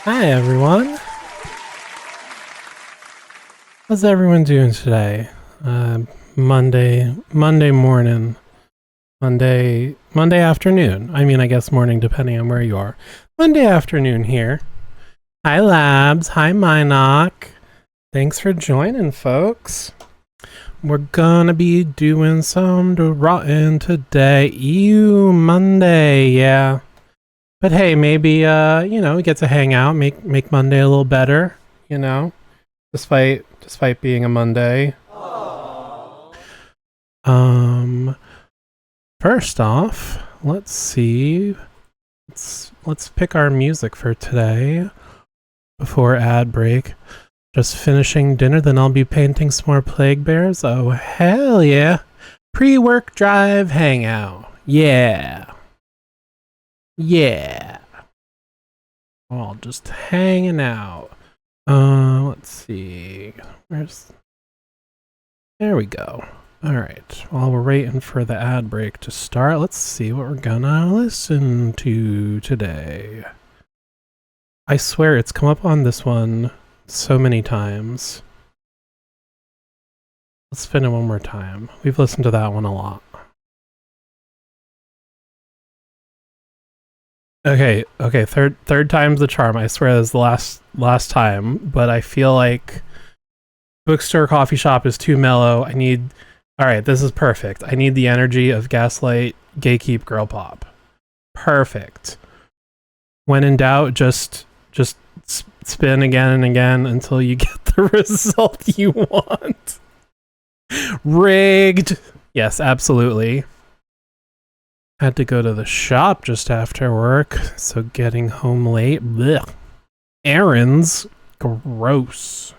Hi everyone. How's everyone doing today? Monday morning, Monday afternoon. I mean, I guess morning depending on where you are. Monday afternoon here. Hi Labs. Hi Minoc. Thanks for joining, folks. We're gonna be doing some rotten today. Ew, Monday. Yeah. But hey, maybe we get to hang out, make Monday a little better, despite being a Monday. First off, let's see. Let's pick our music for today before ad break. Just finishing dinner, then I'll be painting some more Plague Bears. Oh hell yeah. Pre-work drive hangout. Yeah. Yeah. All just hanging out. Let's see. There we go. Alright, while we're waiting for the ad break to start, let's see what we're gonna listen to today. I swear it's come up on this one so many times. Let's spin it one more time. We've listened to that one a lot. Okay, third time's the charm. I swear this is the last time, but I feel like bookstore coffee shop is too mellow. Alright, this is perfect. I need the energy of Gaslight, Gatekeep, Girl Pop. Perfect. When in doubt, just spin again and again until you get the result you want. Rigged! Yes, absolutely. Had to go to the shop just after work, so getting home late. Blech. Errands? Gross.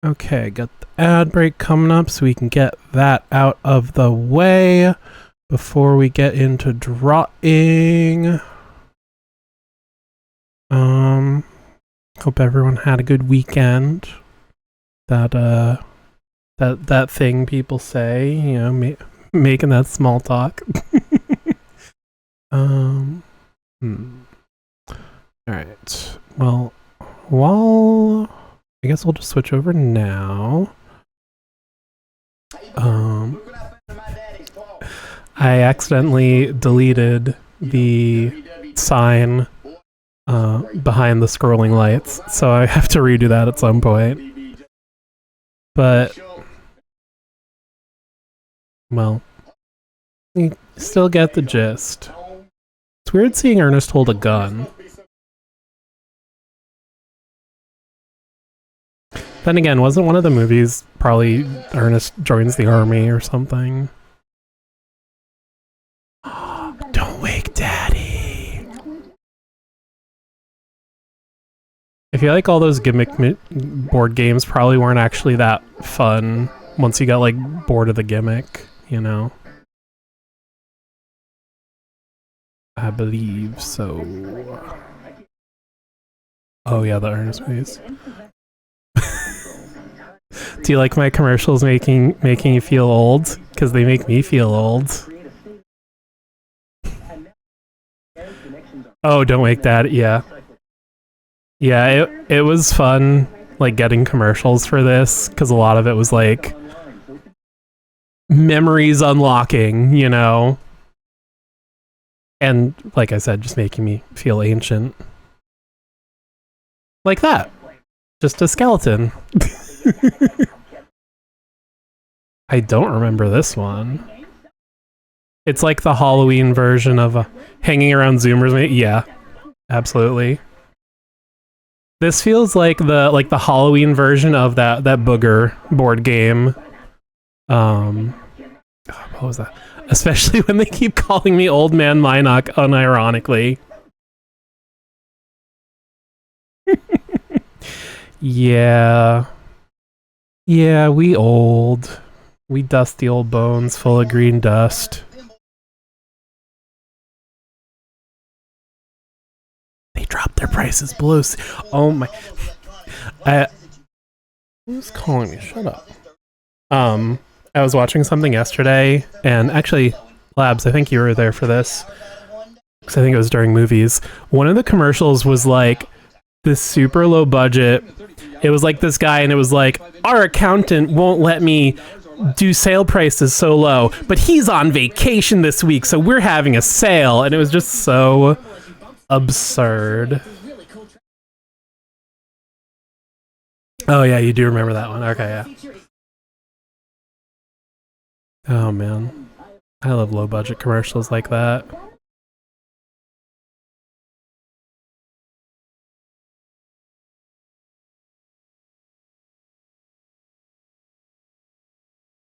Okay, got the ad break coming up so we can get that out of the way before we get into drawing. Hope everyone had a good weekend. That thing people say, making that small talk. Alright. Well, I guess we'll just switch over now. I accidentally deleted the sign behind the scrolling lights, so I have to redo that at some point. But, well, you still get the gist. It's weird seeing Ernest hold a gun. Then again, wasn't one of the movies probably Ernest joins the army or something? Don't wake Daddy. I feel like all those gimmick board games probably weren't actually that fun once you got like bored of the gimmick, I believe so. Oh yeah, the Ernest movies. Do you like my commercials making you feel old? Because they make me feel old. Oh, don't wake Dad. Yeah. Yeah, it was fun, like, getting commercials for this, because a lot of it was, like, memories unlocking, And, like I said, just making me feel ancient. Like that. Just a skeleton. I don't remember this one. It's like the Halloween version of hanging around Zoomers. Yeah, absolutely. This feels like the Halloween version of that booger board game. What was that? Especially when they keep calling me Old Man Minoc unironically. Yeah. Yeah, we old. We dusty old bones full of green dust. They dropped their prices below. Oh my. Who's calling me? Shut up. I was watching something yesterday, and actually, Labs, I think you were there for this. because I think it was during movies. One of the commercials was like this super low budget. It was like this guy, and it was like, our accountant won't let me do sale prices so low, but he's on vacation this week, so we're having a sale. And it was just so absurd. Oh yeah, you do remember that one. Okay, yeah. Oh man, I love low budget commercials like that.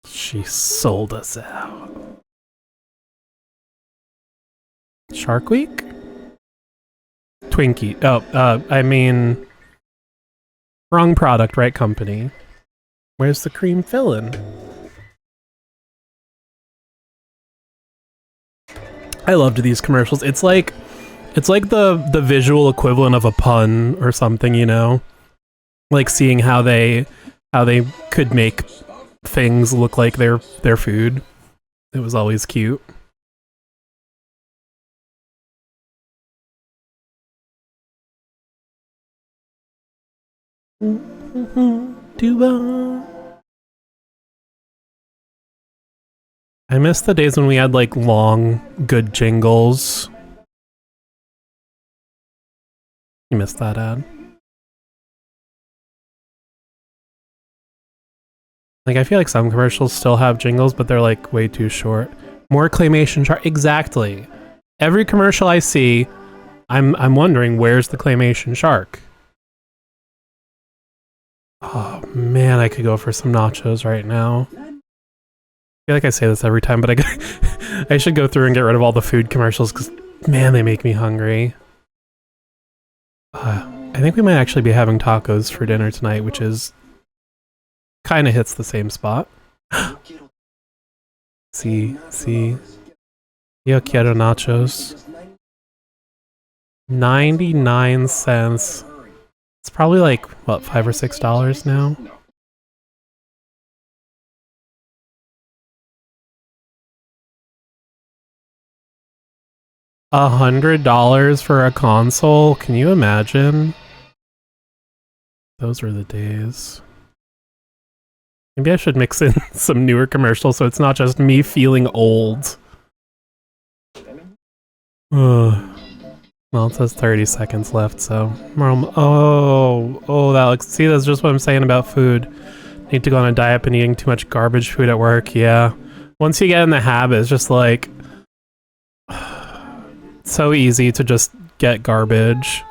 She sold us out. Shark Week? Twinkie. Oh, I mean, wrong product, right company. Where's the cream filling? I loved these commercials. It's like the visual equivalent of a pun or something, you know? Like seeing how they could make things look like their food. It was always cute. I miss the days when we had like long, good jingles. You missed that ad. Like, I feel like some commercials still have jingles, but they're like way too short. More claymation shark. Exactly. Every commercial I see, I'm wondering, where's the claymation shark? Oh man, I could go for some nachos right now. I feel like I say this every time, but I should go through and get rid of all the food commercials because, man, they make me hungry. I think we might actually be having tacos for dinner tonight, which is kind of hits the same spot. See. Yo quiero nachos. 99 cents. It's probably like, what, $5 or $6 now? $100 for a console? Can you imagine? Those were the days. Maybe I should mix in some newer commercials so it's not just me feeling old. Well, it says 30 seconds left, so... Oh, that looks... See, that's just what I'm saying about food. Need to go on a diet, been eating too much garbage food at work, yeah. Once you get in the habit, it's just like... so easy to just get garbage.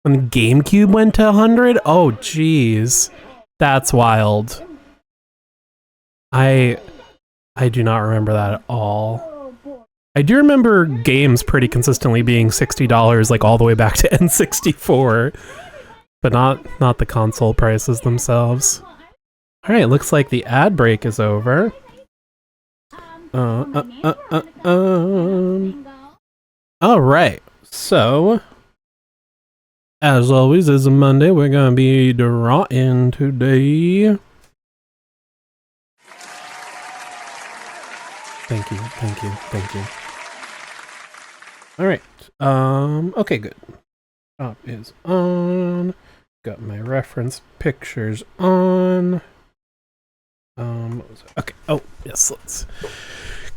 When the GameCube went to 100? Oh, jeez. That's wild. I do not remember that at all. I do remember games pretty consistently being $60, like all the way back to N64, but not the console prices themselves. All right, looks like the ad break is over. All right, so as always, it's a Monday. We're gonna be drawing today. Thank you. All right. Okay, good. Top is on. Got my reference pictures on. What was it? Okay. Oh, yes. Let's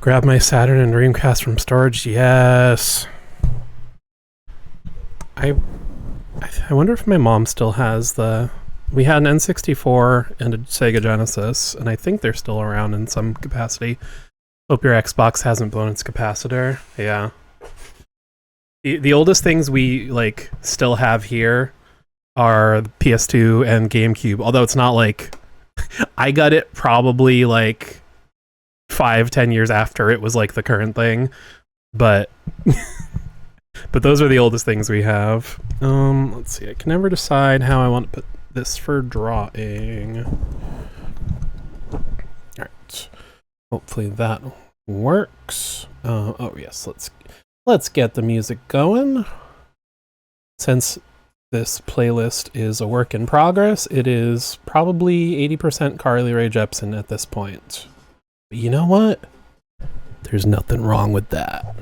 grab my Saturn and Dreamcast from storage. Yes. I wonder if my mom still has the. We had an N64 and a Sega Genesis, and I think they're still around in some capacity. Hope your Xbox hasn't blown its capacitor. Yeah. The oldest things we like still have here are the PS2 and GameCube, although it's not like I got it probably like 5-10 years after it was like the current thing, but but those are the oldest things we have. Let's see, I can never decide how I want to put this for drawing. Alright, hopefully that works. Oh yes, let's get the music going. Since this playlist is a work in progress, it is probably 80% Carly Rae Jepsen at this point. But you know what? There's nothing wrong with that.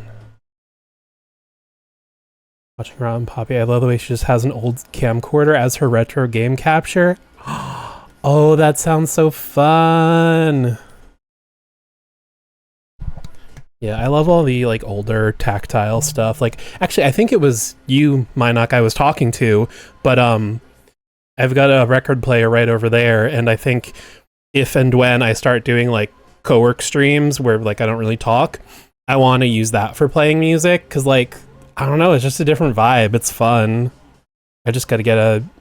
Watching her on Poppy. I love the way she just has an old camcorder as her retro game capture. Oh, that sounds so fun. Yeah, I love all the like older tactile stuff. Like, actually, I think it was you, Minoc, I was talking to, but I've got a record player right over there, and I think if and when I start doing like co-work streams where like I don't really talk, I want to use that for playing music, because like, I don't know, it's just a different vibe. It's fun. I just got to get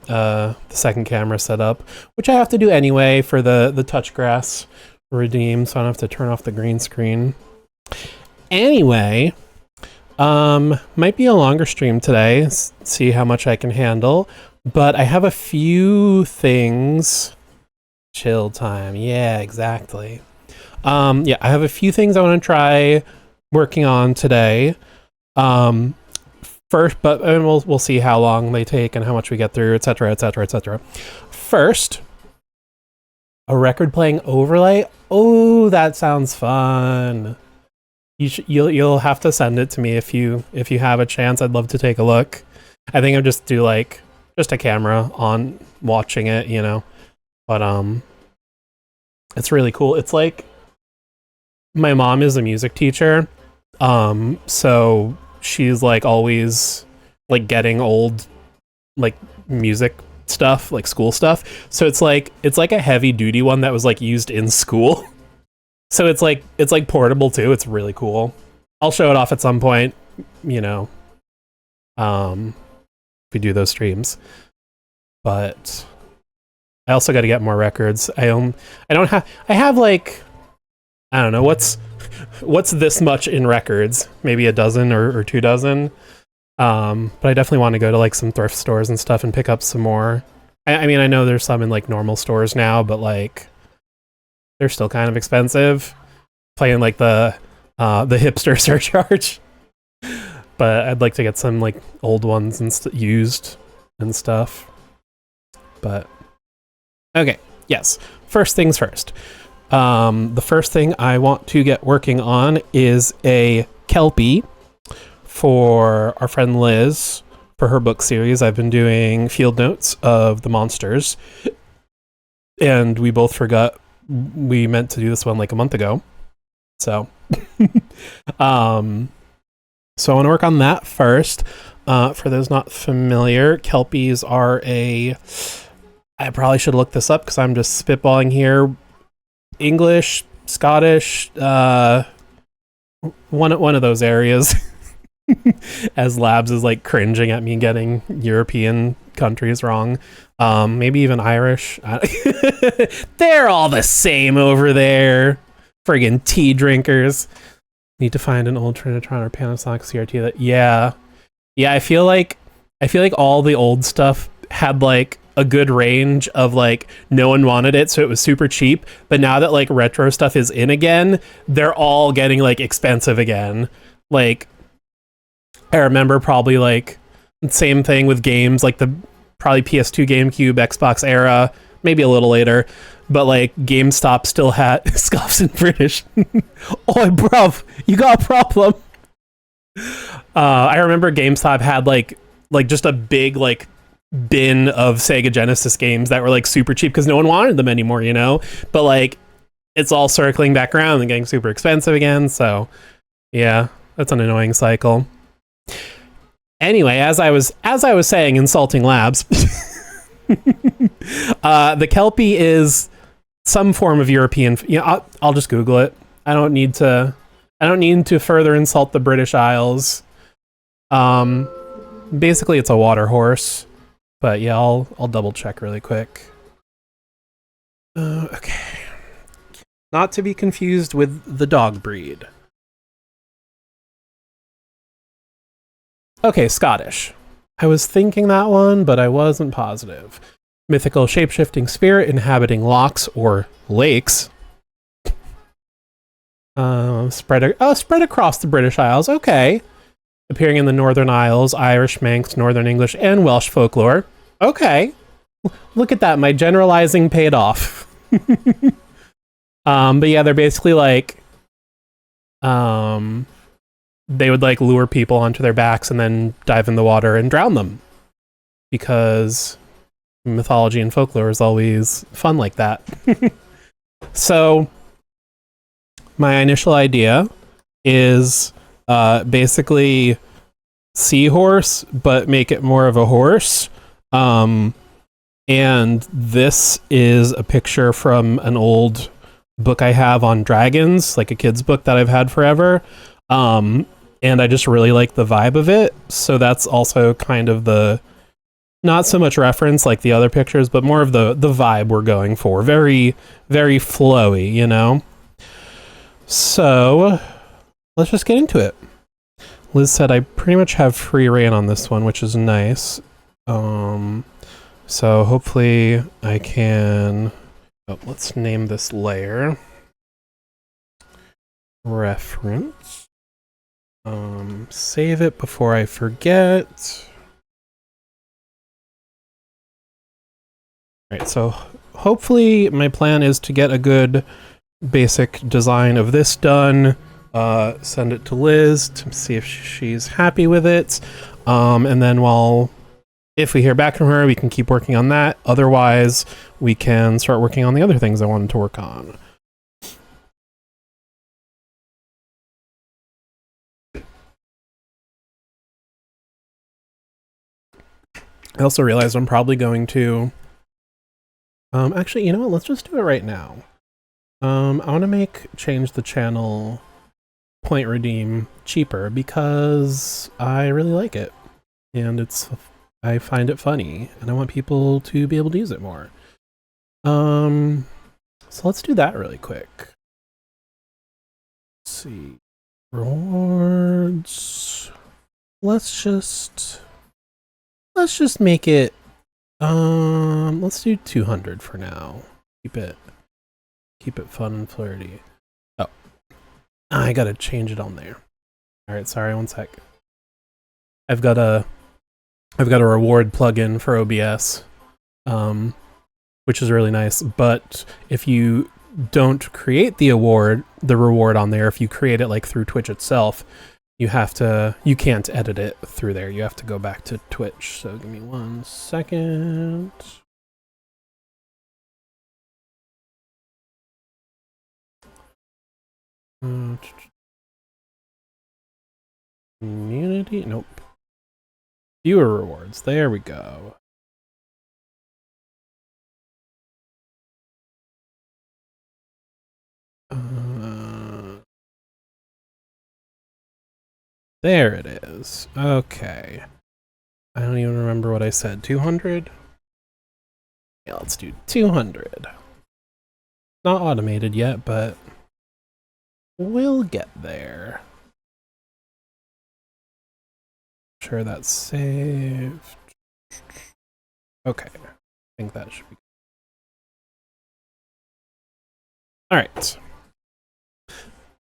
the second camera set up, which I have to do anyway for the touch grass redeem, so I don't have to turn off the green screen. Anyway, might be a longer stream today, see how much I can handle, but I have a few things. Chill time, yeah, exactly. Yeah, I have a few things I want to try working on today. First, but we'll see how long they take and how much we get through, etc., etc., etc. First, a record playing overlay. Oh, that sounds fun. You'll have to send it to me if you have a chance. I'd love to take a look. I think I'll just do like just a camera on watching it, you know. But it's really cool. It's like my mom is a music teacher, so she's like always like getting old like music stuff, like school stuff. So it's like a heavy duty one that was like used in school. So it's like portable too. It's really cool. I'll show it off at some point, you know. If we do those streams. But I also got to get more records. I have like, I don't know, what's this much in records? Maybe a dozen or 2 dozen. But I definitely want to go to like some thrift stores and stuff and pick up some more. I mean, I know there's some in like normal stores now, but like they're still kind of expensive. Playing like the hipster surcharge. But I'd like to get some like old ones and used and stuff. But okay, yes. First things first. The first thing I want to get working on is a Kelpie for our friend Liz for her book series. I've been doing field notes of the monsters, and we both forgot we meant to do this one like a month ago. So, so I want to work on that first. For those not familiar, Kelpies are I probably should look this up because I'm just spitballing here. English, Scottish, one of those areas. As Labs is like cringing at me getting European countries wrong. Maybe even Irish. They're all the same over there. Friggin' tea drinkers. Need to find an old Trinitron or Panasonic CRT that yeah. I feel like all the old stuff had like a good range of like no one wanted it, so it was super cheap. But now that like retro stuff is in again, they're all getting like expensive again. Like I remember probably like same thing with games like the probably PS2, GameCube, Xbox era, maybe a little later, but like GameStop still had scoffs in British. Oi, bruv, you got a problem. I remember GameStop had like just a big like bin of Sega Genesis games that were like super cheap because no one wanted them anymore, you know. But like it's all circling back around and getting super expensive again. So yeah, that's an annoying cycle. Anyway, as I was saying, insulting Labs, the Kelpie is some form of European. You know, I'll just Google it. I don't need to further insult the British Isles. Basically, it's a water horse, but yeah, I'll double check really quick. Okay, not to be confused with the dog breed. Okay, Scottish. I was thinking that one, but I wasn't positive. Mythical shape-shifting spirit inhabiting lochs or lakes. Spread across the British Isles. Okay. Appearing in the Northern Isles, Irish, Manx, Northern English, and Welsh folklore. Okay. Look at that. My generalizing paid off. But yeah, they're basically like they would like lure people onto their backs and then dive in the water and drown them, because mythology and folklore is always fun like that. So my initial idea is basically seahorse, but make it more of a horse. And this is a picture from an old book I have on dragons, like a kid's book that I've had forever. And I just really like the vibe of it. So that's also kind of the, not so much reference like the other pictures, but more of the vibe we're going for. Very, very flowy, you know? So let's just get into it. Liz said I pretty much have free reign on this one, which is nice. So hopefully I can, let's name this layer reference. Save it before I forget. All right, so hopefully my plan is to get a good basic design of this done, send it to Liz to see if she's happy with it, and then if we hear back from her, we can keep working on that. Otherwise, we can start working on the other things I wanted to work on. I also realized I'm probably going to... actually, you know what? Let's just do it right now. I want to change the channel point redeem cheaper because I really like it. And I find it funny, and I want people to be able to use it more. So let's do that really quick. Let's see. Rewards. Let's just make it, let's do 200 for now. Keep it fun and flirty. Oh, I gotta change it on there. All right, sorry, one sec. I've got a reward plugin for OBS, which is really nice. But if you don't create the reward on there, if you create it like through Twitch itself, you can't edit it through there. You have to go back to Twitch. So give me 1 second. Community? Nope. Viewer rewards. There we go. There it is. Okay. I don't even remember what I said. 200? Yeah, let's do 200. Not automated yet, but we'll get there. Sure, that's saved. Okay. I think that should be. All right.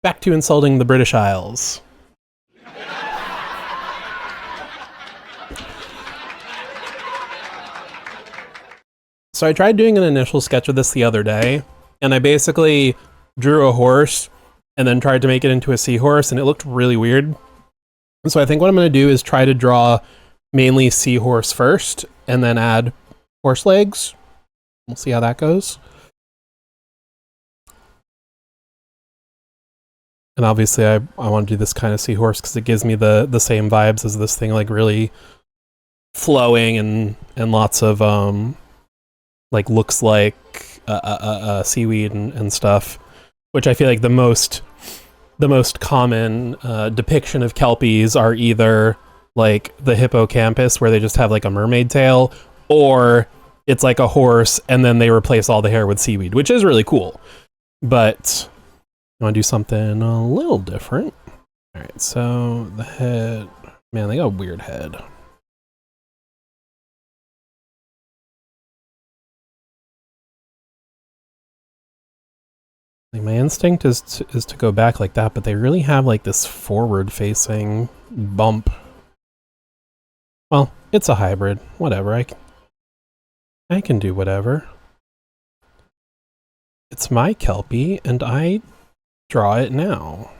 Back to insulting the British Isles. So I tried doing an initial sketch of this the other day, and I basically drew a horse and then tried to make it into a seahorse, and it looked really weird. And so I think what I'm going to do is try to draw mainly seahorse first, and then add horse legs. We'll see how that goes. And obviously I want to do this kind of seahorse because it gives me the same vibes as this thing, like really flowing and lots of like looks like seaweed and stuff, which I feel like the most common depiction of kelpies are either like the hippocampus, where they just have like a mermaid tail, or it's like a horse and then they replace all the hair with seaweed, which is really cool. But I want to do something a little different. All right, so the head, man, they got a weird head. Like, my instinct is to go back like that, but they really have like this forward-facing bump. Well, it's a hybrid. Whatever. I can do whatever. It's my Kelpie, and I draw it now.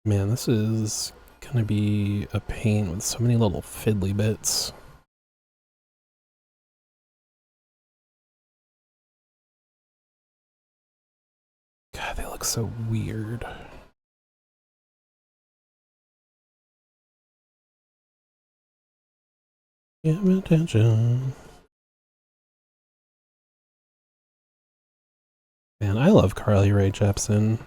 Man, this is gonna be a pain with so many little fiddly bits. God, they look so weird. Give me attention. Man, I love Carly Rae Jepsen.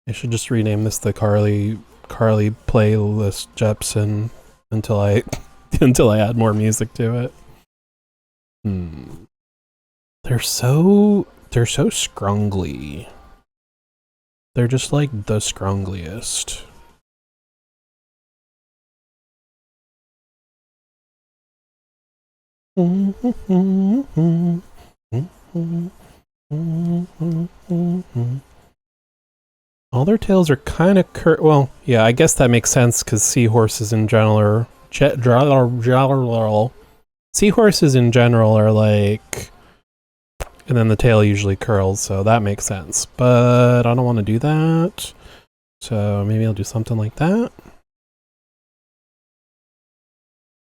I should just rename this the Carly playlist Jepsen until I until I add more music to it. They're so scrungly. They're just like the scrungliest. All their tails are kind of well, yeah, I guess that makes sense because seahorses in general are seahorses in general are like, and then the tail usually curls, so that makes sense. But I don't want to do that, so maybe I'll do something like that.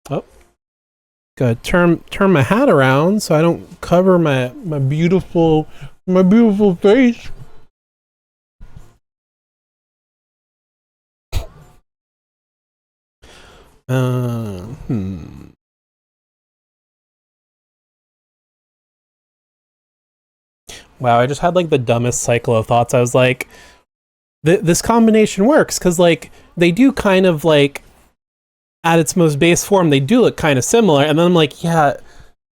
Oh, gotta turn my hat around so I don't cover my beautiful face. Wow, I just had like the dumbest cycle of thoughts. I was like, this combination works because like they do kind of like at its most base form, they do look kind of similar. And then I'm like, yeah,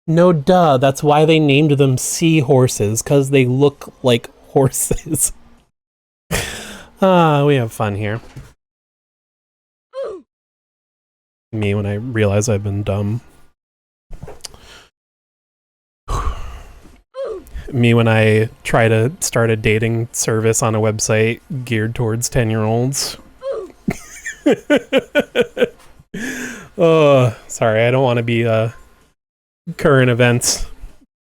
no duh. That's why they named them seahorses, because they look like horses. We have fun here. Me when I realize I've been dumb. Me when I try to start a dating service on a website geared towards 10-year-olds. Oh, sorry, I don't want to be a current events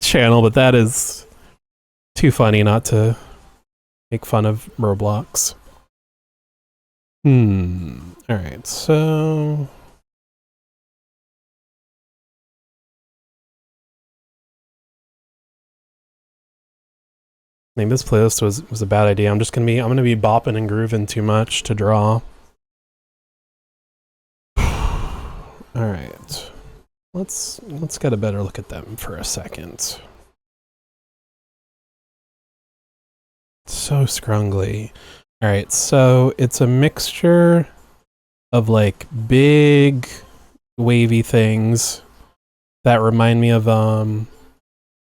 channel, but that is too funny not to make fun of Roblox. Alright, so I think this playlist was a bad idea. I'm gonna be bopping and grooving too much to draw. Alright. Let's get a better look at them for a second. So scrungly. Alright, so it's a mixture of like big wavy things that remind me of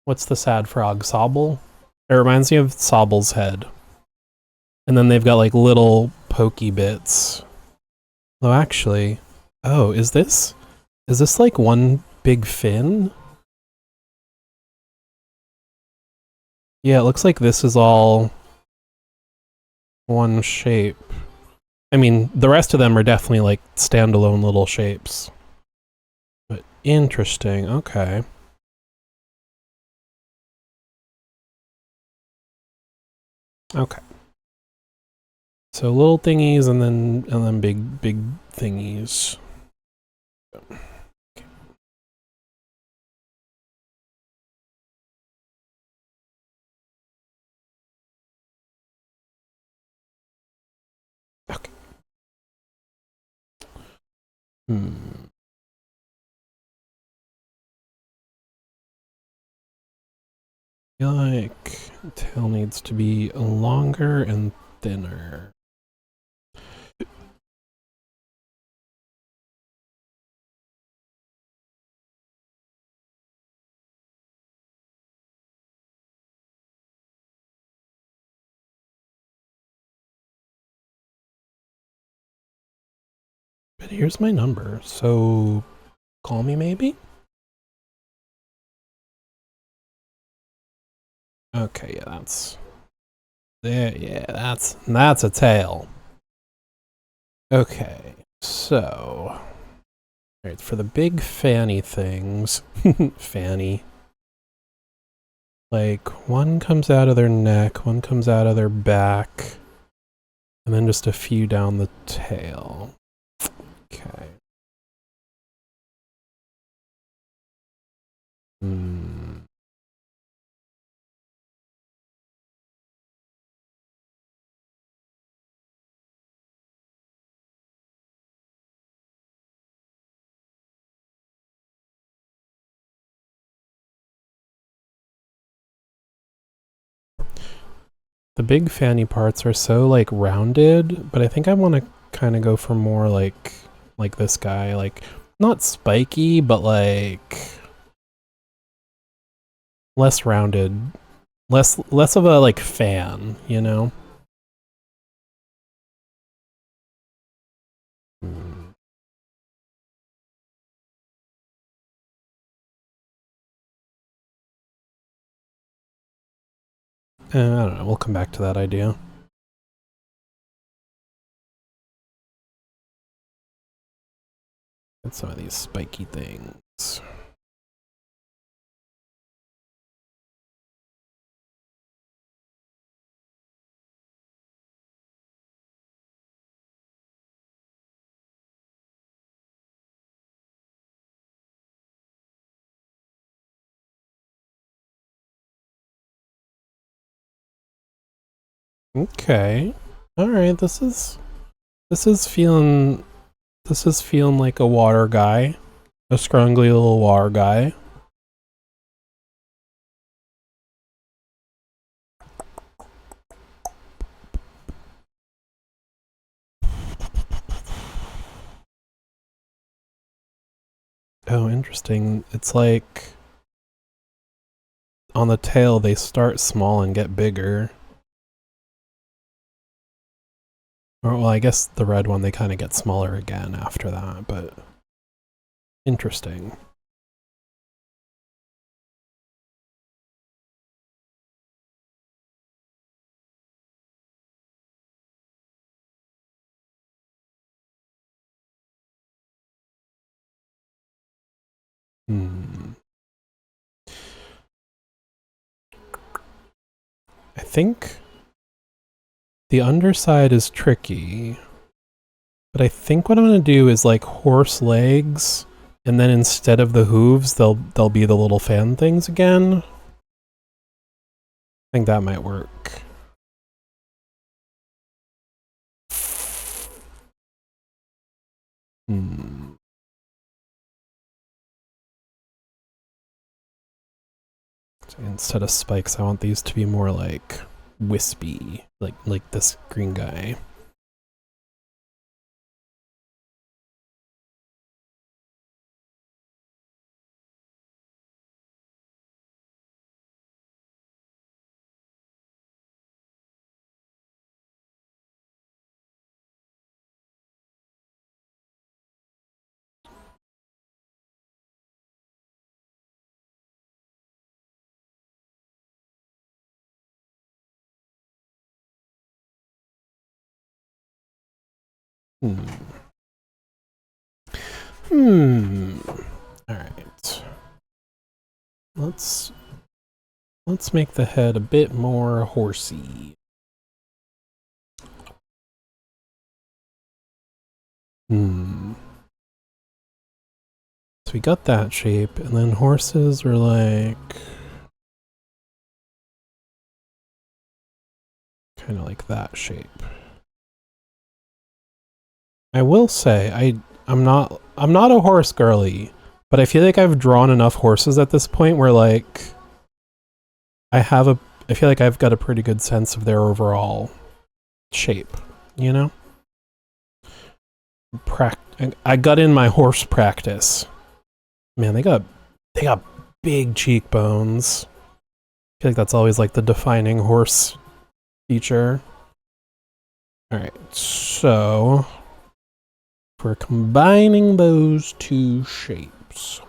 what's the sad frog? Sobble? It reminds me of Sobble's head. And then they've got like little pokey bits. Oh, actually, oh, is this like one big fin? Yeah, it looks like this is all one shape. I mean, the rest of them are definitely like standalone little shapes. But interesting, okay. Okay. So little thingies and then big thingies. Okay. I feel like tail needs to be longer and thinner. But here's my number, so call me maybe? Okay, yeah, that's there. Yeah, that's a tail. Okay, so all right, for the big fanny things, fanny. Like, one comes out of their neck, one comes out of their back, and then just a few down the tail. Okay. The big fanny parts are so like rounded, but I think I want to kind of go for more like this guy, like not spiky, but like less rounded, less of a like fan, you know? I don't know, we'll come back to that idea. Get some of these spiky things. Okay. All right, this is feeling like a water guy, a scrungly little water guy. Oh, interesting. It's like on the tail they start small and get bigger. Or, well, I guess the red one they kind of get smaller again after that, but interesting. I think the underside is tricky, but I think what I'm gonna do is like horse legs, and then instead of the hooves, they'll be the little fan things again. I think that might work. So instead of spikes, I want these to be more like wispy, like this green guy. All right. Let's make the head a bit more horsey. So we got that shape, and then horses were like kind of like that shape. I will say I'm not a horse girly, but I feel like I've drawn enough horses at this point where like I feel like I've got a pretty good sense of their overall shape, you know? I got in my horse practice. Man, they got big cheekbones. I feel like that's always like the defining horse feature. All right, so if we're combining those two shapes.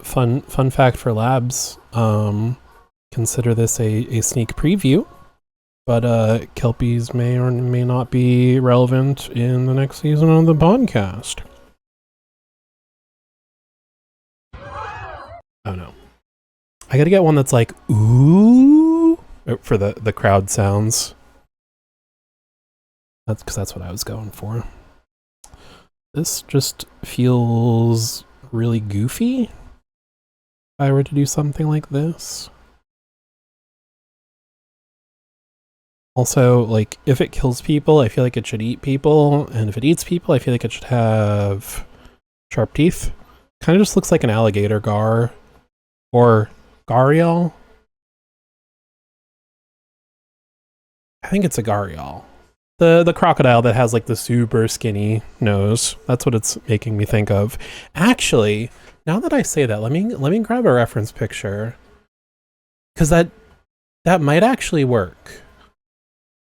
Fun fact for labs. consider this a sneak preview, but Kelpies may or may not be relevant in the next season of the podcast. Oh no. I gotta get one that's like, ooh, for the crowd sounds. That's because that's what I was going for. This just feels really goofy. If I were to do something like this. Also, like, if it kills people, I feel like it should eat people. And if it eats people, I feel like it should have sharp teeth. Kind of just looks like an alligator gar. Or gharial. I think it's a gharial. The crocodile that has like the super skinny nose. That's what it's making me think of. Actually, now that I say that, let me grab a reference picture. Cause that might actually work.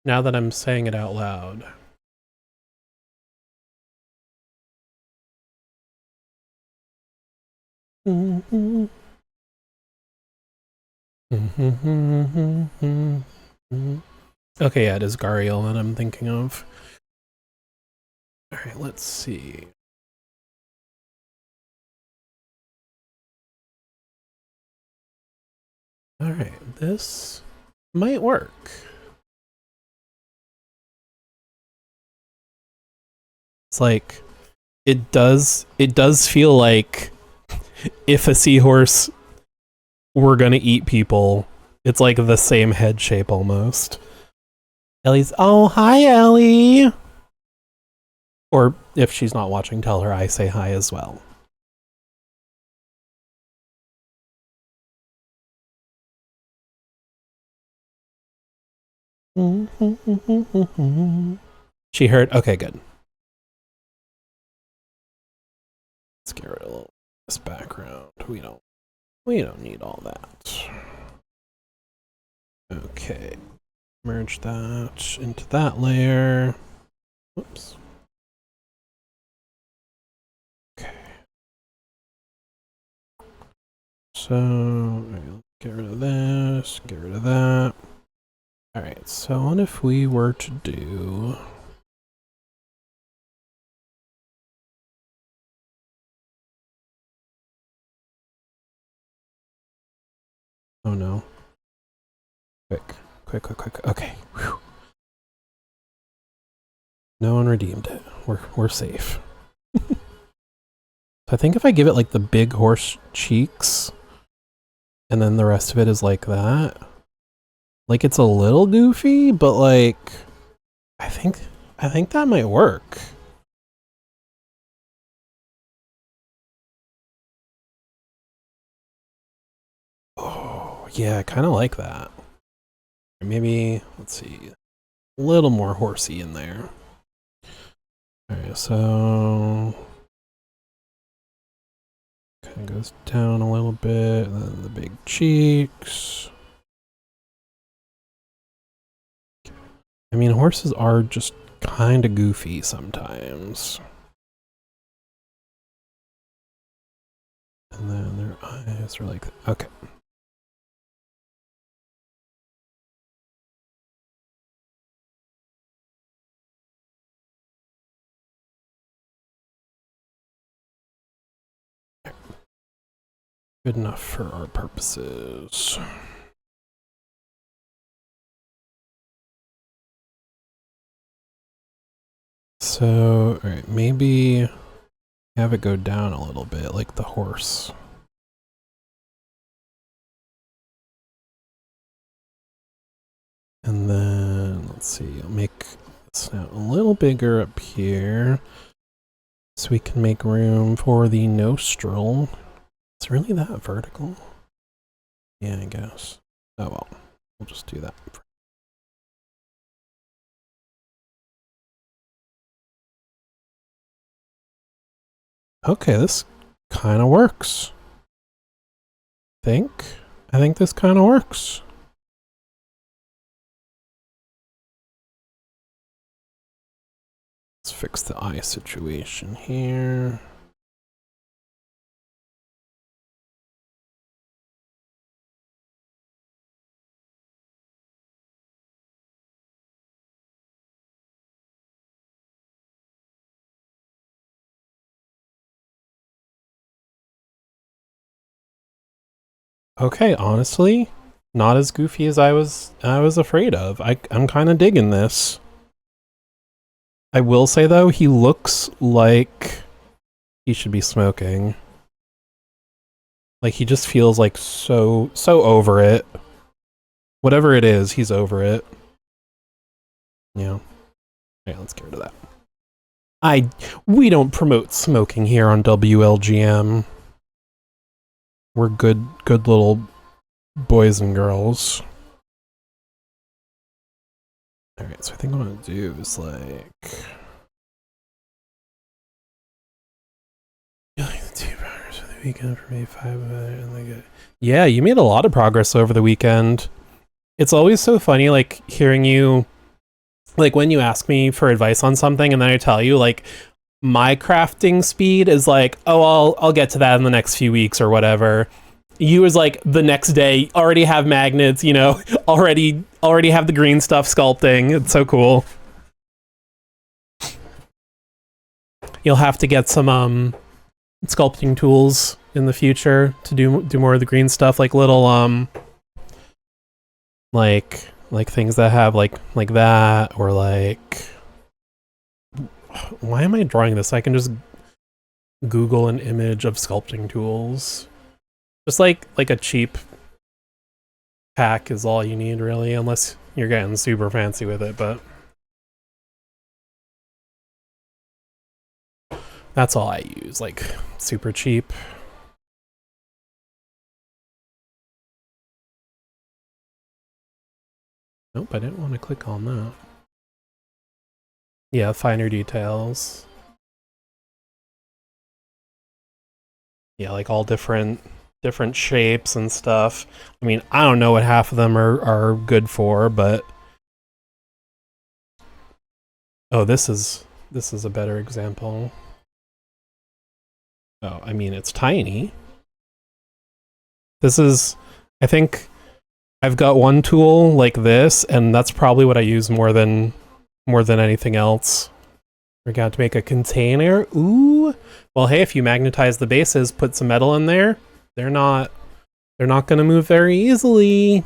Now that I'm saying it out loud. Okay, yeah, it is gharial that I'm thinking of. Alright, let's see. Alright, this might work. It's like, it does feel like if a seahorse were gonna eat people, it's like the same head shape almost. Ellie's, oh, hi, Ellie! Or if she's not watching, tell her I say hi as well. She heard, okay, good. Let's get rid of a little this background. We don't need all that. Okay. Merge that into that layer. Whoops. Okay. So, right, let's get rid of this, get rid of that. Alright, so what if we were to do... Oh no. Quick. Okay. Whew. No one redeemed it. We're safe. I think if I give it like the big horse cheeks, and then the rest of it is like that, like it's a little goofy, but like I think that might work. Oh yeah, I kind of like that. Maybe let's see, a little more horsey in there. All right, so kind of goes down a little bit, and then the big cheeks. I mean, horses are just kind of goofy sometimes. And then their eyes are like, okay. Good enough for our purposes. So, alright, maybe have it go down a little bit, like the horse. And then, let's see, I'll make this now a little bigger up here, so we can make room for the nostril. It's really that vertical? Yeah, I guess. Oh well, we'll just do that. Okay, this kind of works. I think this kind of works. Let's fix the eye situation here. Okay, honestly, not as goofy as I was afraid of. I'm kind of digging this. I will say though, he looks like he should be smoking. Like he just feels like so over it. Whatever it is, he's over it. Yeah. Yeah, let's get rid of that. We don't promote smoking here on WLGM. We're good little boys and girls. Alright, so I think what I'm gonna do is like weekend for me, 5 of it, and like yeah, you made a lot of progress over the weekend. It's always so funny, like hearing you, like when you ask me for advice on something, and then I tell you, like my crafting speed is like, oh, I'll get to that in the next few weeks or whatever. You was like the next day, already have magnets, you know, already have the green stuff sculpting. It's so cool. You'll have to get some sculpting tools in the future to do more of the green stuff, like little like things that have like that, or like, why am I drawing this? I can just Google an image of sculpting tools. Just like a cheap pack is all you need really, unless you're getting super fancy with it, but that's all I use, like super cheap. Nope, I didn't want to click on that. Yeah, finer details. Yeah, like all different shapes and stuff. I mean, I don't know what half of them are good for, but oh, this is a better example. Oh, I mean, it's tiny. This is, I think I've got one tool like this, and that's probably what I use more than anything else. We're going to make a container. Ooh. Well, hey, if you magnetize the bases, put some metal in there, they're not going to move very easily.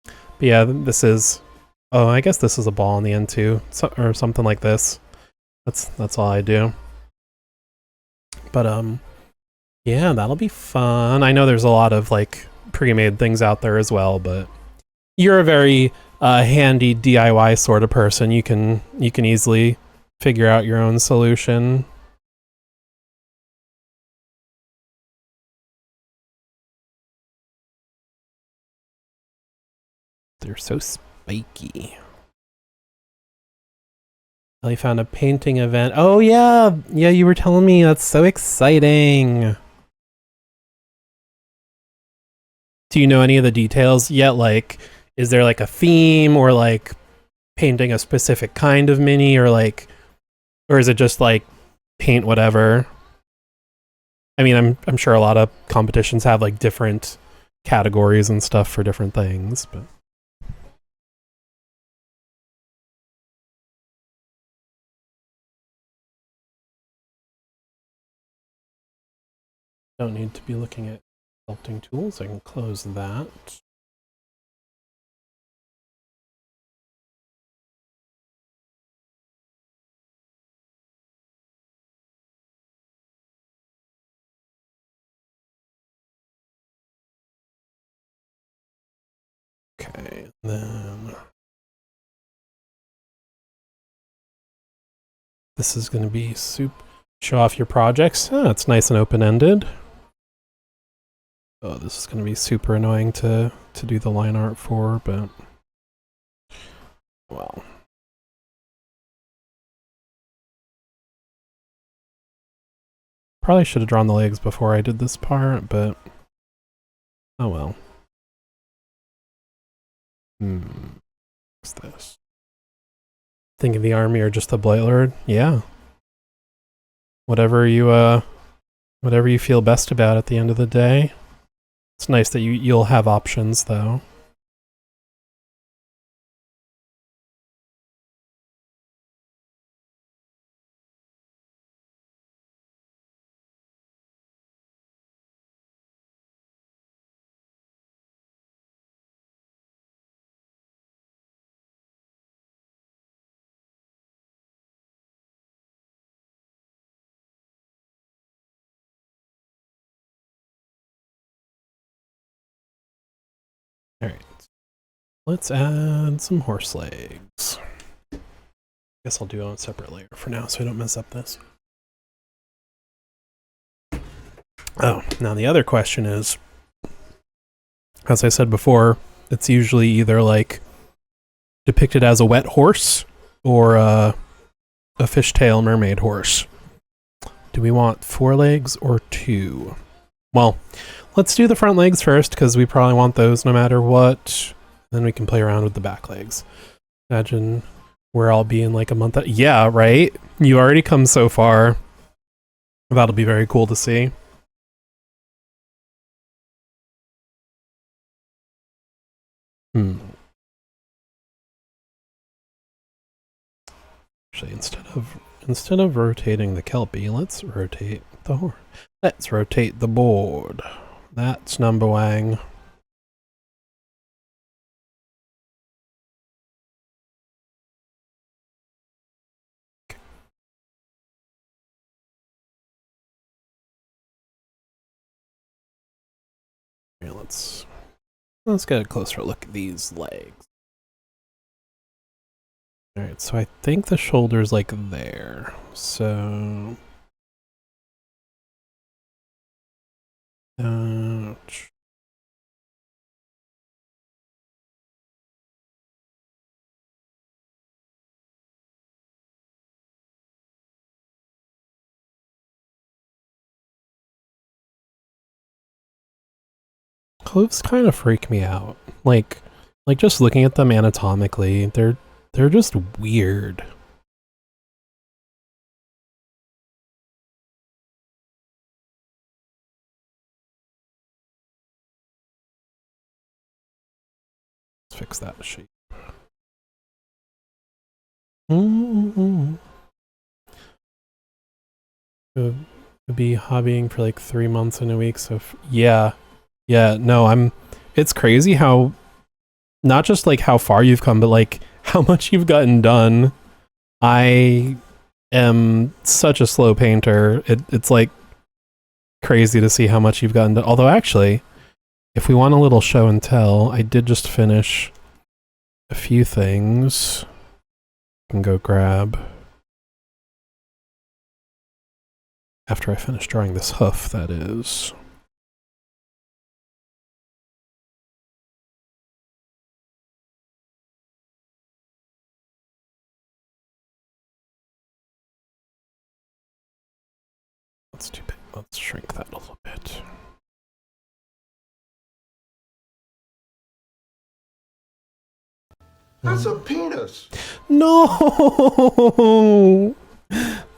But yeah, this is, oh, I guess this is a ball on the end too, or something like this. That's all I do. But yeah, that'll be fun. I know there's a lot of like pre-made things out there as well, but you're a very handy DIY sort of person. You can easily figure out your own solution. They're so spiky. I found a painting event. Oh yeah, you were telling me, that's so exciting. Do you know any of the details yet? Like, is there like a theme, or like painting a specific kind of mini, or like, or is it just like paint whatever? I mean, I'm sure a lot of competitions have like different categories and stuff for different things, but don't need to be looking at sculpting tools. I can close that. Okay, then this is going to be show off your projects. Oh, it's nice and open-ended. Oh, this is going to be super annoying to do the line art for, but well. Probably should have drawn the legs before I did this part, but oh well. What's this? Think of the army or just the Blight Lord? Yeah. Whatever you feel best about at the end of the day. It's nice that you'll have options though. Let's add some horse legs. Guess I'll do it on a separate layer for now so I don't mess up this. Oh, now the other question is, as I said before, it's usually either like depicted as a wet horse or a fishtail mermaid horse. Do we want 4 legs or 2? Well, let's do the front legs first because we probably want those no matter what. Then we can play around with the back legs. Imagine we're all being like a month. Yeah, right? You already come so far. That'll be very cool to see. Actually, instead of rotating the Kelpie, let's rotate the horse. Let's rotate the board. That's number one. Okay, let's get a closer look at these legs. All right, so I think the shoulder's like there. So ouch. Hooves kind of freak me out. Like just looking at them anatomically, they're just weird. Let's fix that shape. Could be hobbying for like 3 months in a week, so yeah, no, it's crazy how, not just like how far you've come, but like how much you've gotten done. I am such a slow painter. It's like crazy to see how much you've gotten done. Although actually, if we want a little show and tell, I did just finish a few things. I can go grab. After I finish drawing this hoof, that is. That's too big. Let's shrink that a little bit. That's a penis. No,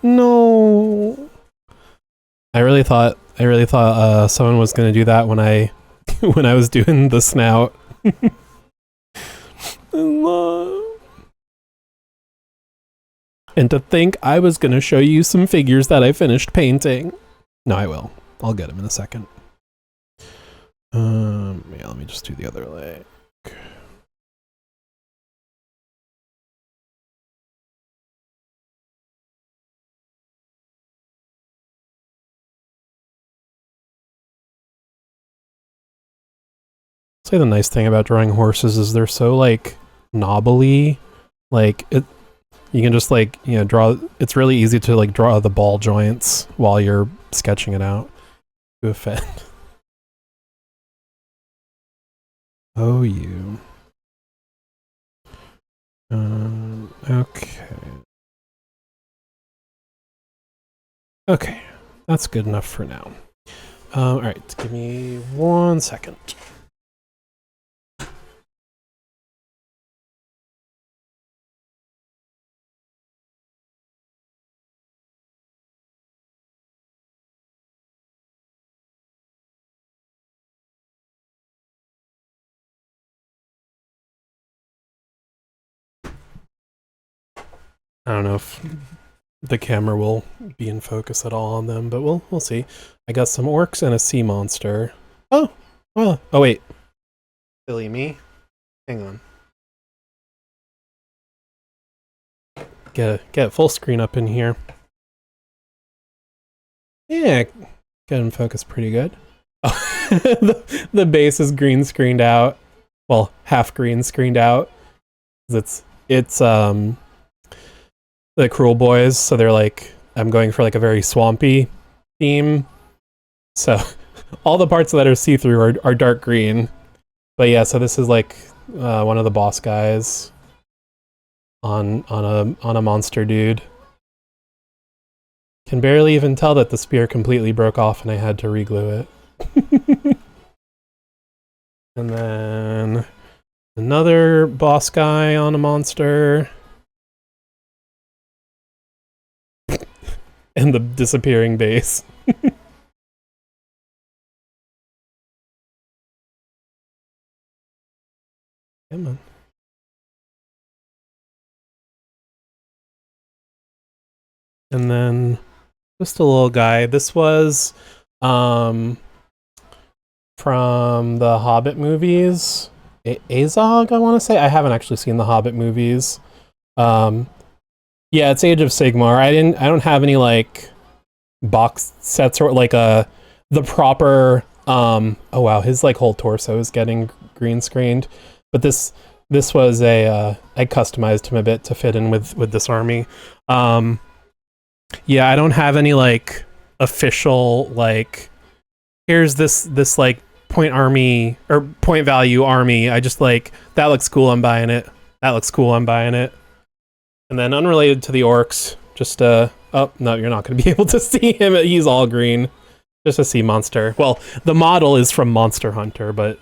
no. I really thought someone was gonna do that when I when I was doing the snout. And to think I was gonna show you some figures that I finished painting. No, I will. I'll get them in a second. Yeah, let me just do the other leg. Say the nice thing about drawing horses is they're so like knobbly, like it. You can just like, you know, draw. It's really easy to like draw the ball joints while you're sketching it out to offend. Oh, you. Okay. Okay, that's good enough for now. All right, give me 1 second. I don't know if the camera will be in focus at all on them, but we'll see. I got some orcs and a sea monster. Oh, well, oh wait. Silly me. Hang on. Get full screen up in here. Yeah, get in focus pretty good. Oh, the base is green screened out. well, half green screened out. It's the Cruel Boys, so they're like, I'm going for like a very swampy theme. So all the parts that are see-through are dark green. But yeah, so this is like one of the boss guys on a monster dude. Can barely even tell that the spear completely broke off and I had to reglue it. And then another boss guy on a monster. And the disappearing base. Come on. And then just a little guy. This was from the Hobbit movies. Azog, I want to say. I haven't actually seen the Hobbit movies. Yeah, it's Age of Sigmar. I don't have any like box sets or like the proper oh wow, his like whole torso is getting green screened. But this was a I customized him a bit to fit in with this army. Yeah, I don't have any like official like here's this like point army or point value army. I just like that looks cool, I'm buying it. That looks cool, I'm buying it. And then unrelated to the orcs, just oh no, you're not going to be able to see him. He's all green. Just a sea monster. Well, the model is from Monster Hunter, but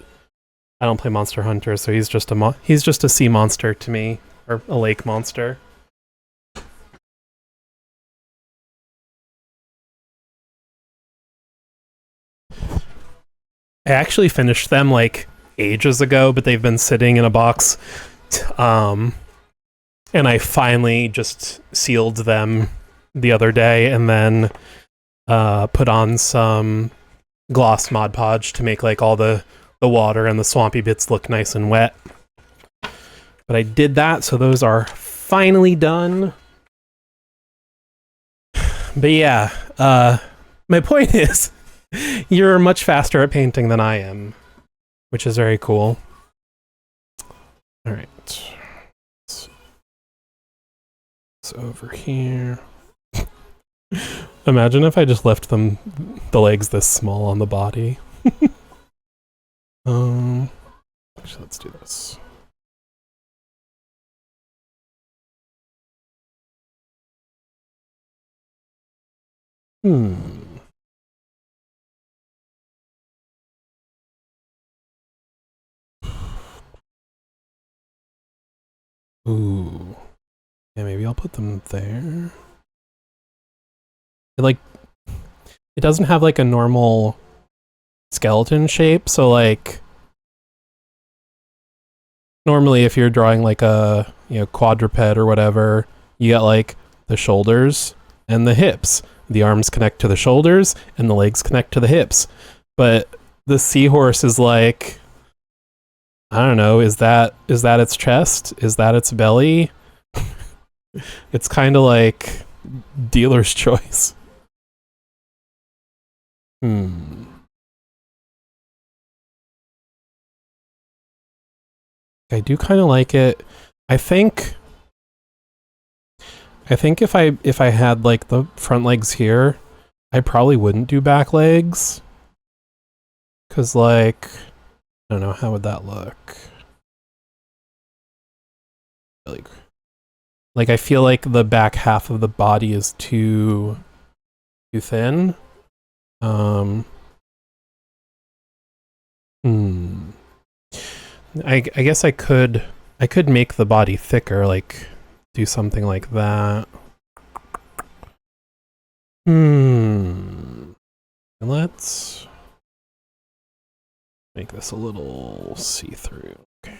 I don't play Monster Hunter, so he's just a sea monster to me, or a lake monster. I actually finished them like ages ago, but they've been sitting in a box. And I finally just sealed them the other day and then put on some gloss Mod Podge to make like all the water and the swampy bits look nice and wet. But I did that, so those are finally done. But yeah, my point is, you're much faster at painting than I am, which is very cool. All right. So over here. Imagine if I just left the legs this small on the body. Actually, let's do this. Ooh. Yeah, maybe I'll put them there. It doesn't have like a normal skeleton shape, so like normally if you're drawing like a quadruped or whatever, you got like the shoulders and the hips. The arms connect to the shoulders and the legs connect to the hips. But the seahorse is like, I don't know, is that its chest? Is that its belly? It's kind of like dealer's choice. I do kind of like it. I think if I had like the front legs here, I probably wouldn't do back legs. Cause like, I don't know, how would that look? Like I feel like the back half of the body is too thin. I guess I could make the body thicker, like do something like that. Let's make this a little see-through. Okay.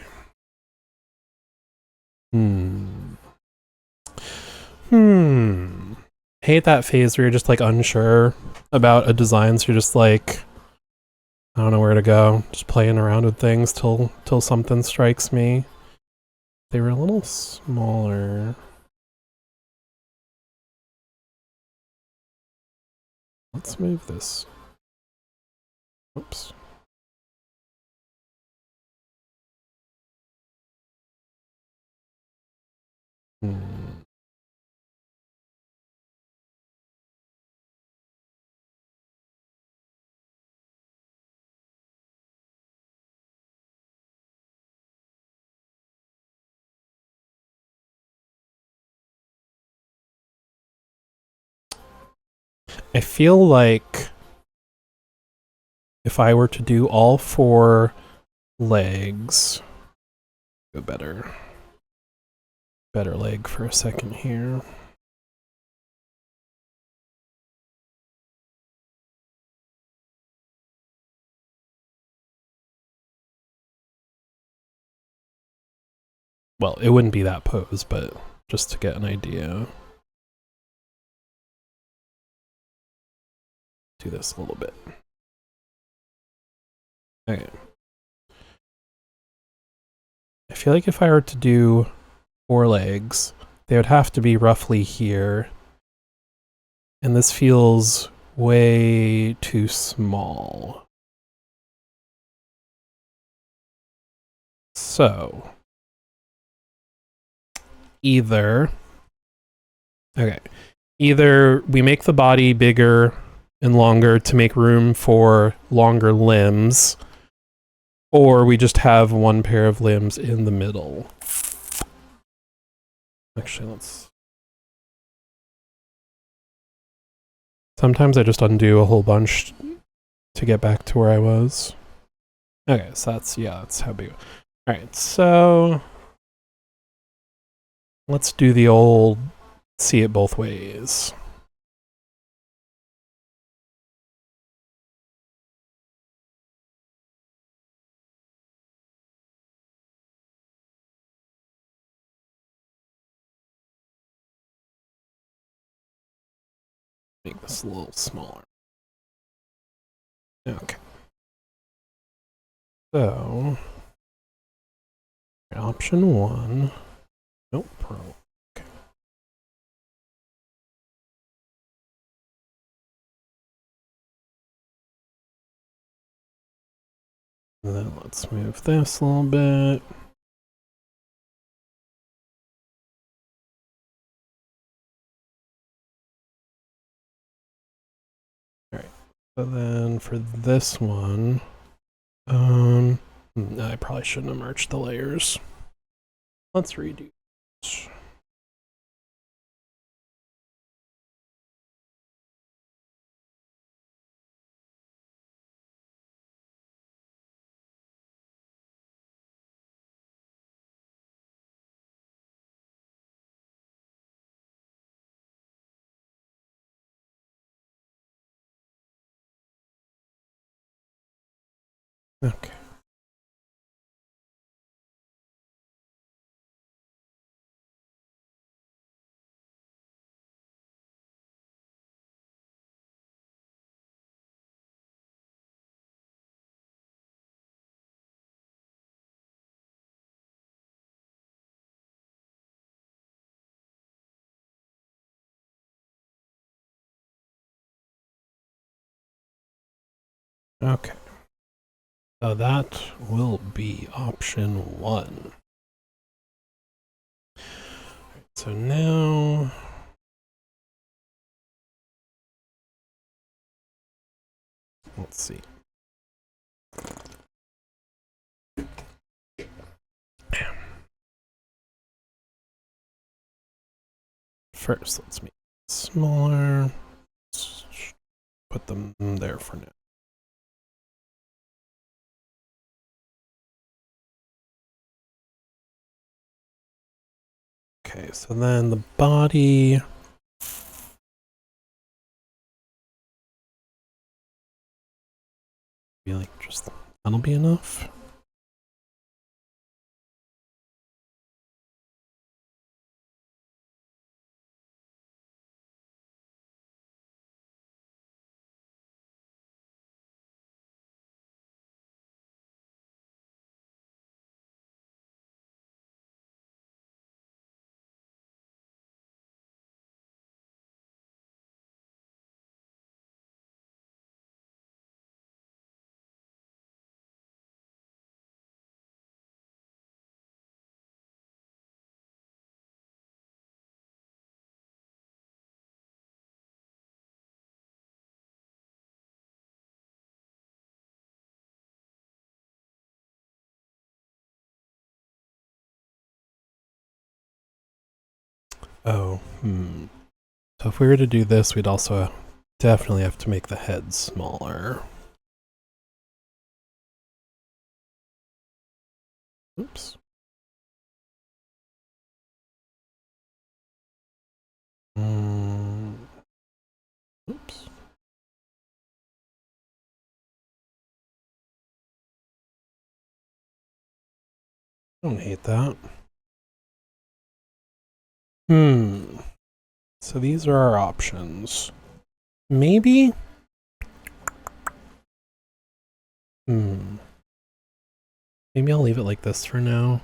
Hate that phase where you're just like unsure about a design, so you're just like, I don't know where to go. Just playing around with things till something strikes me. They were a little smaller. Let's move this. Oops. Hmm. I feel like if I were to do all 4 legs, go better leg for a second here. Well, it wouldn't be that pose, but just to get an idea. Do this a little bit. Okay. I feel like if I were to do 4 legs, they would have to be roughly here. And this feels way too small. So, either we make the body bigger and longer to make room for longer limbs, or we just have one pair of limbs in the middle. Actually, sometimes I just undo a whole bunch to get back to where I was. Okay, so that's how big. All right, so let's do the old see it both ways. Make this a little smaller. Okay. So, option 1. Nope, pro. Okay. And then let's move this a little bit. Alright. So then for this one, I probably shouldn't have merged the layers. Let's redo this. Okay. Okay. So that will be option 1. So now let's see. First, let's make it smaller. Let's put them there for now. Okay, so then the body. Be like just that'll be enough. Oh, So if we were to do this, we'd also definitely have to make the head smaller. Oops. Oops. Don't hate that. So these are our options. Maybe? Maybe I'll leave it like this for now.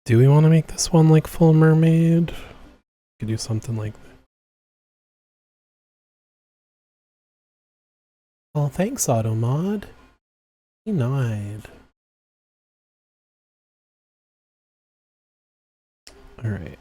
Do we want to make this one like full mermaid? Could do something like that. Oh, thanks, Automod. Denied. All right.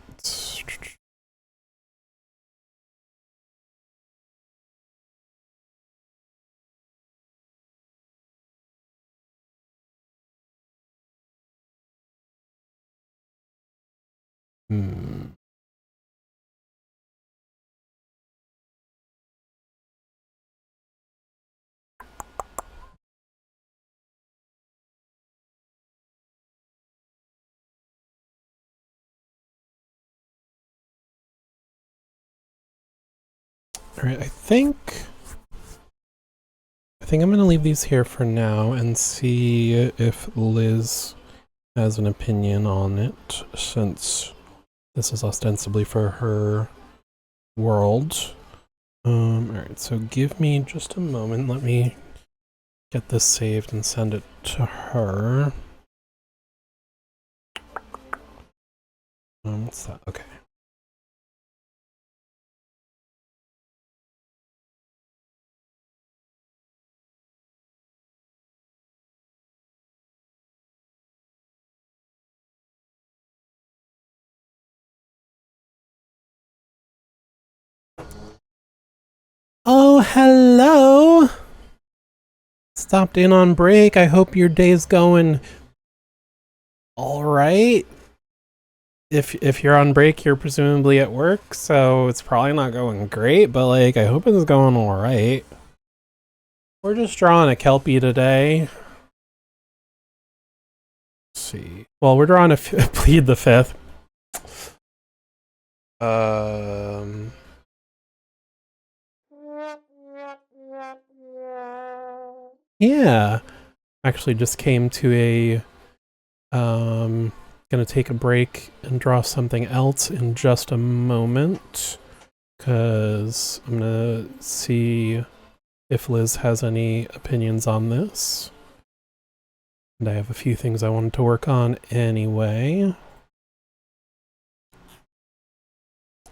All right, I think I'm going to leave these here for now and see if Liz has an opinion on it, since this is ostensibly for her world. All right, so give me just a moment. Let me get this saved and send it to her. What's that? Okay. Oh, hello! Stopped in on break. I hope your day's going all right. If you're on break, you're presumably at work, so it's probably not going great, but like, I hope it's going all right. We're just drawing a Kelpie today. Let's see. Well, we're drawing a Plead the Fifth. Yeah. Actually just came to a gonna take a break and draw something else in just a moment, because I'm gonna see if Liz has any opinions on this. And I have a few things I wanted to work on anyway.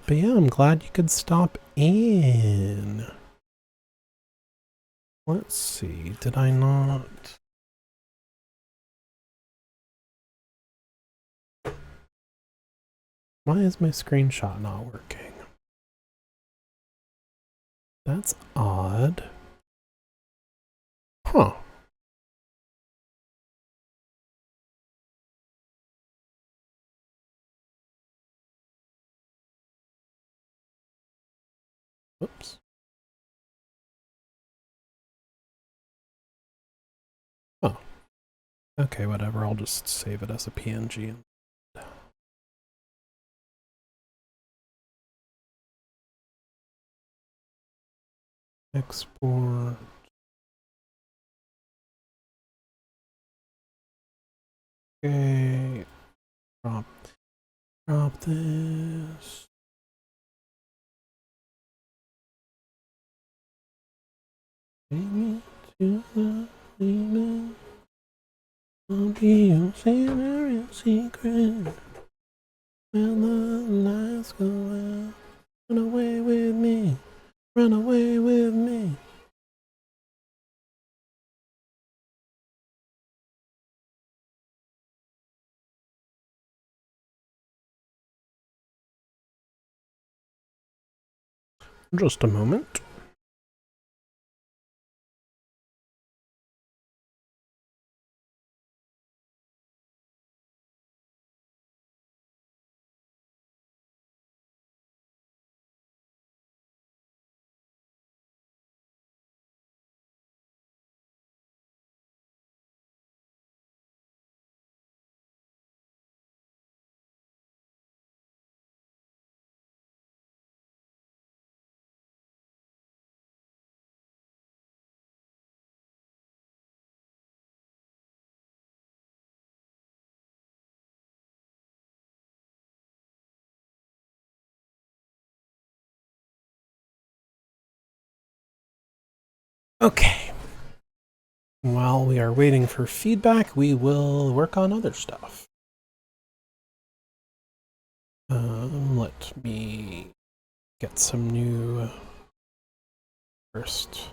But yeah, I'm glad you could stop in. Let's see, did I not? Why is my screenshot not working? That's odd. Huh. Oops. Oh. Okay, whatever. I'll just save it as a PNG. Export. Okay. Drop this. Take me to the limit. I'll be your sailor in secret. When the lights go out, run away with me. Run away with me. Just a moment. Okay. While we are waiting for feedback, we will work on other stuff. Let me get some new. First,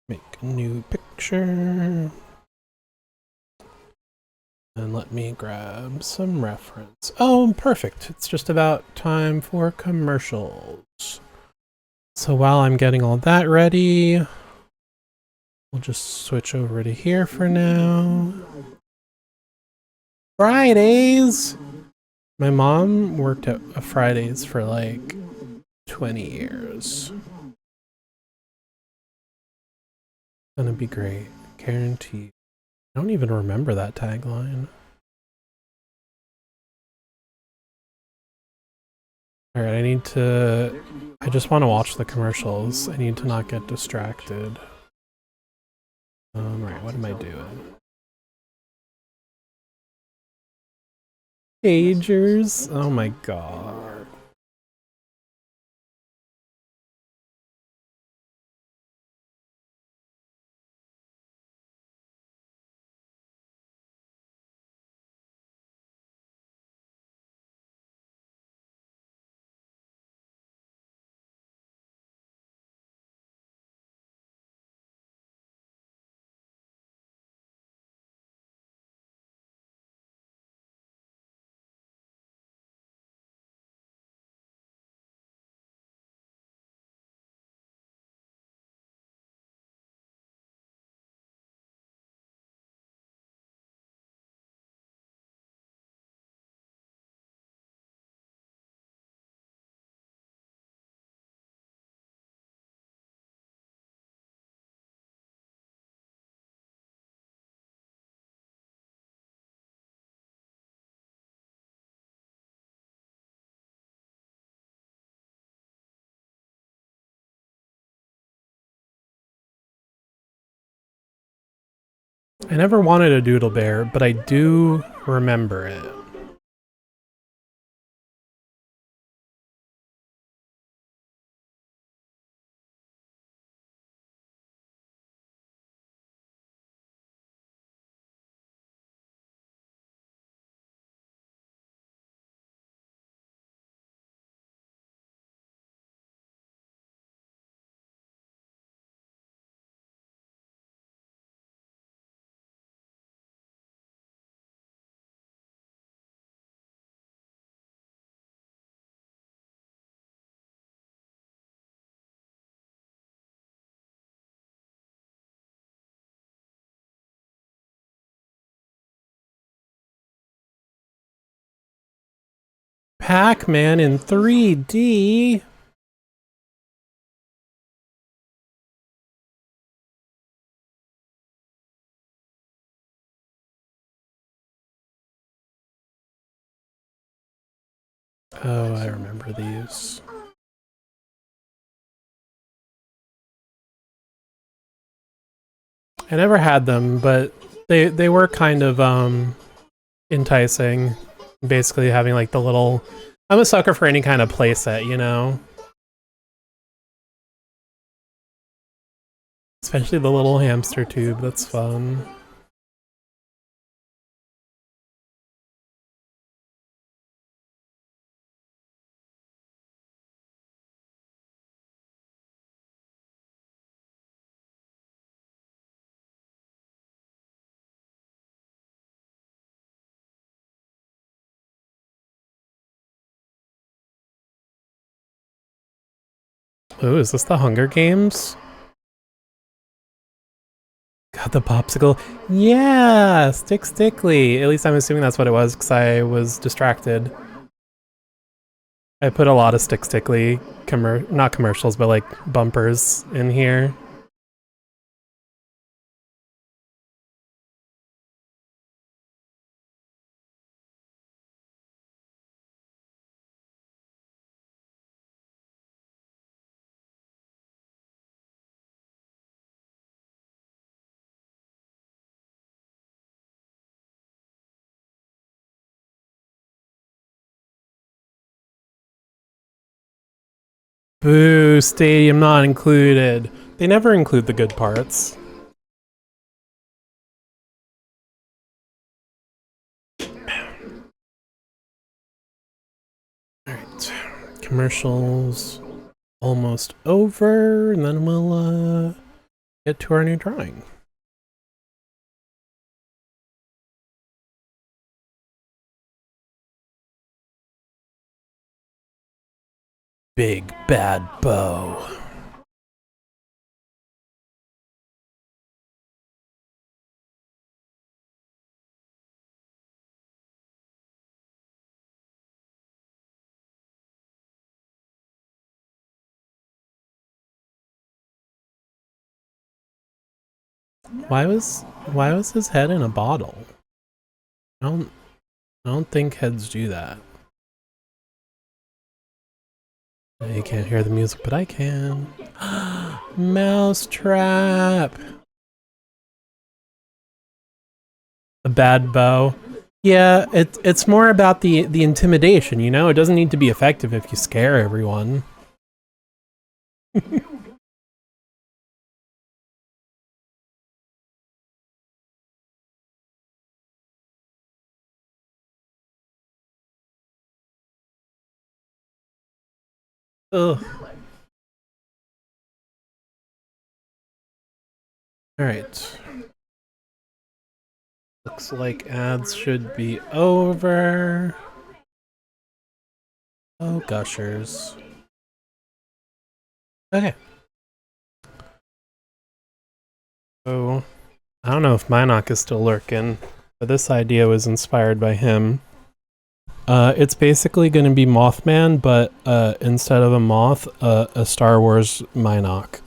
make a new picture. And let me grab some reference. Oh, perfect. It's just about time for commercials. So while I'm getting all that ready, we'll just switch over to here for now. Fridays! My mom worked at a Fridays for like 20 years. Gonna be great. Guaranteed. I don't even remember that tagline. Alright, I just want to watch the commercials. I need to not get distracted. Right, what am I doing? Pagers? Oh my god. I never wanted a doodle bear, but I do remember it. Pac-Man in 3D? Oh, I remember these. I never had them, but they were kind of enticing. Basically having like the little... I'm a sucker for any kind of playset, you know? Especially the little hamster tube, that's fun. Ooh, is this the Hunger Games? Got the popsicle. Yeah, Stickly. At least I'm assuming that's what it was because I was distracted. I put a lot of Stickly, not commercials, but like bumpers in here. Boo, stadium not included. They never include the good parts. Alright. Commercials almost over, and then we'll get to our new drawing. Big Bad Bow. Why was his head in a bottle? I don't think heads do that. You can't hear the music, but I can. Mousetrap. A bad bow. Yeah, it's more about the intimidation, you know? It doesn't need to be effective if you scare everyone. Ugh. Alright. Looks like ads should be over. Oh, gushers. Okay. So, I don't know if Minoc is still lurking, but this idea was inspired by him. It's basically going to be Mothman, but instead of a moth, a Star Wars Minoc.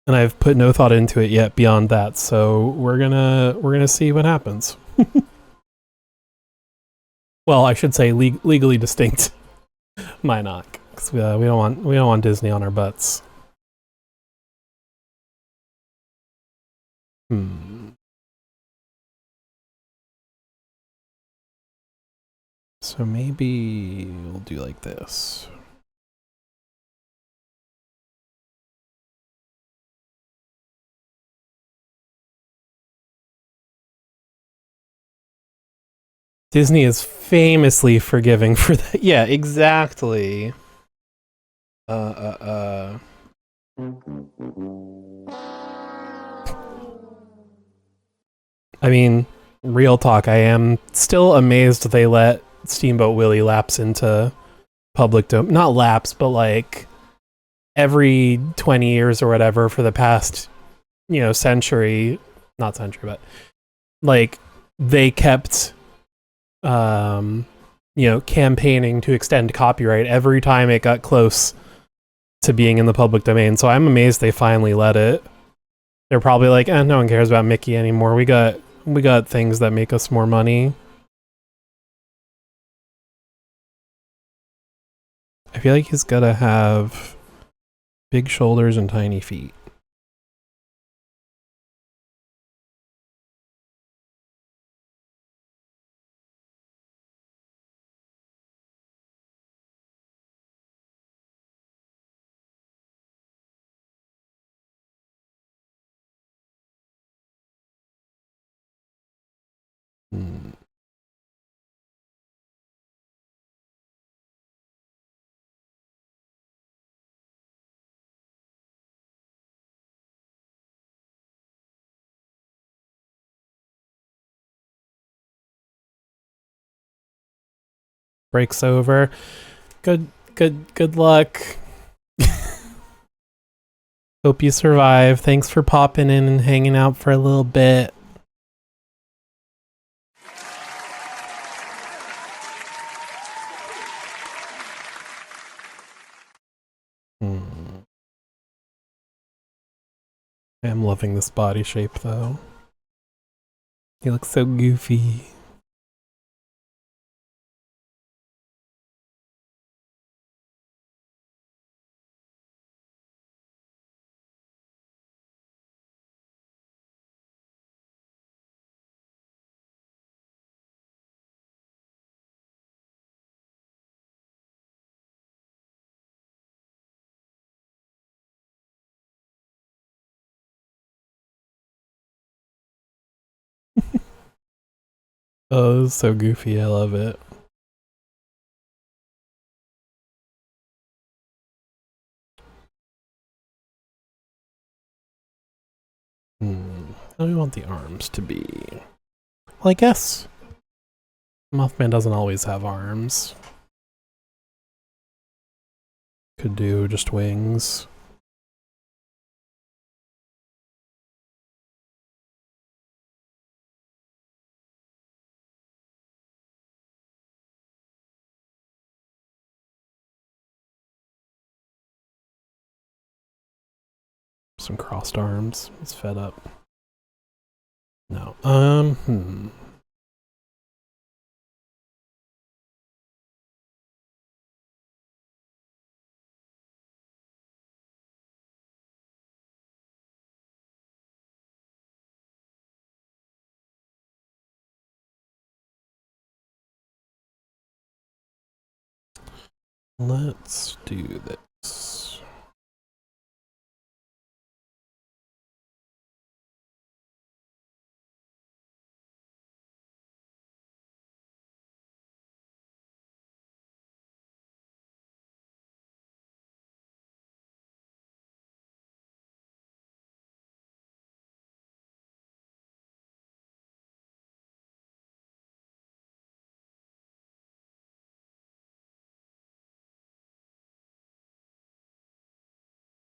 And I've put no thought into it yet beyond that, so we're gonna see what happens. Well, I should say legally distinct Minoc, because we don't want Disney on our butts. So maybe we'll do like this. Disney is famously forgiving for that. Yeah, exactly. I mean, real talk, I am still amazed they let Steamboat Willie lapse into public not lapse, but like every 20 years or whatever for the past, century, not century, but like they kept campaigning to extend copyright every time it got close to being in the public domain. So I'm amazed they finally let it. They're probably like, no one cares about Mickey anymore. We got things that make us more money. I feel like he's gotta have big shoulders and tiny feet. Breaks over. Good luck. Hope you survive. Thanks for popping in and hanging out for a little bit. I am loving this body shape though. He looks so goofy. Oh, this is so goofy. I love it. How do we want the arms to be? Well, I guess Mothman doesn't always have arms. Could do just wings. Some crossed arms. He's fed up. No. Let's do this.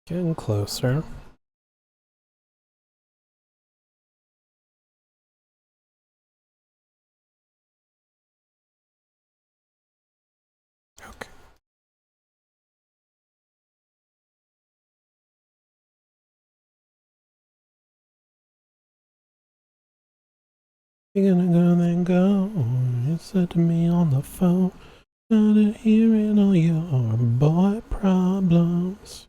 Getting closer. Okay. You're gonna go then go. You said to me on the phone, not hearing all your boy problems.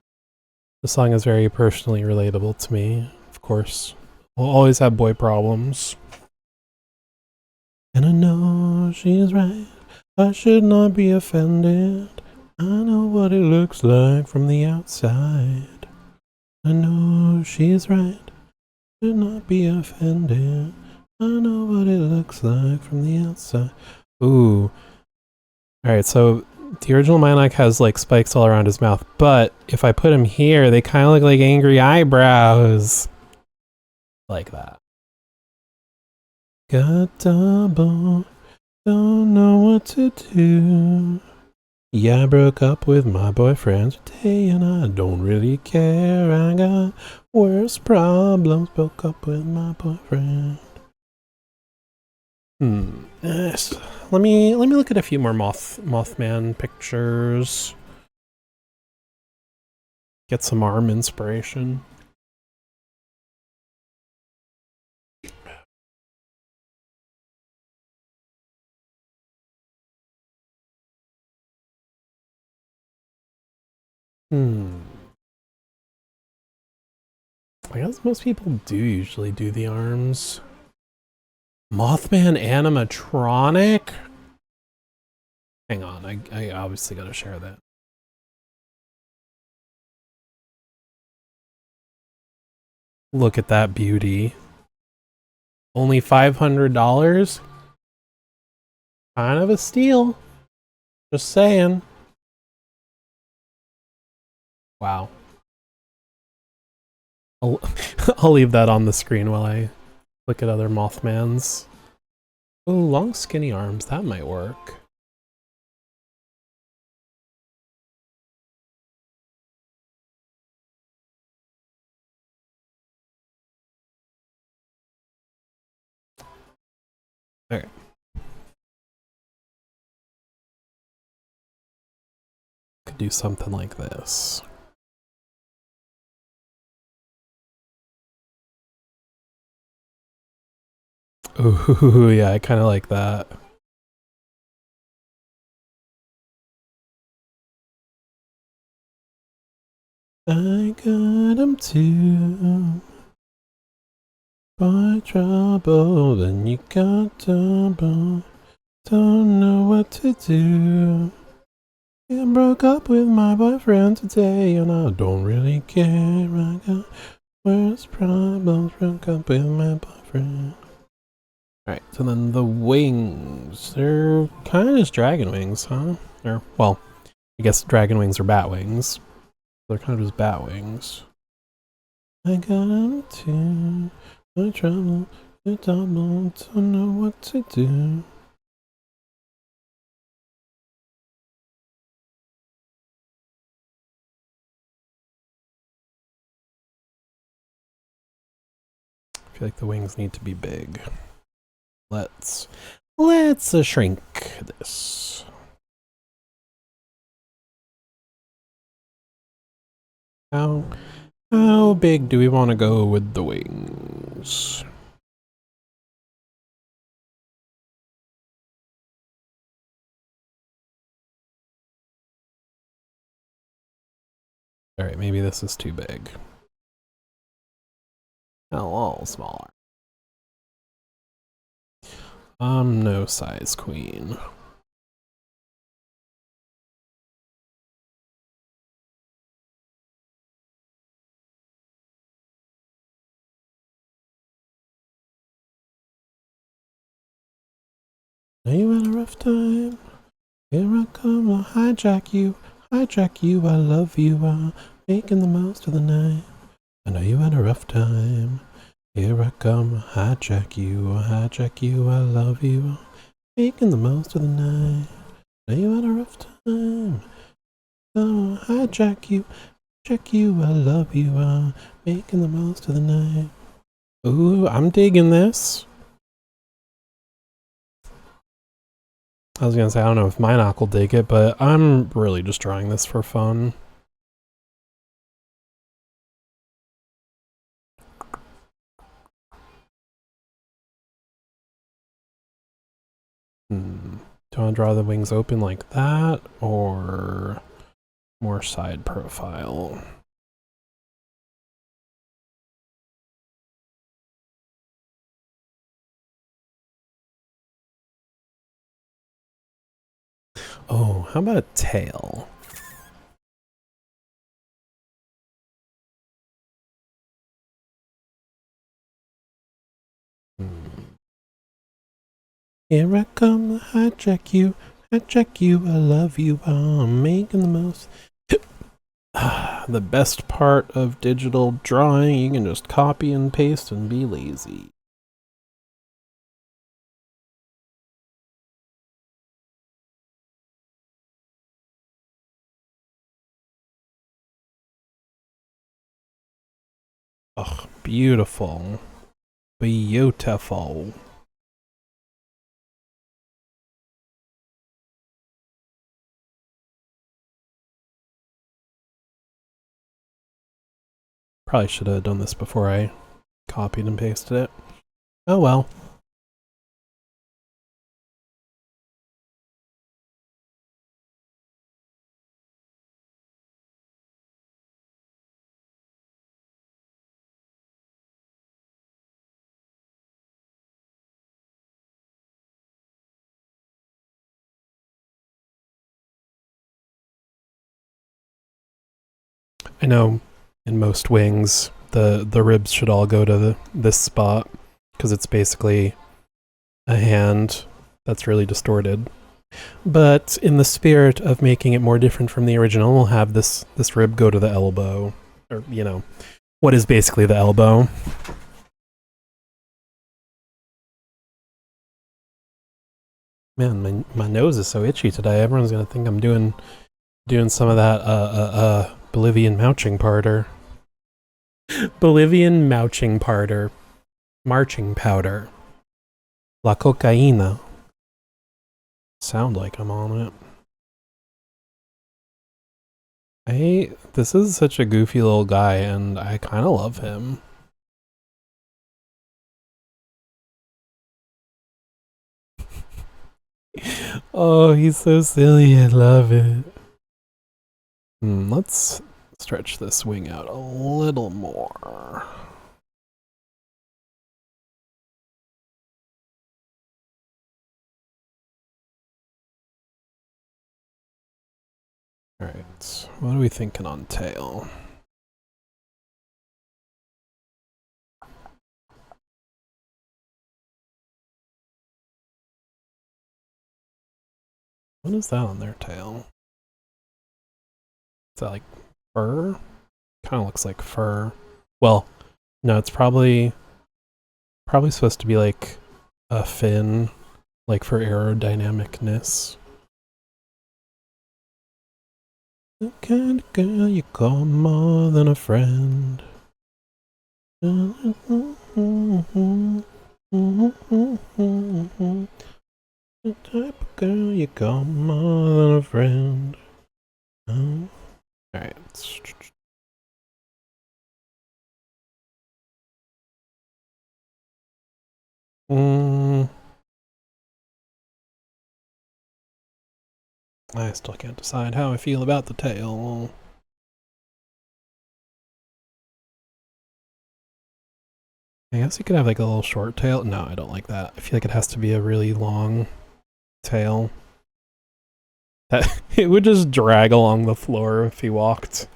The song is very personally relatable to me, of course. We'll always have boy problems. And I know she's right. I should not be offended. I know what it looks like from the outside. I know she's right. Should not be offended. I know what it looks like from the outside. Ooh. Alright, so the original Minoc has like spikes all around his mouth, but if I put him here, they kind of look like angry eyebrows. Like that. Got double, don't know what to do. Yeah, I broke up with my boyfriend today and I don't really care. I got worse problems, broke up with my boyfriend. Yes. Let me look at a few more Mothman pictures. Get some arm inspiration. I guess most people do usually do the arms. Mothman animatronic? Hang on, I obviously gotta share that. Look at that beauty. Only $500? Kind of a steal. Just saying. Wow. I'll leave that on the screen while I look at other Mothmans. Oh, long skinny arms, that might work. Okay. Could do something like this. Ooh, yeah, I kind of like that. I got him too. By trouble, then you got trouble. Don't know what to do. I broke up with my boyfriend today, and I don't really care. I got worse problems. Broke up with my boyfriend. Alright, so then the wings. They're kind of just dragon wings, huh? Or, well, I guess dragon wings are bat wings. They're kind of just bat wings. I got them too. My trouble, the double, don't know what to do. I feel like the wings need to be big. Let's shrink this. How big do we want to go with the wings? All right, maybe this is too big. A little smaller. No size queen. Are you had a rough time? Here I come, I'll hijack you, I love you, I'm making the most of the night. I know you had a rough time. Here I come, hijack you, I love you, making the most of the night. I know you had a rough time. Oh, hijack you, I love you, making the most of the night. Ooh, I'm digging this. I was gonna say, I don't know if Minoc will dig it, but I'm really just drawing this for fun. Do I want to draw the wings open like that, or more side profile? Oh, how about a tail? Here I come, hijack you, I love you, I'm making the most. The best part of digital drawing, you can just copy and paste and be lazy. Oh, beautiful. Beautiful. Probably should have done this before I copied and pasted it. Oh well. I know in most wings, the ribs should all go to this spot, because it's basically a hand that's really distorted. But in the spirit of making it more different from the original, we'll have this rib go to the elbow. Or, you know, what is basically the elbow. Man, my nose is so itchy today. Everyone's gonna think I'm doing some of that Bolivian mouching parter. Bolivian mouching parter. Marching powder. La cocaína. Sound like I'm on it. This is such a goofy little guy, and I kind of love him. Oh, he's so silly. I love it. Let's stretch this wing out a little more. Alright, what are we thinking on tail? What is that on their tail? Is that like fur? Kind of looks like fur. Well, no, it's probably supposed to be like a fin, like for aerodynamicness. The kind of girl you call more than a friend. The type of girl you call more than a friend. Alright. I still can't decide how I feel about the tail. I guess you could have like a little short tail. No, I don't like that. I feel like it has to be a really long tail. That it would just drag along the floor if he walked.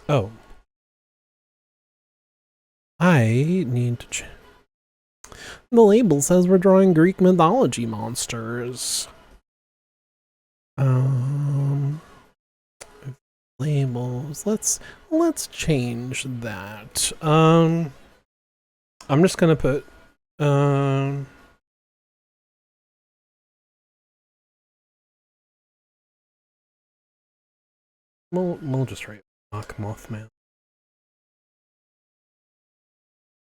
Oh. I need to the label says we're drawing Greek mythology monsters. Labels. Let's change that. I'm just gonna put we'll just write Mock Mothman.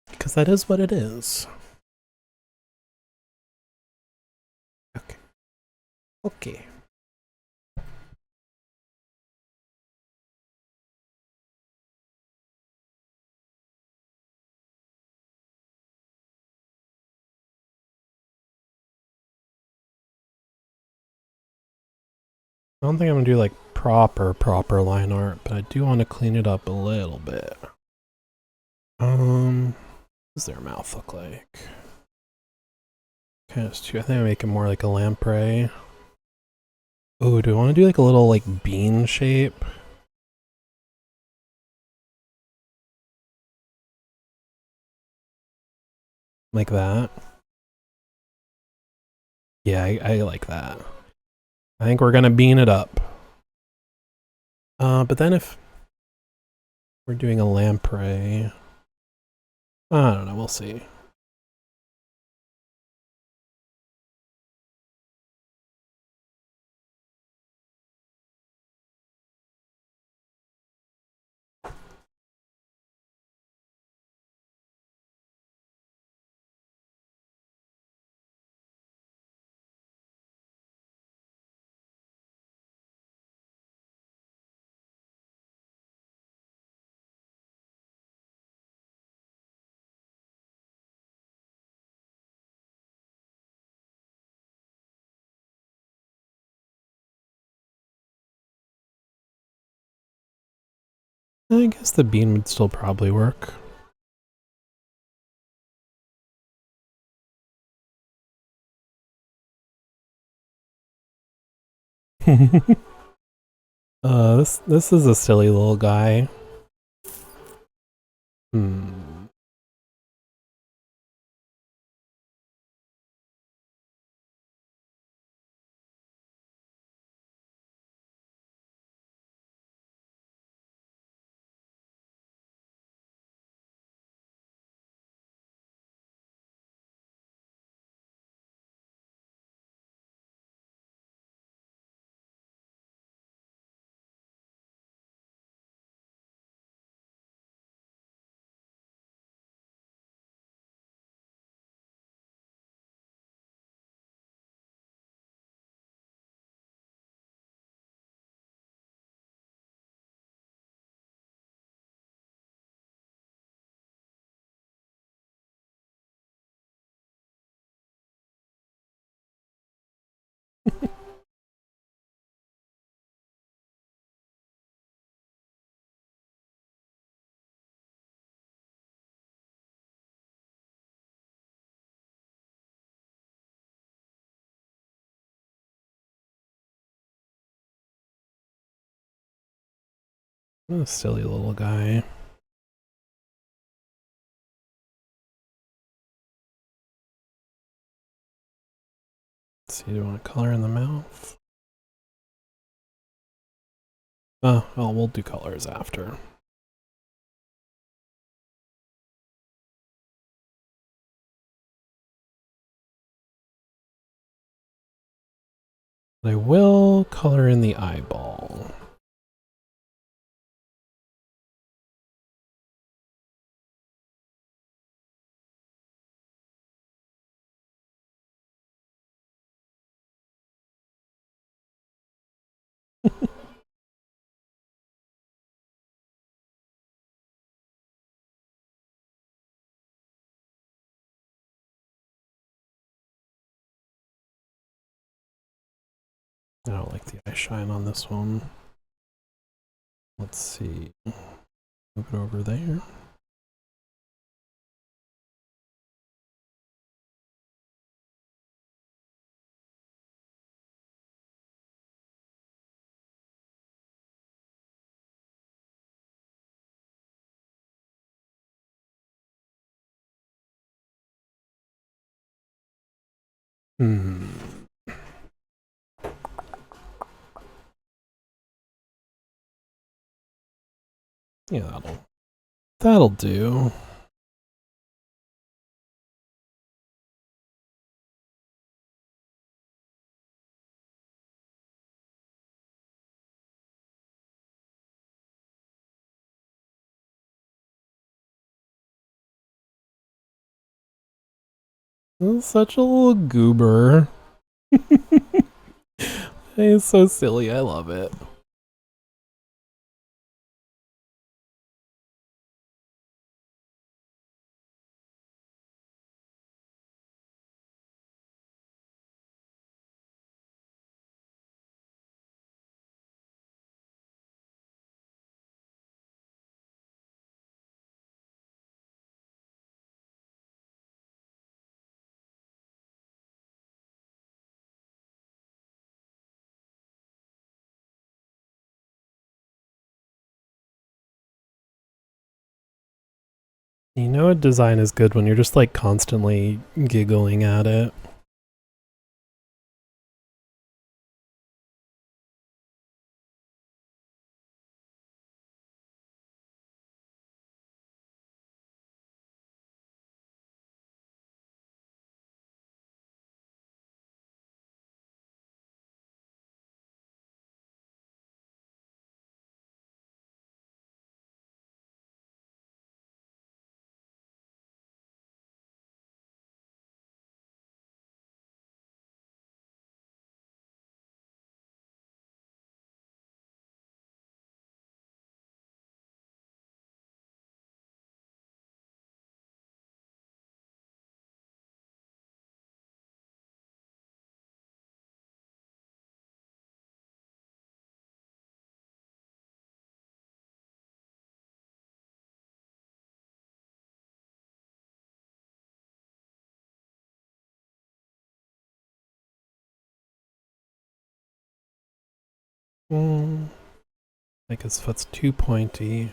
Because that is what it is. Okay. Okay. I don't think I'm gonna do like proper line art, but I do want to clean it up a little bit. What does their mouth look like? Okay, I think I make it more like a lamprey. Oh, do I want to do like a little like bean shape? Like that? Yeah, I like that. I think we're gonna bean it up. But then if we're doing a lamprey, I don't know, we'll see. I guess the bean would still probably work. This is a silly little guy. What a silly little guy. Let's see, do you want to color in the mouth? Oh, well, we'll do colors after. I will color in the eyeball. I don't like the eye shine on this one. Let's see. Move it over there. Yeah, that'll do. Such a little goober. He's so silly. I love it. You know, a design is good when you're just like constantly giggling at it. Like his foot's too pointy.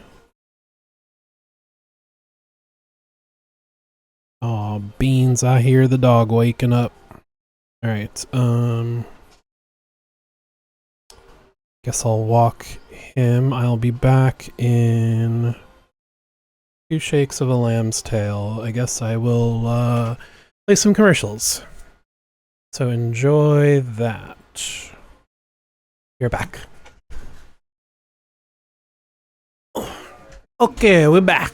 Oh, beans, I hear the dog waking up. Alright, guess I'll walk him. I'll be back in 2 shakes of a lamb's tail. I guess I will play some commercials. So enjoy that. You're back. Okay, we're back.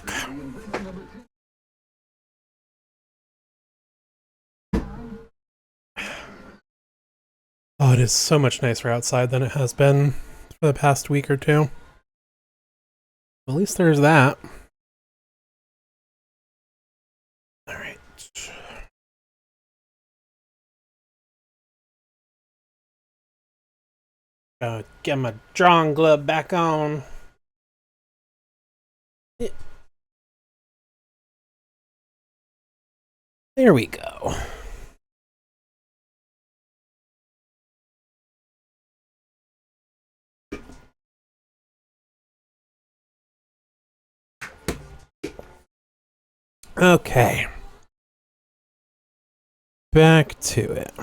Oh, it is so much nicer outside than it has been for the past week or two. At least there's that. Alright. Get my drawing glove back on. There we go. Okay. Back to it.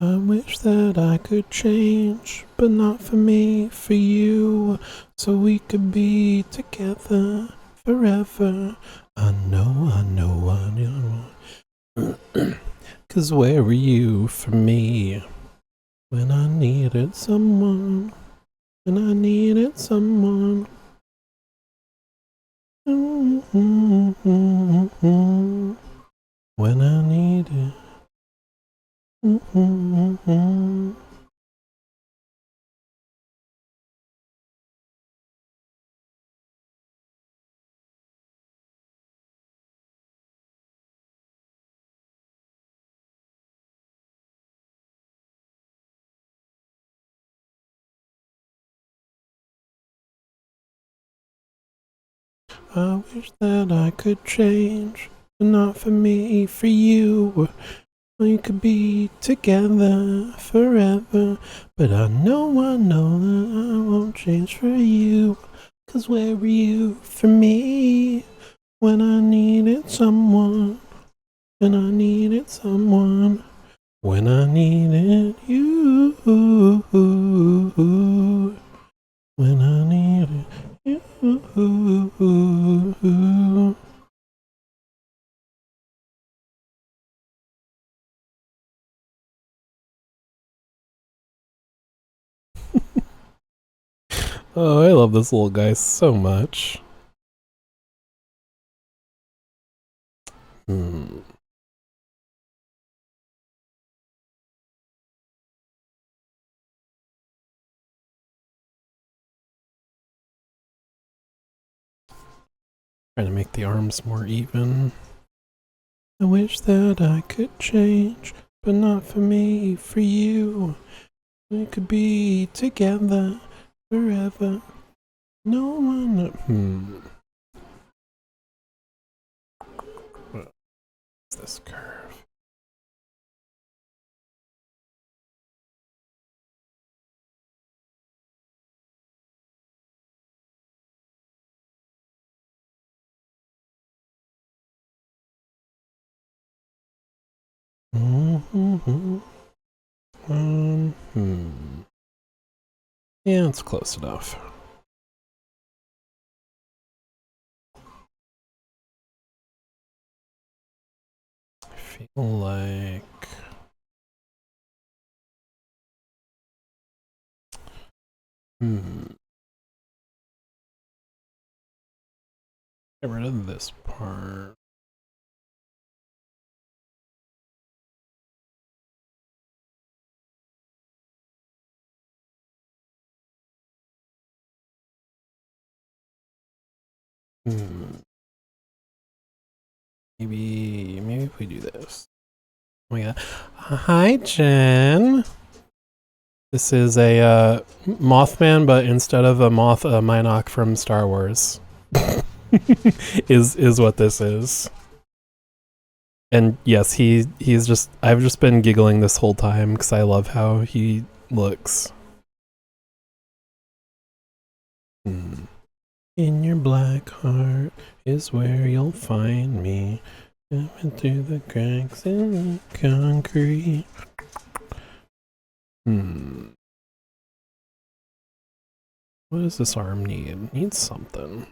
I wish that I could change, but not for me, for you, so we could be together forever. I know, I know, I know. 'Cause where were you for me when I needed someone? When I needed someone. When I needed. I wish that I could change, but not for me, for you. We could be together forever, but I know that I won't change for you. 'Cause where were you for me when I needed someone? When I needed someone. When I needed you. When I needed you. Oh, I love this little guy so much. Trying to make the arms more even. I wish that I could change, but not for me, for you. We could be together forever. No one. What's this curve? Yeah, it's close enough. I feel like. Get rid of this part. Maybe if we do this. Oh my god. Hi, Jen. This is a Mothman, but instead of a moth, a Minoc from Star Wars. is what this is. And yes, he's just. I've just been giggling this whole time because I love how he looks. In your black heart is where you'll find me. Coming through the cracks in the concrete. What does this arm need? It needs something.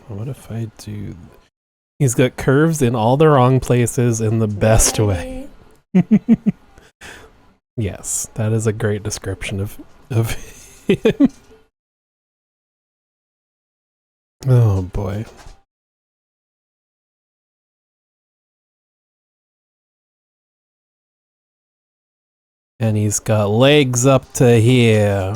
What if I do... He's got curves in all the wrong places in the best way. Yes, that is a great description of him. Oh boy. And he's got legs up to here.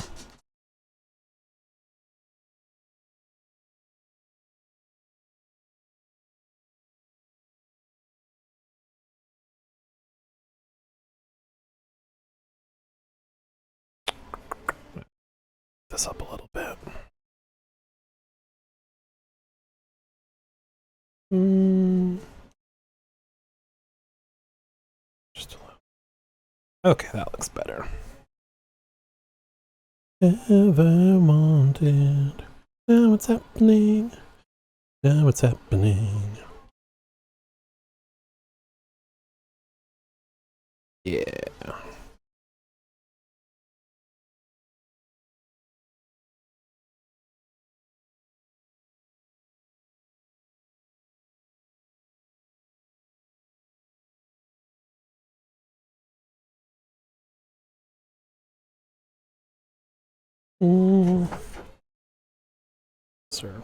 This up a little bit. Just a little. Okay, that looks better. Ever wanted. Now what's happening? Now what's happening? Yeah. Sir.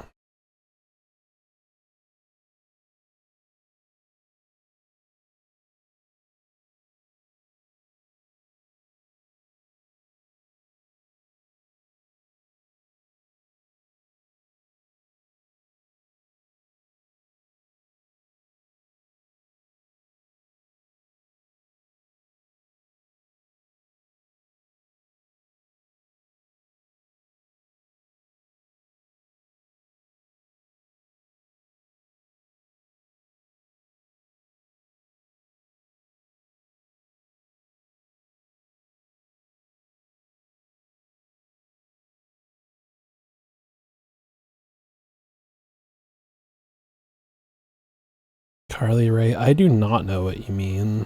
Carly Ray, I do not know what you mean.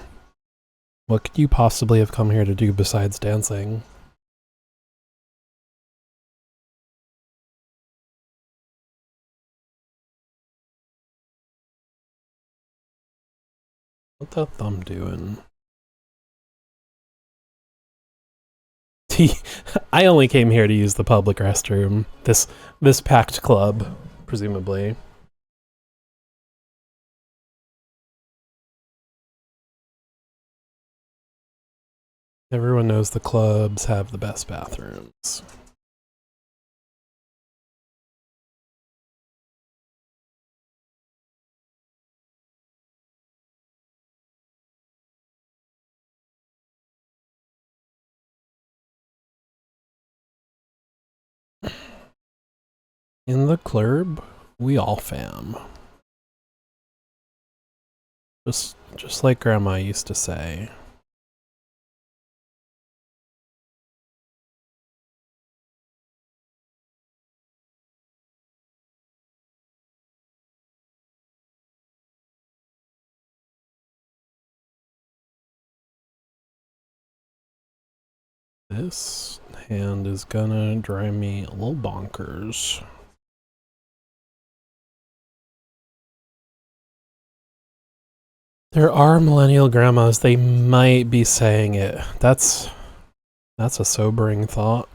What could you possibly have come here to do besides dancing? What's that thumb doing? I only came here to use the public restroom. This packed club, presumably. Everyone knows the clubs have the best bathrooms. In the club, we all fam. Just like Grandma used to say. This hand is gonna drive me a little bonkers. There are millennial grandmas, they might be saying it. That's a sobering thought.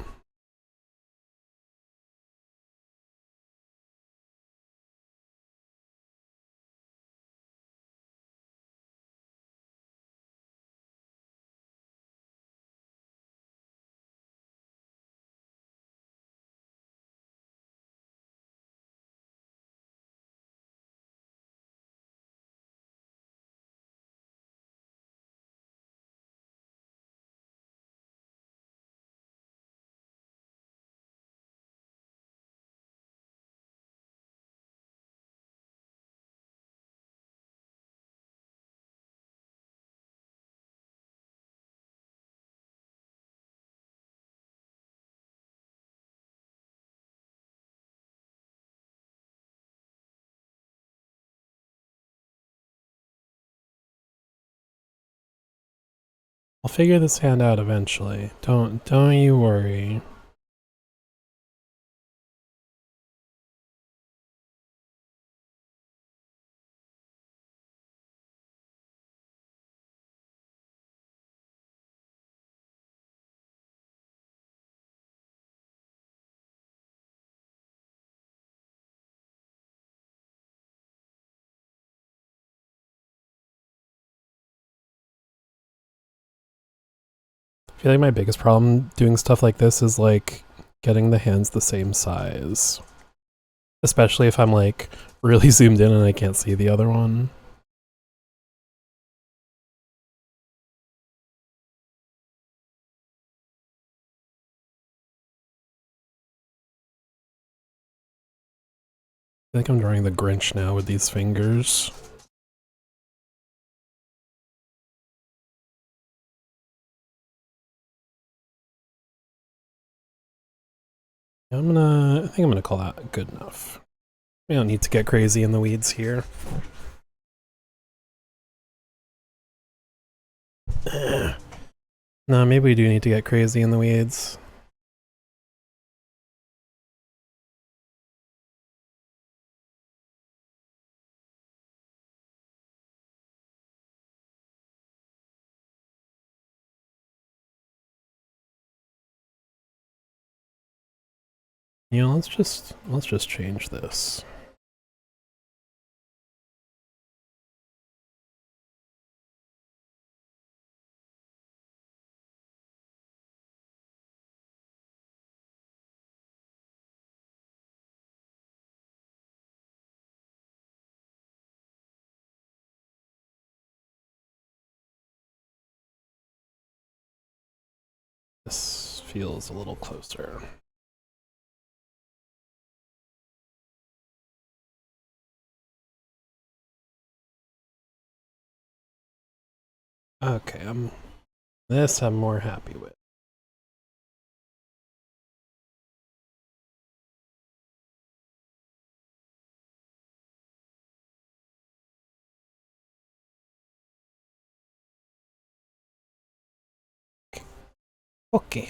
I'll figure this hand out eventually. Don't you worry. I feel like my biggest problem doing stuff like this is like getting the hands the same size. Especially if I'm like really zoomed in and I can't see the other one. I think I'm drawing the Grinch now with these fingers. I think I'm gonna call that good enough. We don't need to get crazy in the weeds here. No, maybe we do need to get crazy in the weeds. You know, let's just change this. This feels a little closer. Okay, I'm more happy with. Okay.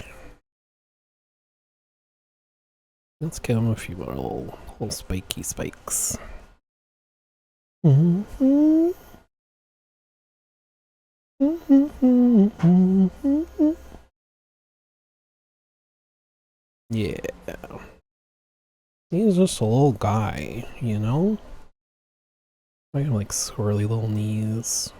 Let's give him a few more little spiky spikes. Yeah. He's just a little guy, you know? I got like swirly little knees.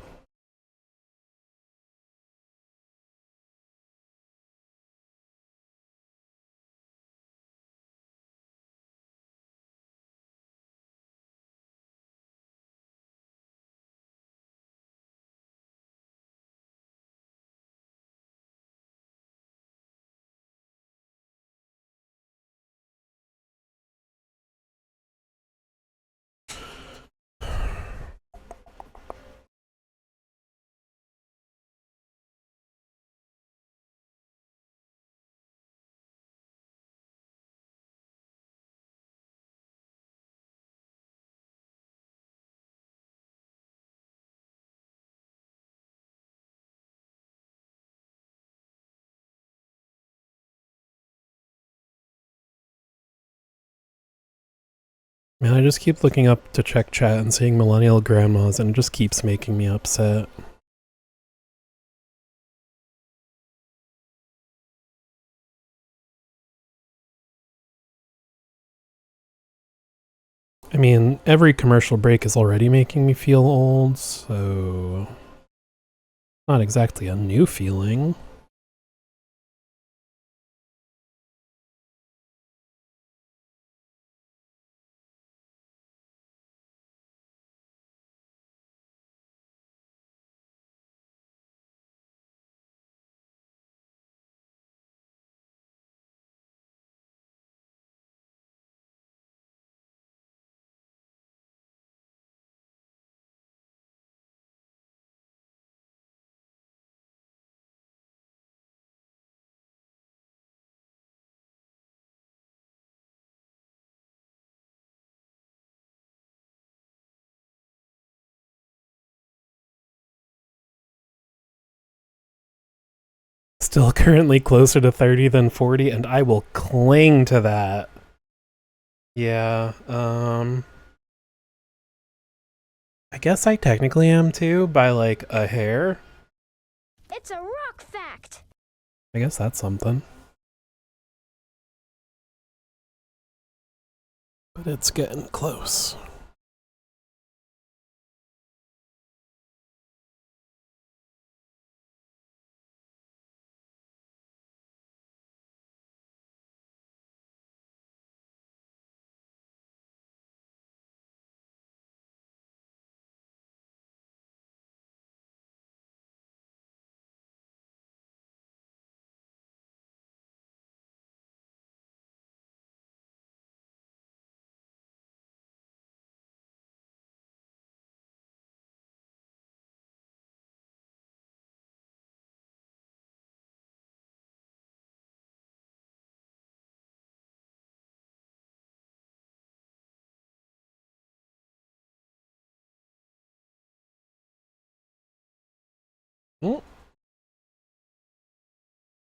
Man, I just keep looking up to check chat and seeing millennial grandmas, and it just keeps making me upset. I mean, every commercial break is already making me feel old, so not exactly a new feeling. Still currently closer to 30 than 40, and I will cling to that. Yeah, I guess I technically am too, by like a hair. It's a rock fact! I guess that's something. But it's getting close.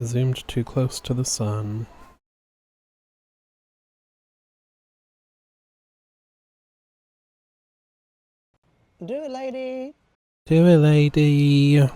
Zoomed too close to the sun. Do it, lady. Do it, lady.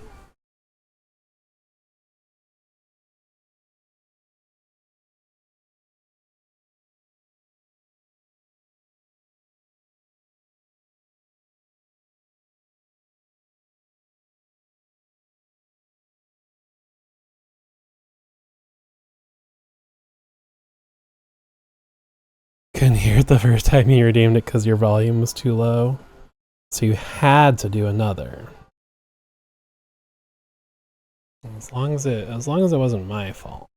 Couldn't hear it the first time you redeemed it because your volume was too low. So you had to do another. As long as it wasn't my fault.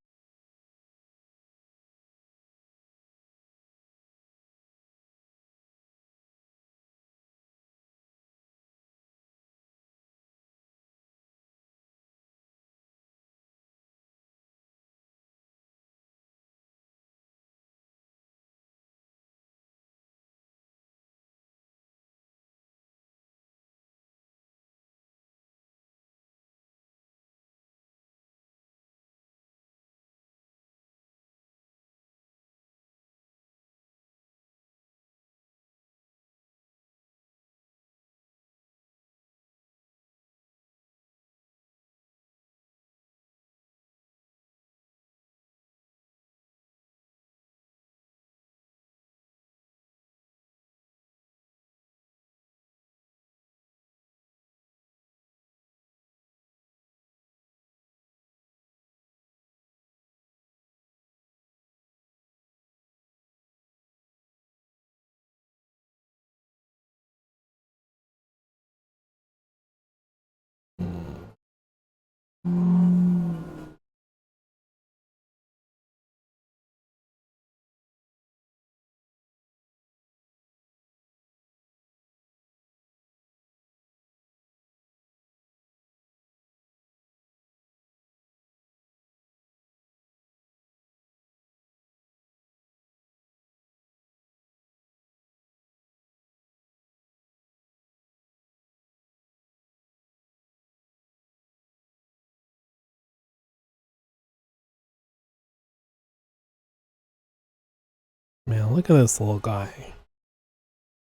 Man, look at this little guy.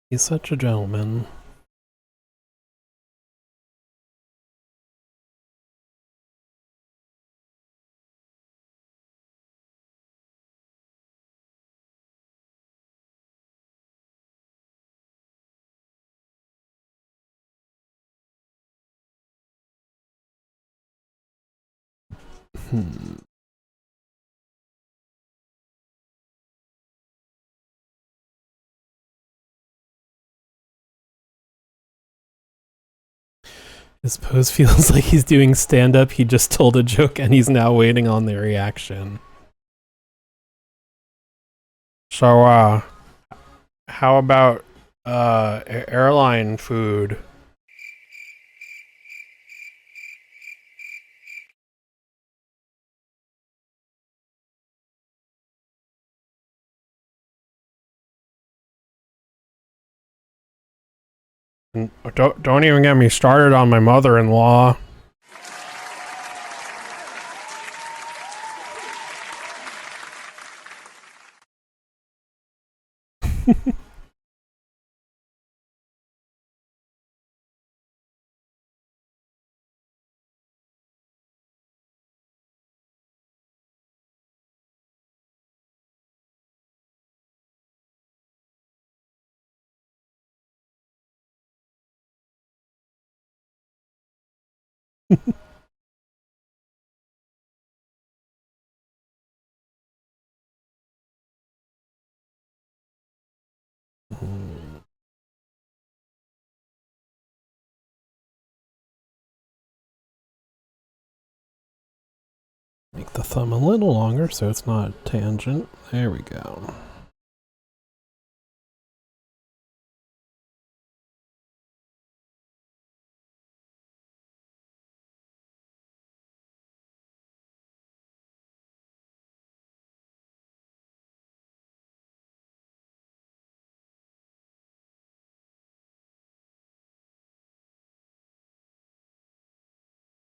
He's such a gentleman. His pose feels like he's doing stand-up. He just told a joke and he's now waiting on the reaction. So, how about, airline food? And don't even get me started on my mother-in-law. Make the thumb a little longer so it's not a tangent. There we go.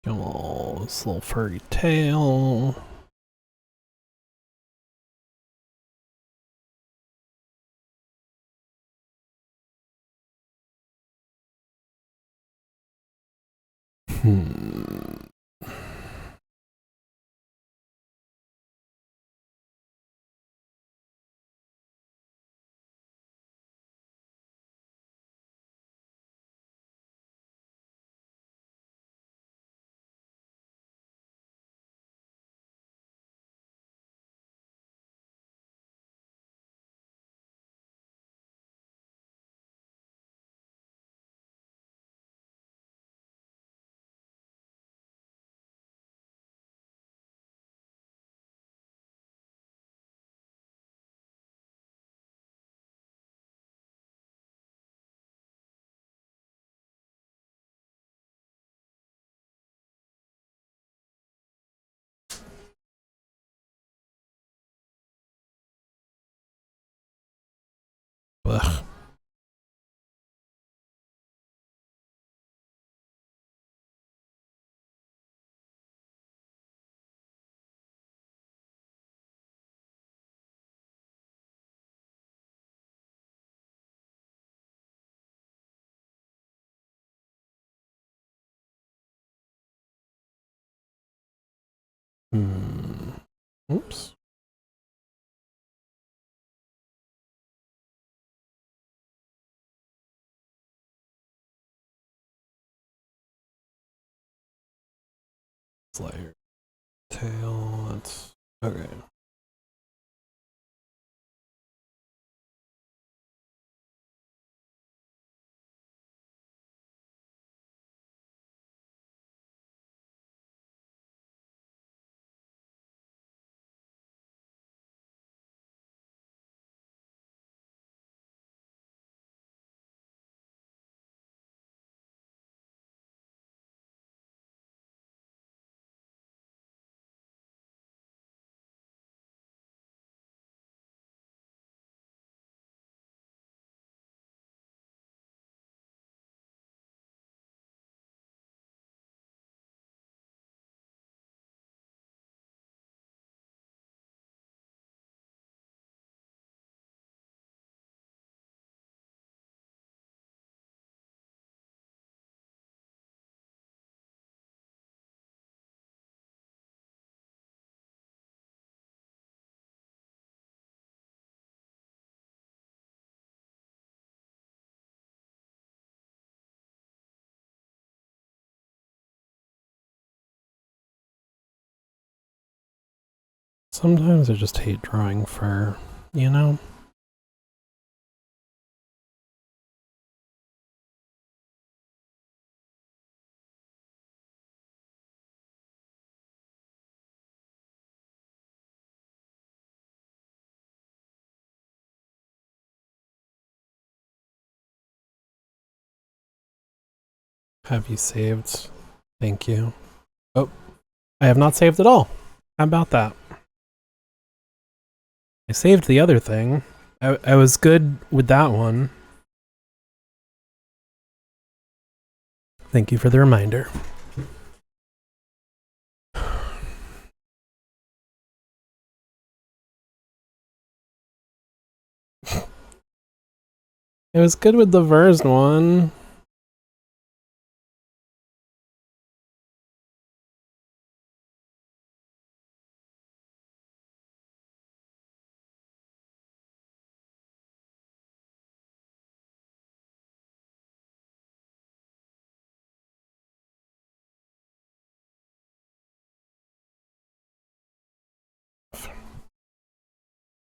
Come on. this little furry tail. Ugh. Oops. Layer tail. That's okay. Sometimes I just hate drawing fur, you know? Have you saved? Thank you. Oh, I have not saved at all. How about that? I saved the other thing. I was good with that one. Thank you for the reminder. It was good with the versed one.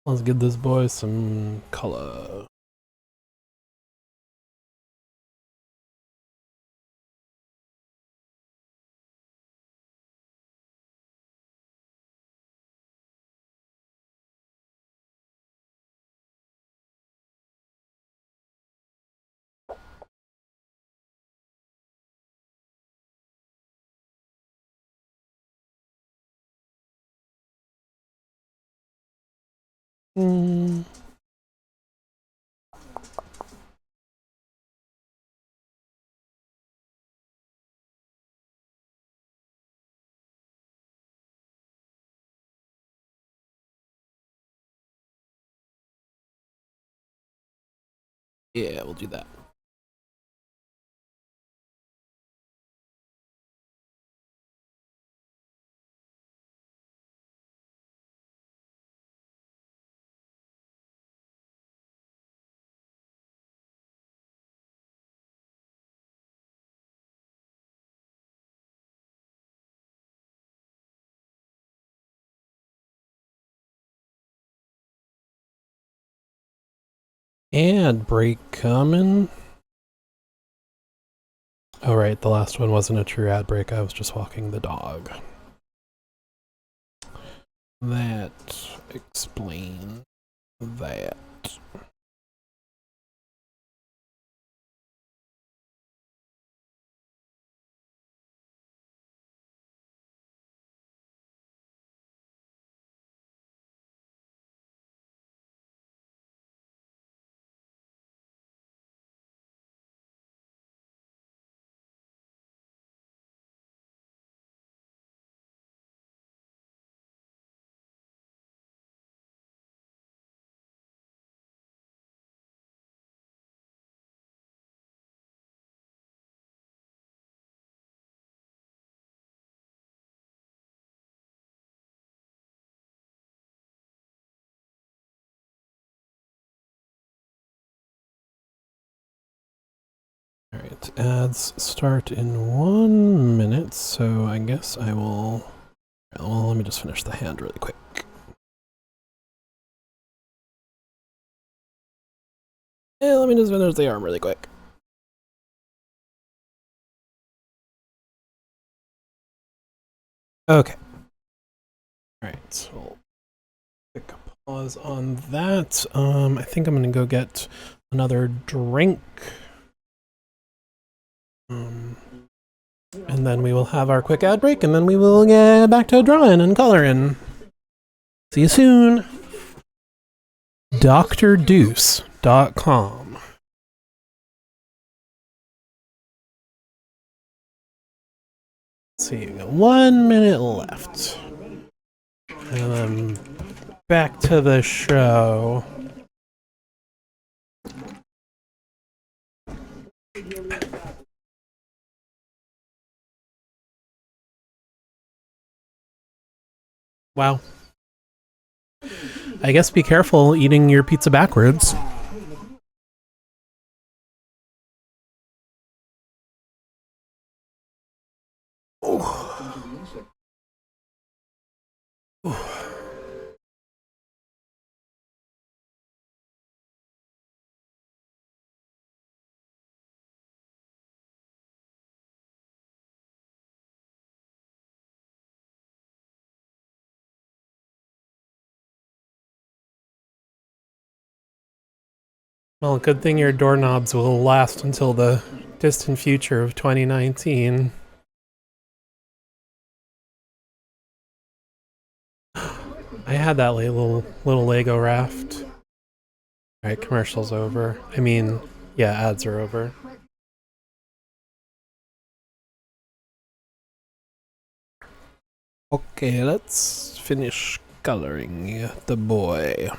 Let's give this boy some color. Yeah, we'll do that. Ad break coming. Oh, right, the last one wasn't a true ad break. I was just walking the dog. That explains that. Alright, ads start in 1 minute, so I guess I will... Well, let me just finish the hand really quick. Yeah, let me just finish the arm really quick. Okay. Alright, so we'll pick a pause on that. I think I'm gonna go get another drink. And then we will have our quick ad break, and then we will get back to drawing and coloring. See you soon. DrDeuce.com. Let's see, we got 1 minute left. And then back to the show. Wow. I guess be careful eating your pizza backwards. Well, good thing your doorknobs will last until the distant future of 2019. I had that little Lego raft. Alright, commercial's over. I mean, yeah, ads are over. Okay, let's finish coloring the boy.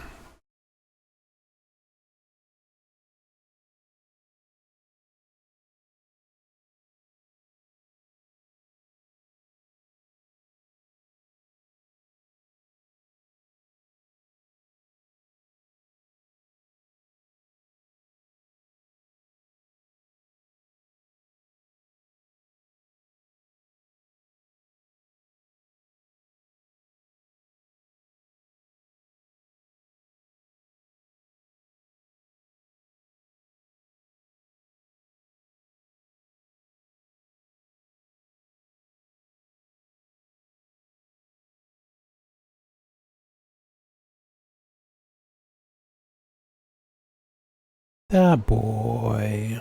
That boy.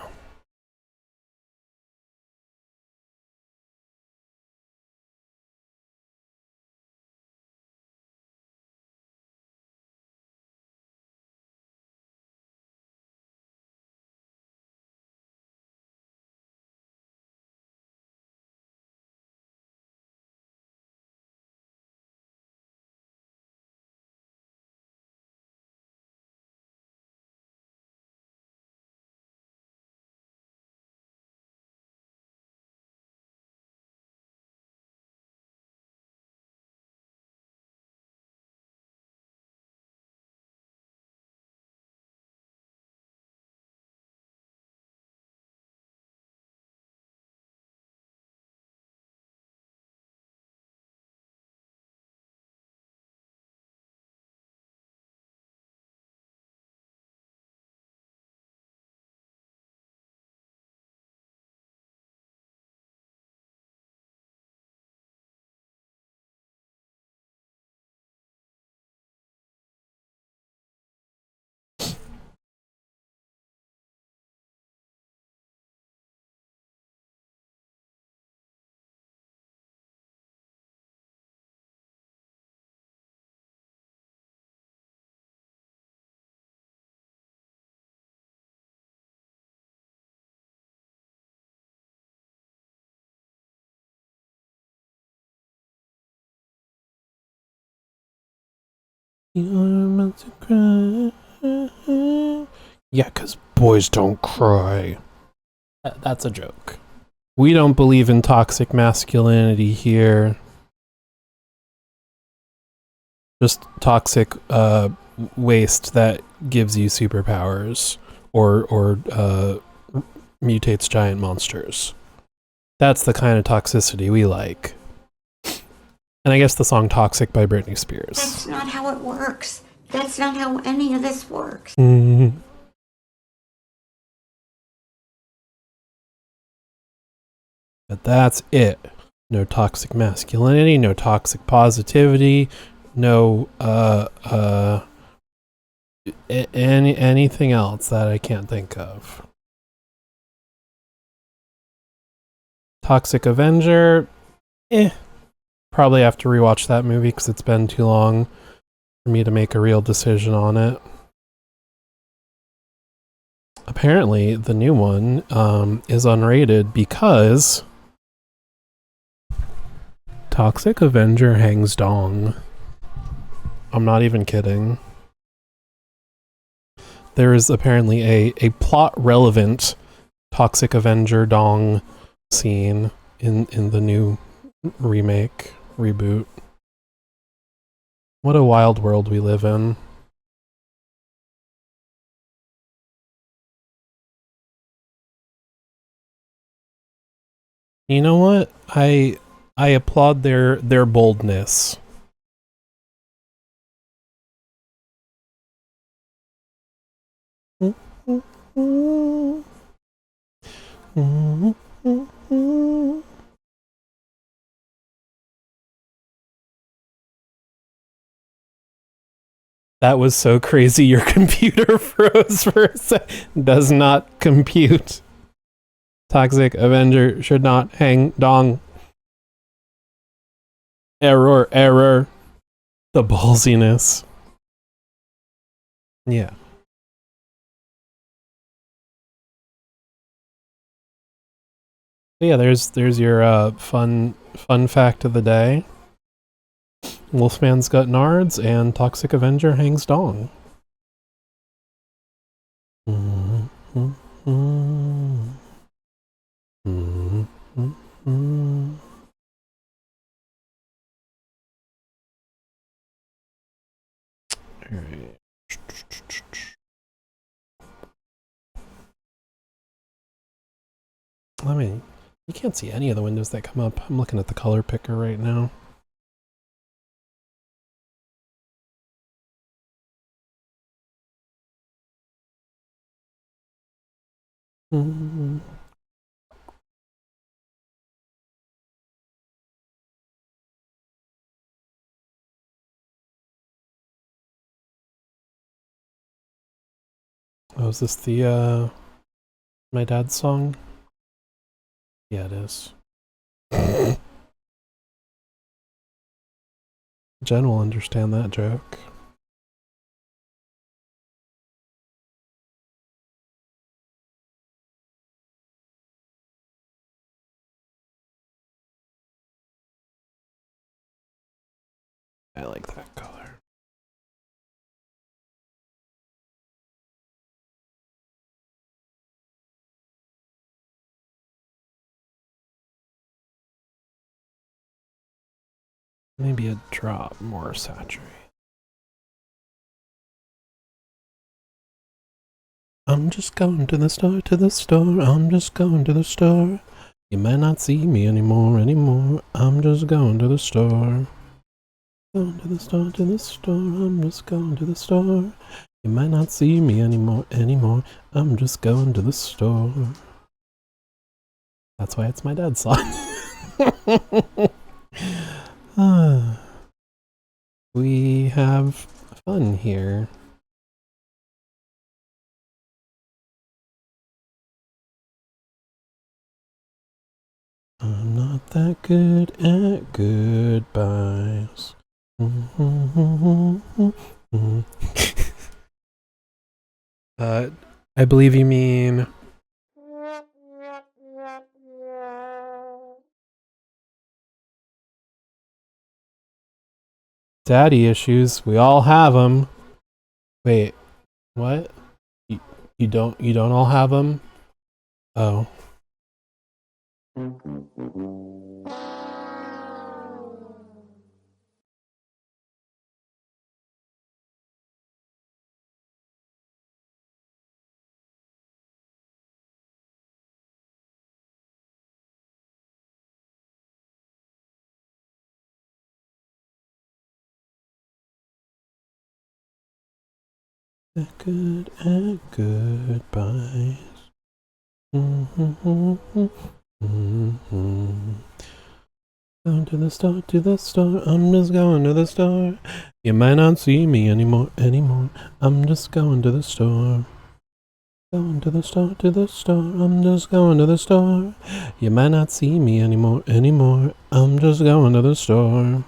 You're meant to cry. Yeah, because boys don't cry. That's a joke. We don't believe in toxic masculinity here. Just toxic waste that gives you superpowers or mutates giant monsters. That's the kind of toxicity we like. And I guess the song Toxic by Britney Spears. That's not how it works. That's not how any of this works. Mm-hmm. But that's it. No toxic masculinity, no toxic positivity, no anything else that I can't think of. Toxic Avenger, probably have to rewatch that movie because it's been too long for me to make a real decision on it. Apparently, the new one is unrated because Toxic Avenger hangs dong. I'm not even kidding. There is apparently a plot-relevant Toxic Avenger dong scene in the new reboot. What a wild world we live in. You know what? I applaud their boldness. That was so crazy your computer froze for a sec. Does not compute. Toxic Avenger should not hang dong. Error. The ballsiness. Yeah. Yeah, there's your fun fact of the day. Wolfman's got nards and Toxic Avenger hangs dong. Alright. I mean, you can't see any of the windows that come up. I'm looking at the color picker right now. Oh, is this the my dad's song? Yeah, it is. Jen will understand that joke. I like that color. Maybe a drop more saturated. I'm just going to the store, I'm just going to the store. You might not see me anymore. I'm just going to the store. Going to the store, I'm just going to the store. You might not see me anymore. I'm just going to the store. That's why it's my dad's song. We have fun here. I'm not that good at goodbyes. I believe you mean Daddy issues. We all have them. Wait, what? You don't all have them? Oh. Good and goodbyes. Going to the store, I'm just going to the store. You might not see me anymore. I'm just going to the store. Going to the store, I'm just going to the store. You might not see me anymore. I'm just going to the store.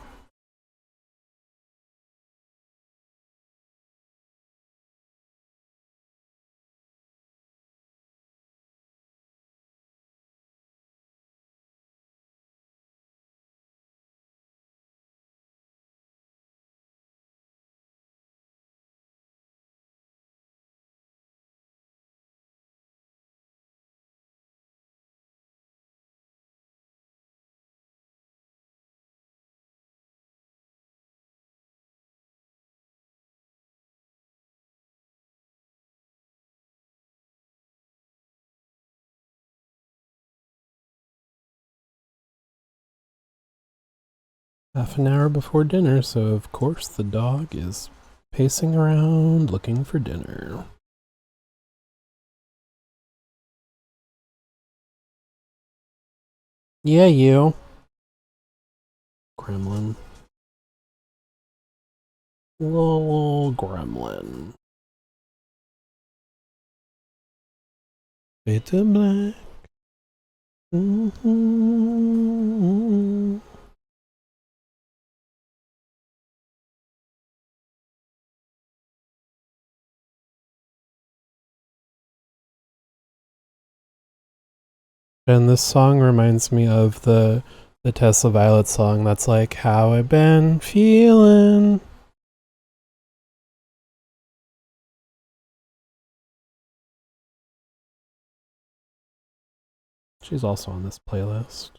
Half an hour before dinner, so of course the dog is pacing around looking for dinner. Yeah, you. Gremlin. Little gremlin. Fade to black. And this song reminds me of the Tesla Violet song that's like, how I been feeling. She's also on this playlist.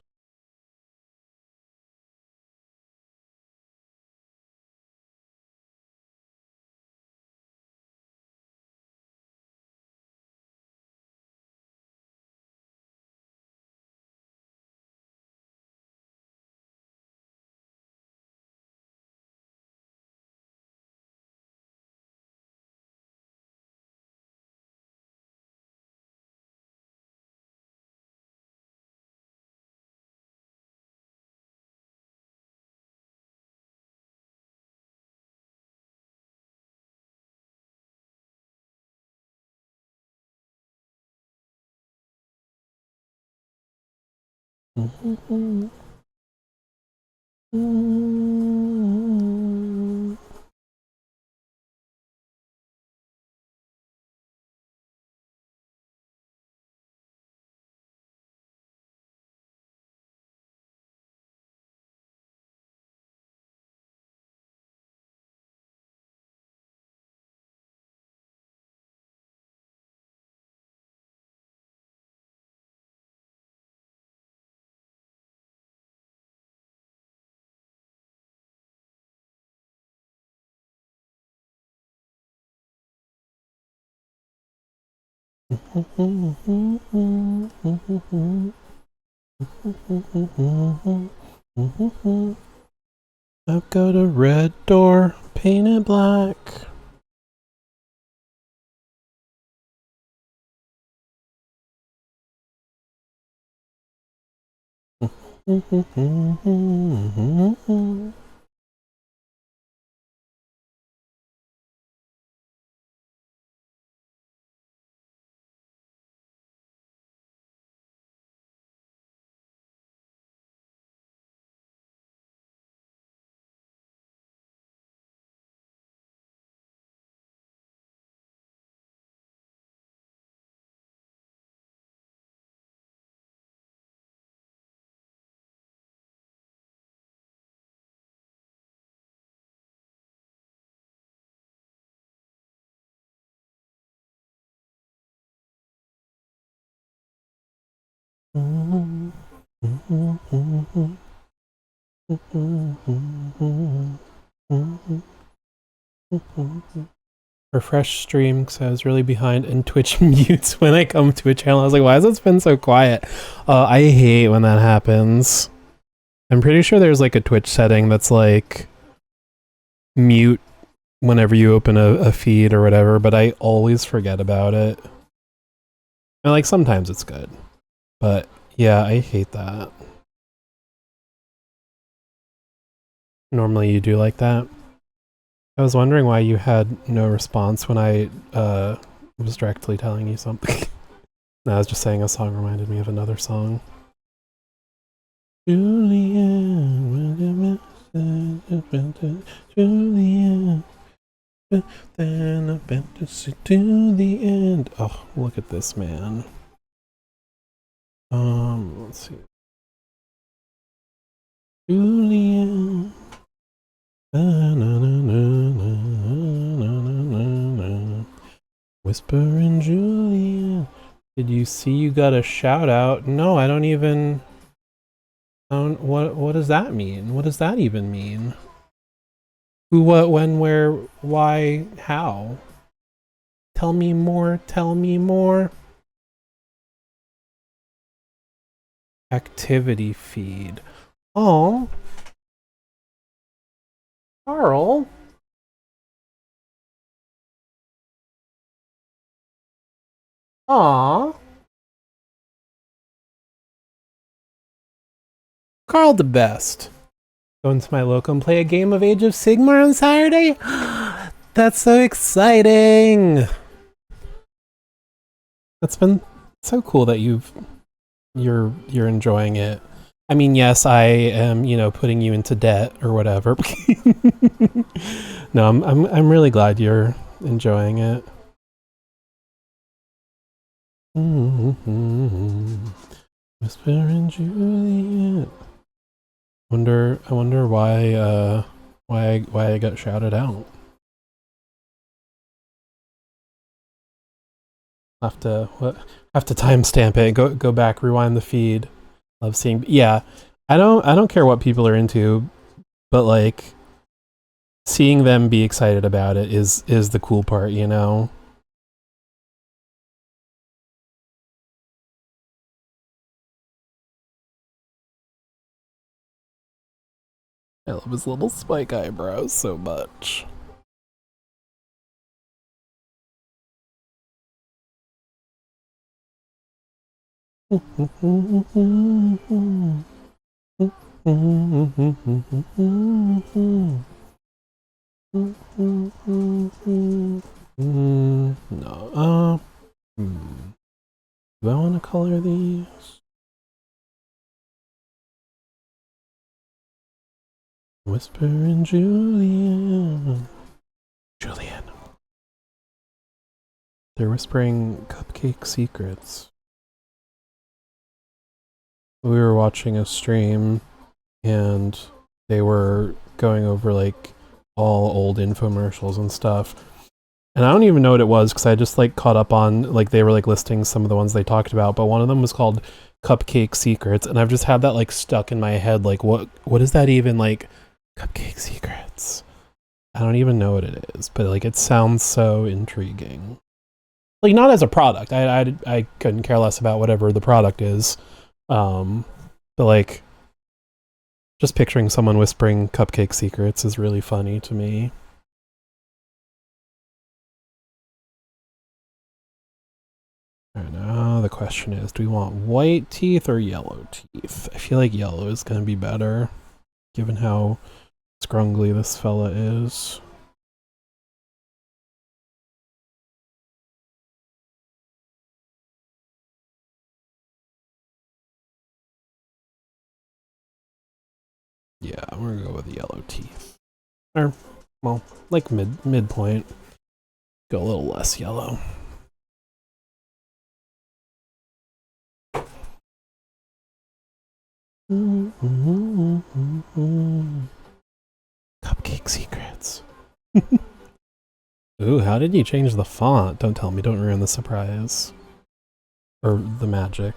I've got a red door painted black. Refresh stream because I was really behind, and Twitch mutes when I come to a channel. I was like, why has it been so quiet? I hate when that happens. I'm pretty sure there's like a Twitch setting that's like mute whenever you open a feed or whatever, but I always forget about it. And like sometimes it's good, but yeah, I hate that. Normally you do like that. I was wondering why you had no response when I was directly telling you something. No, I was just saying a song reminded me of another song. Julian, Julian, then I bent to the end. Oh, look at this man. Let's see. Julian. Whispering Julian. Did you see you got a shout out? No, I don't even. What does that mean? What does that even mean? Who, what, when, where, why, how? Tell me more, tell me more. Activity feed. Oh. Carl. Aw. Carl the best. Go into my local and play a game of Age of Sigmar on Saturday? That's so exciting! That's been so cool that you're enjoying it. I mean, yes, I am, you know, putting you into debt or whatever. No, I'm really glad you're enjoying it. Whispering Juliet. I wonder why I got shouted out. Have to timestamp it. Go back, rewind the feed. Love seeing. Yeah, I don't care what people are into, but like seeing them be excited about it is the cool part, you know. I love his little spike eyebrows so much. No. Do I want to color these? Whispering Julian. Julian. They're whispering cupcake secrets. We were watching a stream and they were going over like all old infomercials and stuff. And I don't even know what it was because I just like caught up on like they were like listing some of the ones they talked about, but one of them was called Cupcake Secrets, and I've just had that like stuck in my head. Like what is that even, like Cupcake Secrets? I don't even know what it is, but like it sounds so intriguing. Like not as a product. I couldn't care less about whatever the product is. But like just picturing someone whispering Cupcake Secrets is really funny to me. Alright, now the question is, do we want white teeth or yellow teeth? I feel like yellow is going to be better, given how scrungly this fella is. Yeah, we're going to go with yellow teeth. Or, well, like midpoint. Go a little less yellow. Cupcake Secrets. Ooh, how did you change the font? Don't tell me, don't ruin the surprise. Or the magic.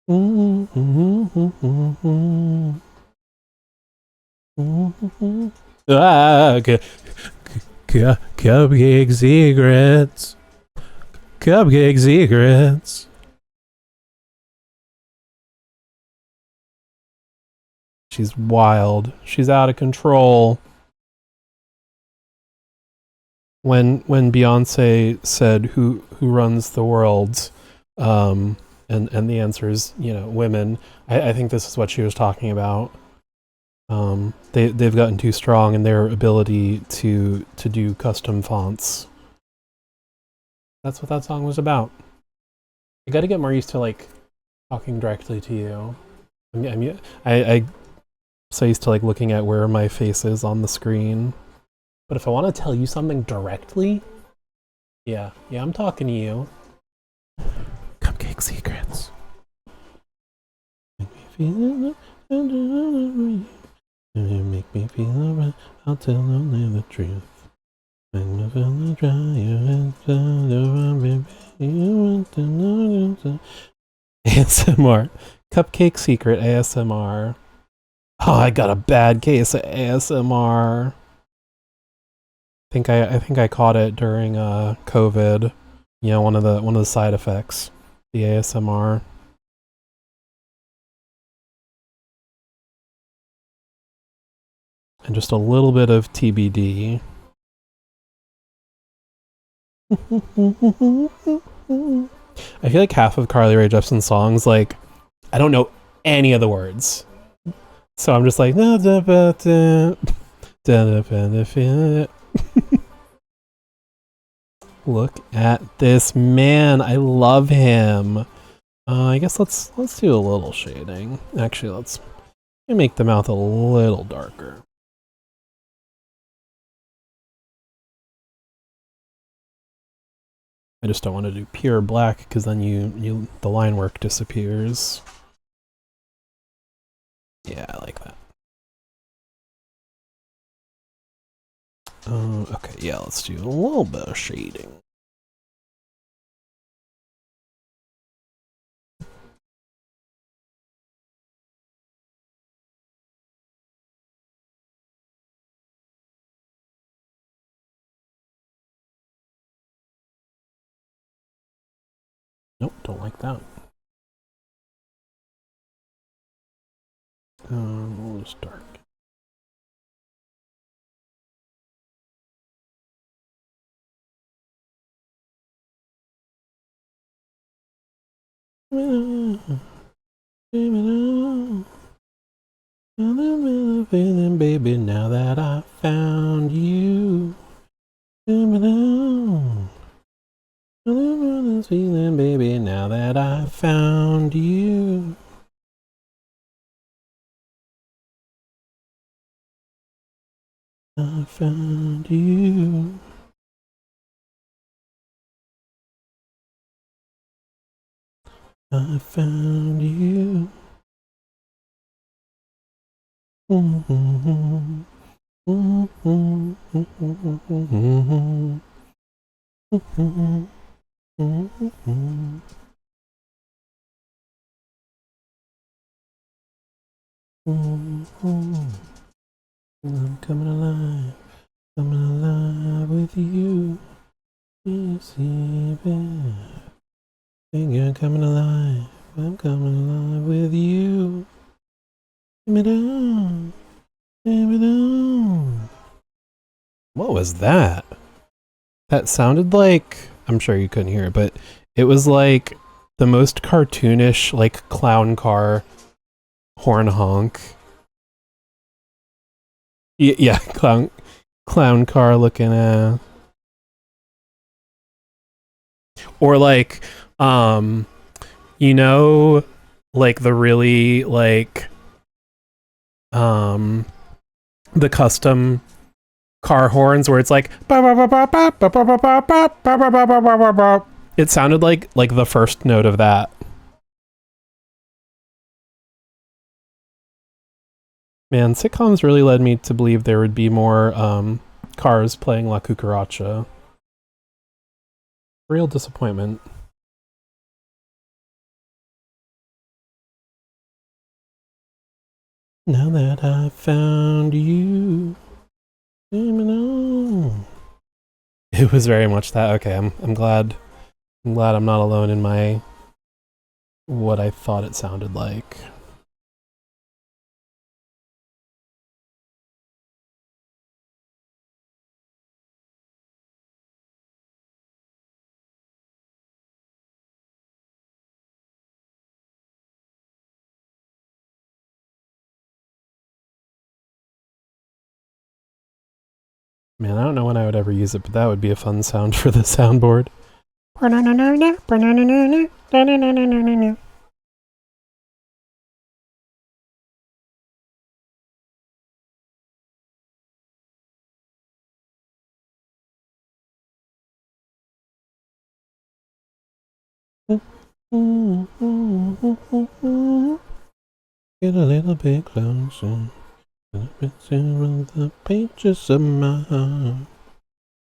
Ah, cupcake secrets. Cupcake secrets. She's wild. She's out of control. When Beyonce said who runs the world, and the answer is, you know, women, I think this is what she was talking about. They've gotten too strong in their ability to do custom fonts. That's what that song was about. You got to get more used to like talking directly to you. I so used to like looking at where my face is on the screen. But if I want to tell you something directly, yeah, I'm talking to you. Cupcake secrets. Make me feel make me feel alright. I'll tell only the truth. Make me feel dry. ASMR. Cupcake secret ASMR. Oh, I got a bad case of ASMR. I think I caught it during COVID. You know, one of the side effects, the ASMR. And just a little bit of TBD. I feel like half of Carly Rae Jepsen's songs, like, I don't know any of the words. So I'm just like, look at this man. I love him. I guess let's do a little shading. Actually, let me make the mouth a little darker. I just don't want to do pure black because then the line work disappears. Yeah, I like that. Okay, yeah, let's do a little bit of shading. Nope, don't like that. We'll just dark. Feeling, baby, now that I found you. Feeling, baby, now that I found you. I found you. I found you. I'm coming alive with you. You see, babe. You're coming alive. I'm coming alive with you. Give me down. Give me down. What was that? That sounded like, I'm sure you couldn't hear it, but it was like the most cartoonish, like, clown car horn honk. Yeah, clown car looking at. Or like, you know, like the really like, the custom car horns where it's like, it sounded like the first note of that. Man, sitcoms really led me to believe there would be more cars playing La Cucaracha. Real disappointment. Now that I found you. It was very much that. Okay, I'm glad. I'm glad I'm not alone in my what I thought it sounded like. Man, I don't know when I would ever use it, but that would be a fun sound for the soundboard. Get a little bit closer. A bit of the pages of my heart.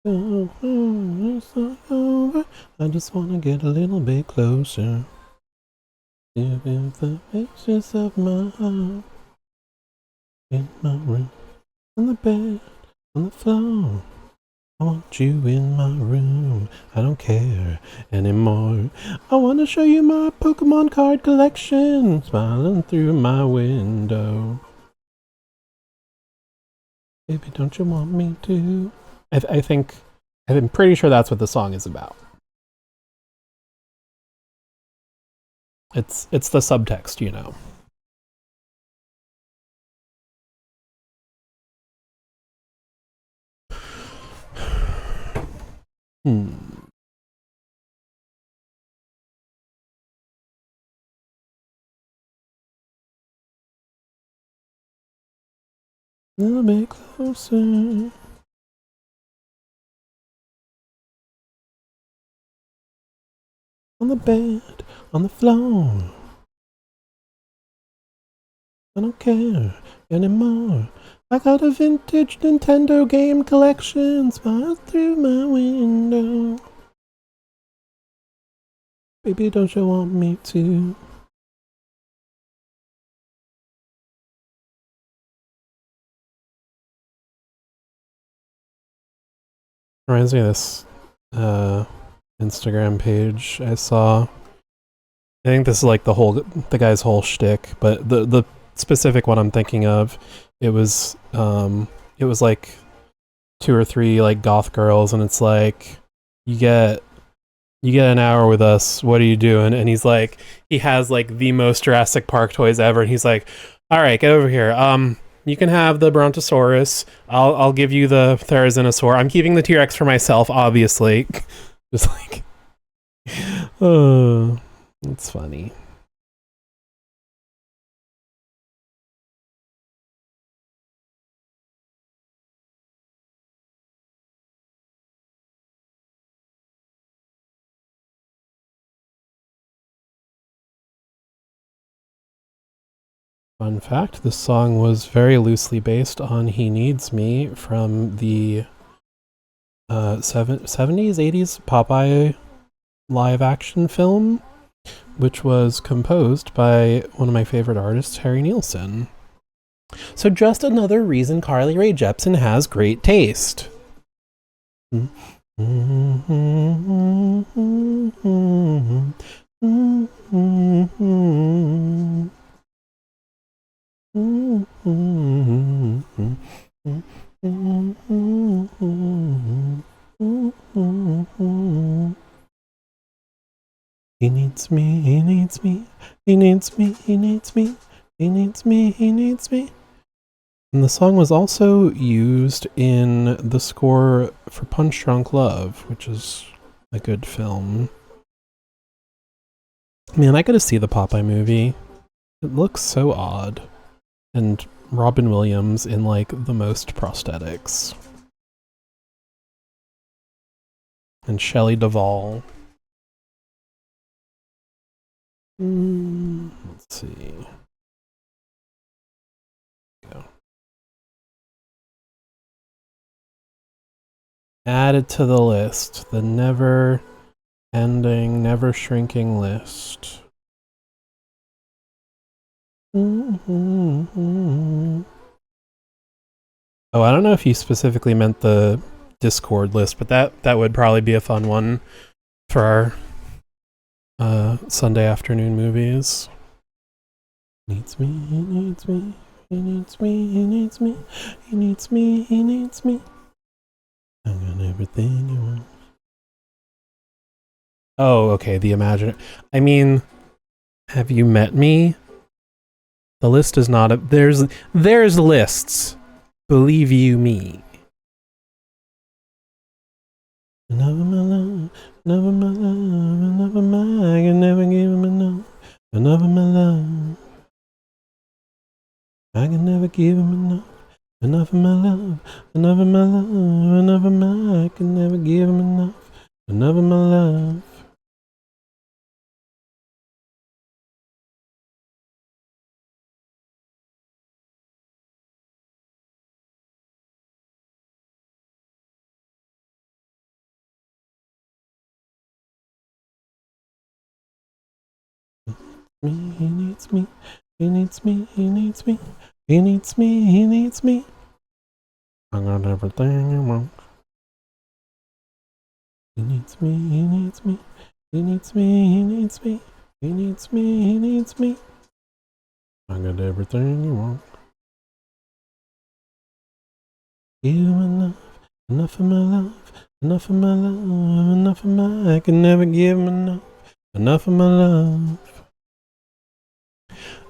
It's not over. I just wanna get a little bit closer. Give the pages of my heart. In my room, on the bed, on the floor. I want you in my room. I don't care anymore. I want to show you my Pokemon card collection. Smiling through my window. Baby, don't you want me to? I'm pretty sure that's what the song is about. It's the subtext, you know. A little bit closer. On the bed, on the floor. I don't care anymore. I got a vintage Nintendo game collection. Smile through my window. Baby, don't you want me to? Reminds me of this Instagram page I saw. I think this is like the guy's whole shtick, but the specific one I'm thinking of, it was like 2 or 3 like goth girls, and it's like you get an hour with us. What are you doing? And he's like, he has like the most Jurassic Park toys ever, and he's like, all right, get over here. You can have the Brontosaurus. I'll give you the Therizinosaur. I'm keeping the T-Rex for myself, obviously. Just like, oh, it's funny. Fun fact, this song was very loosely based on He Needs Me from the 70s, 80s Popeye live action film, which was composed by one of my favorite artists, Harry Nilsson. So just another reason Carly Rae Jepsen has great taste. He needs me, he needs me, he needs me, he needs me, he needs me, he needs me. And the song was also used in the score for Punch Drunk Love, which is a good film. Man, I gotta see the Popeye movie. It looks so odd. And Robin Williams in like the most prosthetics. And Shelley Duvall. Let's see. Go. Added to the list. The never ending, never shrinking list. Oh, I don't know if you specifically meant the Discord list, but that would probably be a fun one for our Sunday afternoon movies. Needs me, he needs me, he needs me, he needs me, he needs me, he needs me. I got everything you want. Oh, okay, the Imagine. I mean, have you met me? The list is not a. There's lists. Believe you me. Another my love, another my love, another my. I can never give him enough. Another my love. I can never give him enough. Enough of my love, enough of my love, enough of my. I can never give him enough. Enough of my love. Me, he needs me, he needs me, he needs me, he needs me, he needs me. I got everything you want. He needs me, he needs me, he needs me, he needs me, he needs me, he needs me. I got everything you want. Give him enough of my love, enough of my love, enough of my. I can never give him enough of my love.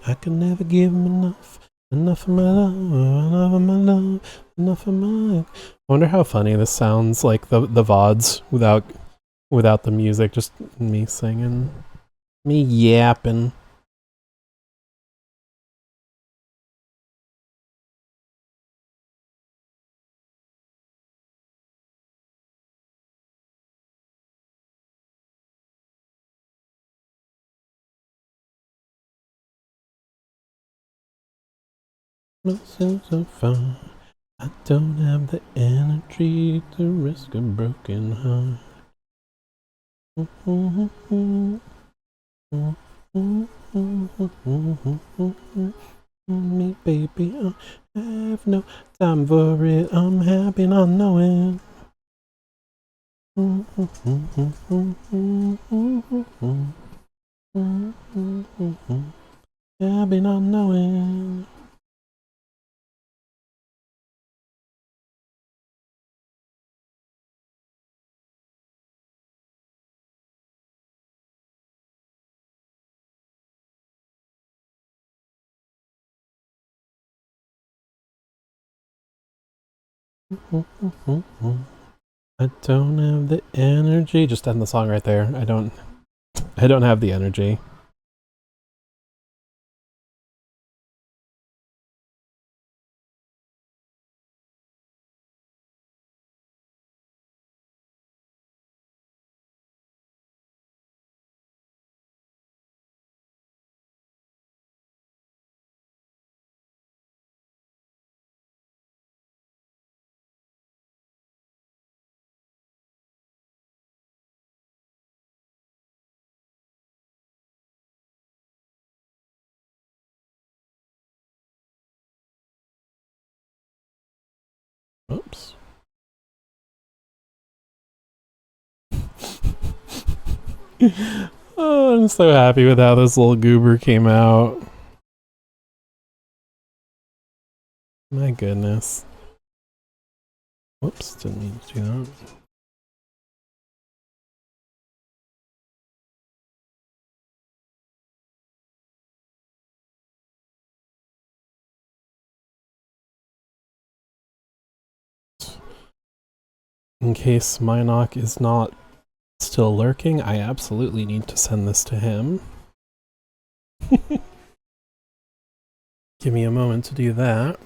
I can never give him enough of my love, enough of my love, enough of my. I wonder how funny this sounds, like the VODs without the music, just me singing, me yapping. Myself so far. I don't have the energy to risk a broken heart. Me, baby, I have no time for it. I'm happy not knowing. Happy not knowing. I don't have the energy. Just end the song right there. I don't have the energy. Oops. Oh, I'm so happy with how this little goober came out. My goodness. Whoops, didn't mean to do that. In case Minoc is not still lurking, I absolutely need to send this to him. Give me a moment to do that.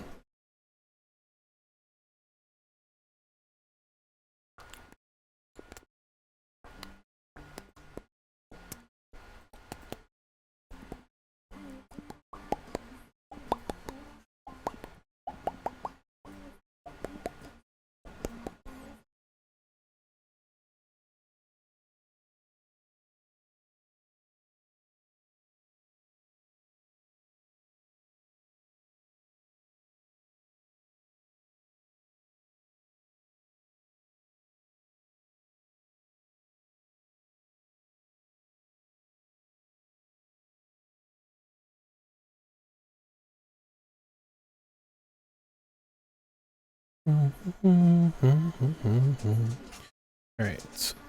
Alright,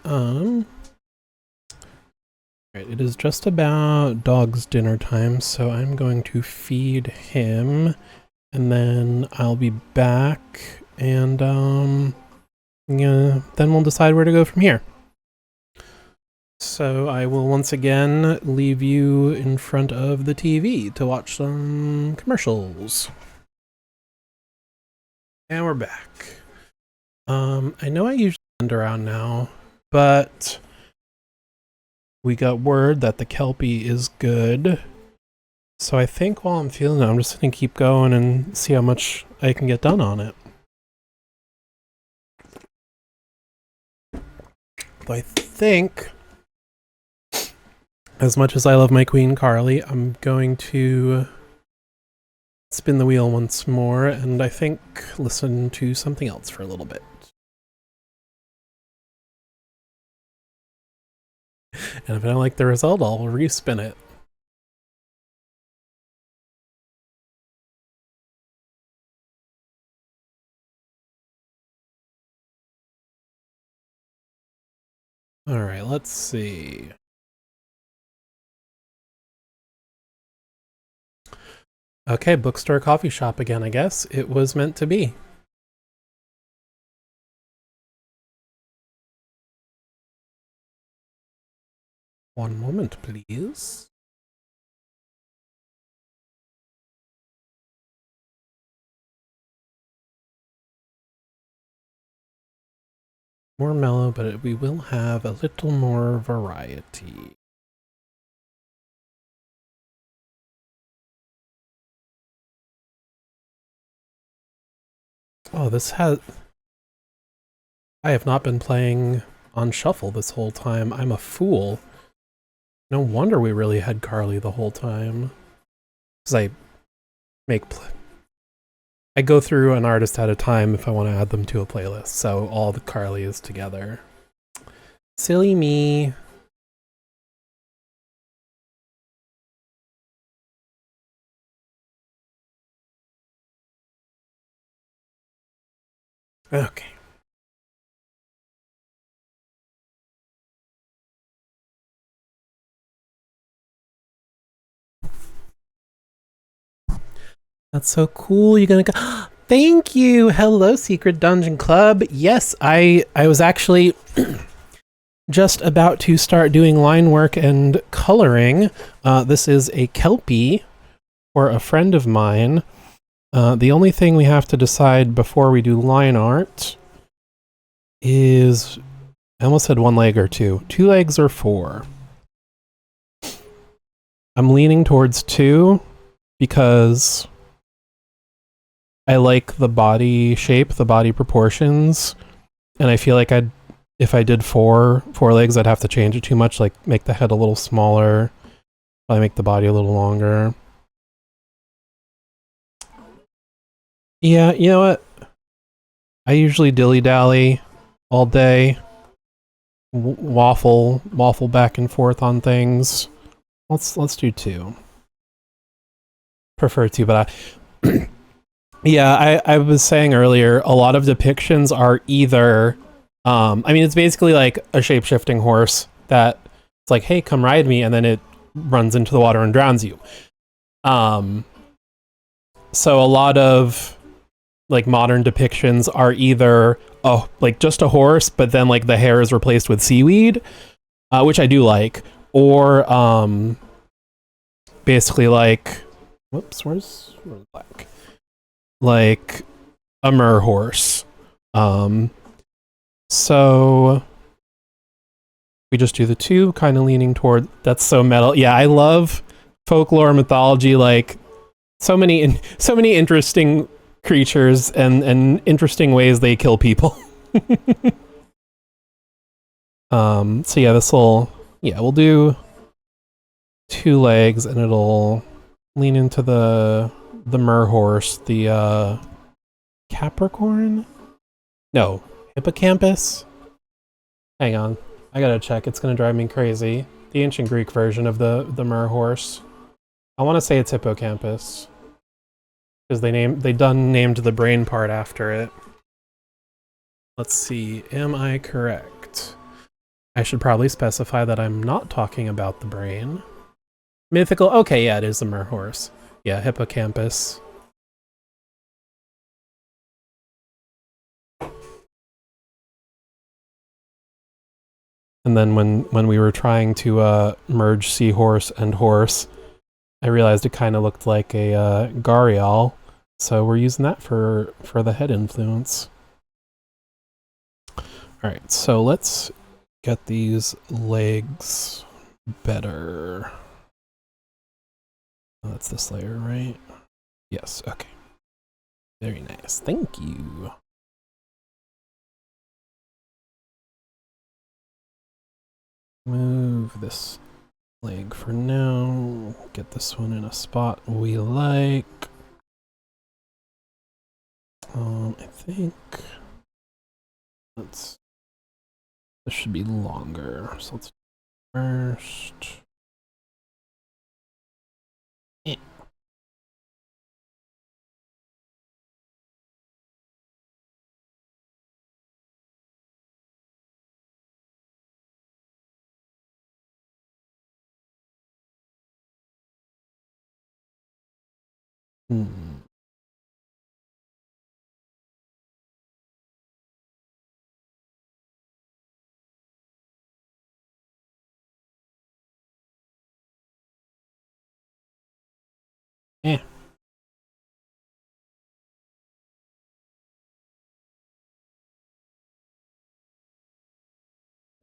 alright, it is just about dog's dinner time, so I'm going to feed him, and then I'll be back, and, yeah, then we'll decide where to go from here. So I will once again leave you in front of the TV to watch some commercials. And we're back. I know I usually end around now, but we got word that the Kelpie is good. So I think while I'm feeling it, I'm just going to keep going and see how much I can get done on it. But I think, as much as I love my Queen Carly, I'm going to spin the wheel once more and I think listen to something else for a little bit. And if I don't like the result, I'll respin it. Alright, let's see. Okay, bookstore coffee shop again, I guess. It was meant to be. One moment, please. More mellow, but we will have a little more variety. Oh, this has... I have not been playing on shuffle this whole time. I'm a fool. No wonder we really had Carly the whole time. Because I make... I go through an artist at a time if I want to add them to a playlist, so all the Carly is together. Silly me. Okay. That's so cool. You're gonna go. Thank you. Hello, Secret Dungeon Club. Yes, I was actually just about to start doing line work and coloring. This is a Kelpie for a friend of mine. The only thing we have to decide before we do line art is, I almost said one leg or two. 2 legs or 4? I'm leaning towards 2 because I like the body shape, the body proportions, and I feel like if I did 4 legs, I'd have to change it too much, like make the head a little smaller, probably make the body a little longer. Yeah, you know what? I usually dilly-dally all day, waffle back and forth on things. Let's do 2. Prefer 2, but yeah, I was saying earlier, a lot of depictions are either, I mean, it's basically like a shape-shifting horse that it's like, hey, come ride me, and then it runs into the water and drowns you. So a lot of like modern depictions are either, like just a horse, but then like the hair is replaced with seaweed, which I do like, or basically like, whoops, where's black? Like a mer horse. So we just do the 2, kind of leaning toward, that's so metal. Yeah, I love folklore, mythology, like so many interesting creatures and interesting ways they kill people. So yeah, we'll do 2 legs and it'll lean into the mer horse, the Capricorn? No, hippocampus? Hang on, I gotta check, it's gonna drive me crazy. The ancient Greek version of the mer horse. I want to say it's hippocampus. Because they named the brain part after it. Let's see, am I correct? I should probably specify that I'm not talking about the brain. Mythical, okay, yeah, it is a merhorse. Yeah, hippocampus. And then when we were trying to merge seahorse and horse, I realized it kind of looked like a Garial, so we're using that for the head influence. Alright, so let's get these legs better. Oh, that's this layer, right? Yes, okay. Very nice, thank you. Move this leg for now. Get this one in a spot we like. I think this should be longer. So let's first. Eh.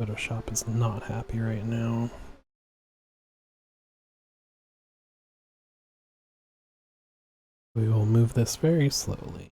Photoshop is not happy right now. We will move this very slowly.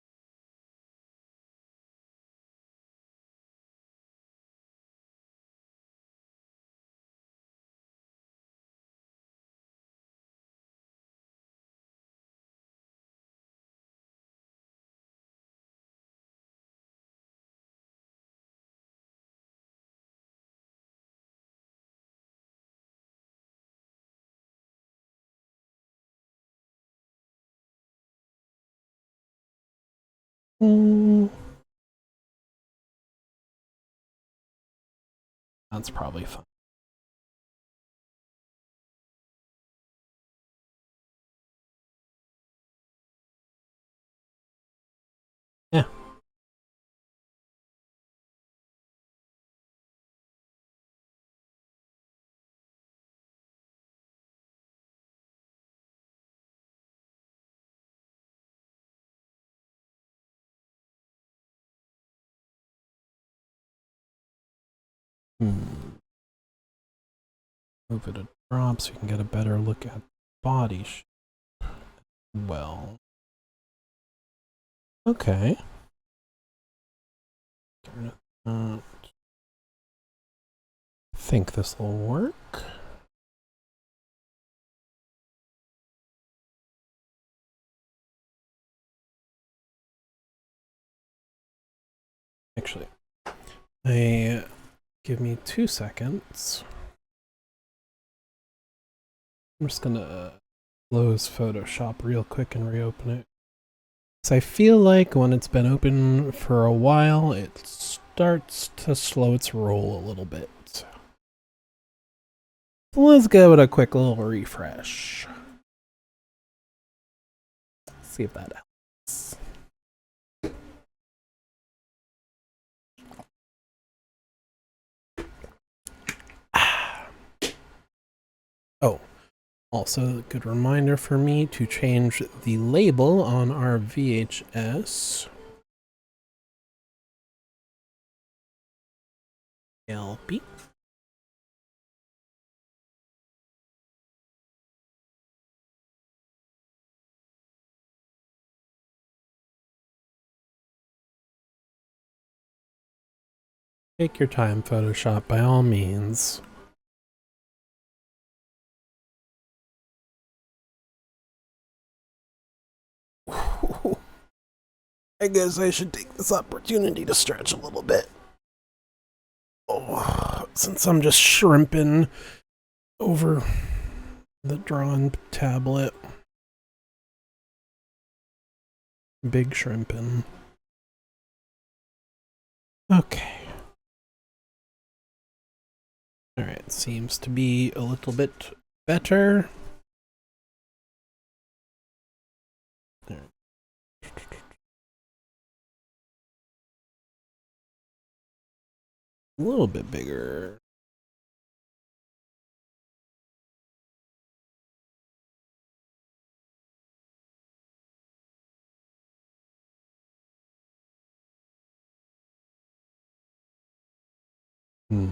That's probably fine. Yeah. Move it a drop so you can get a better look at body shape. Well. Okay. I think this will work. Actually, give me 2 seconds. I'm just gonna close Photoshop real quick and reopen it. So I feel like when it's been open for a while, it starts to slow its roll a little bit. So let's give it a quick little refresh. See if that helps. Oh, also a good reminder for me to change the label on our VHS. LP. Take your time, Photoshop, by all means. I guess I should take this opportunity to stretch a little bit. Oh, since I'm just shrimping over the drawn tablet. Big shrimping. Okay. Alright, seems to be a little bit better. There. A little bit bigger. Hmm.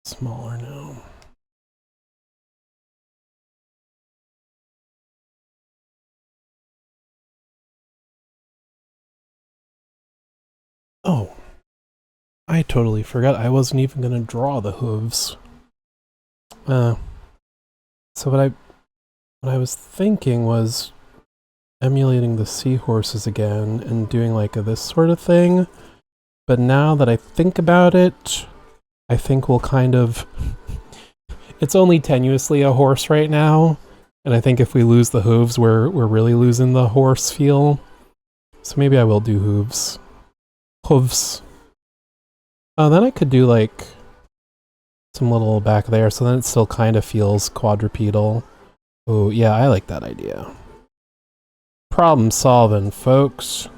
Smaller now. Oh, I totally forgot I wasn't even gonna draw the hooves. So what I was thinking was emulating the seahorses again and doing like this sort of thing. But now that I think about it, I think we'll kind of... It's only tenuously a horse right now, and I think if we lose the hooves, we're really losing the horse feel. So maybe I will do hooves. Hooves. Then I could do like some little back there, so then it still kind of feels quadrupedal. Oh, yeah, I like that idea. Problem solving, folks.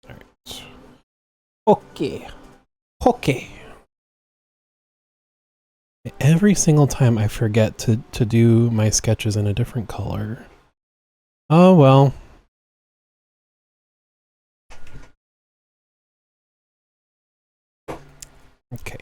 Alright. Okay. Okay. Every single time I forget to do my sketches in a different color. Oh well. Okay.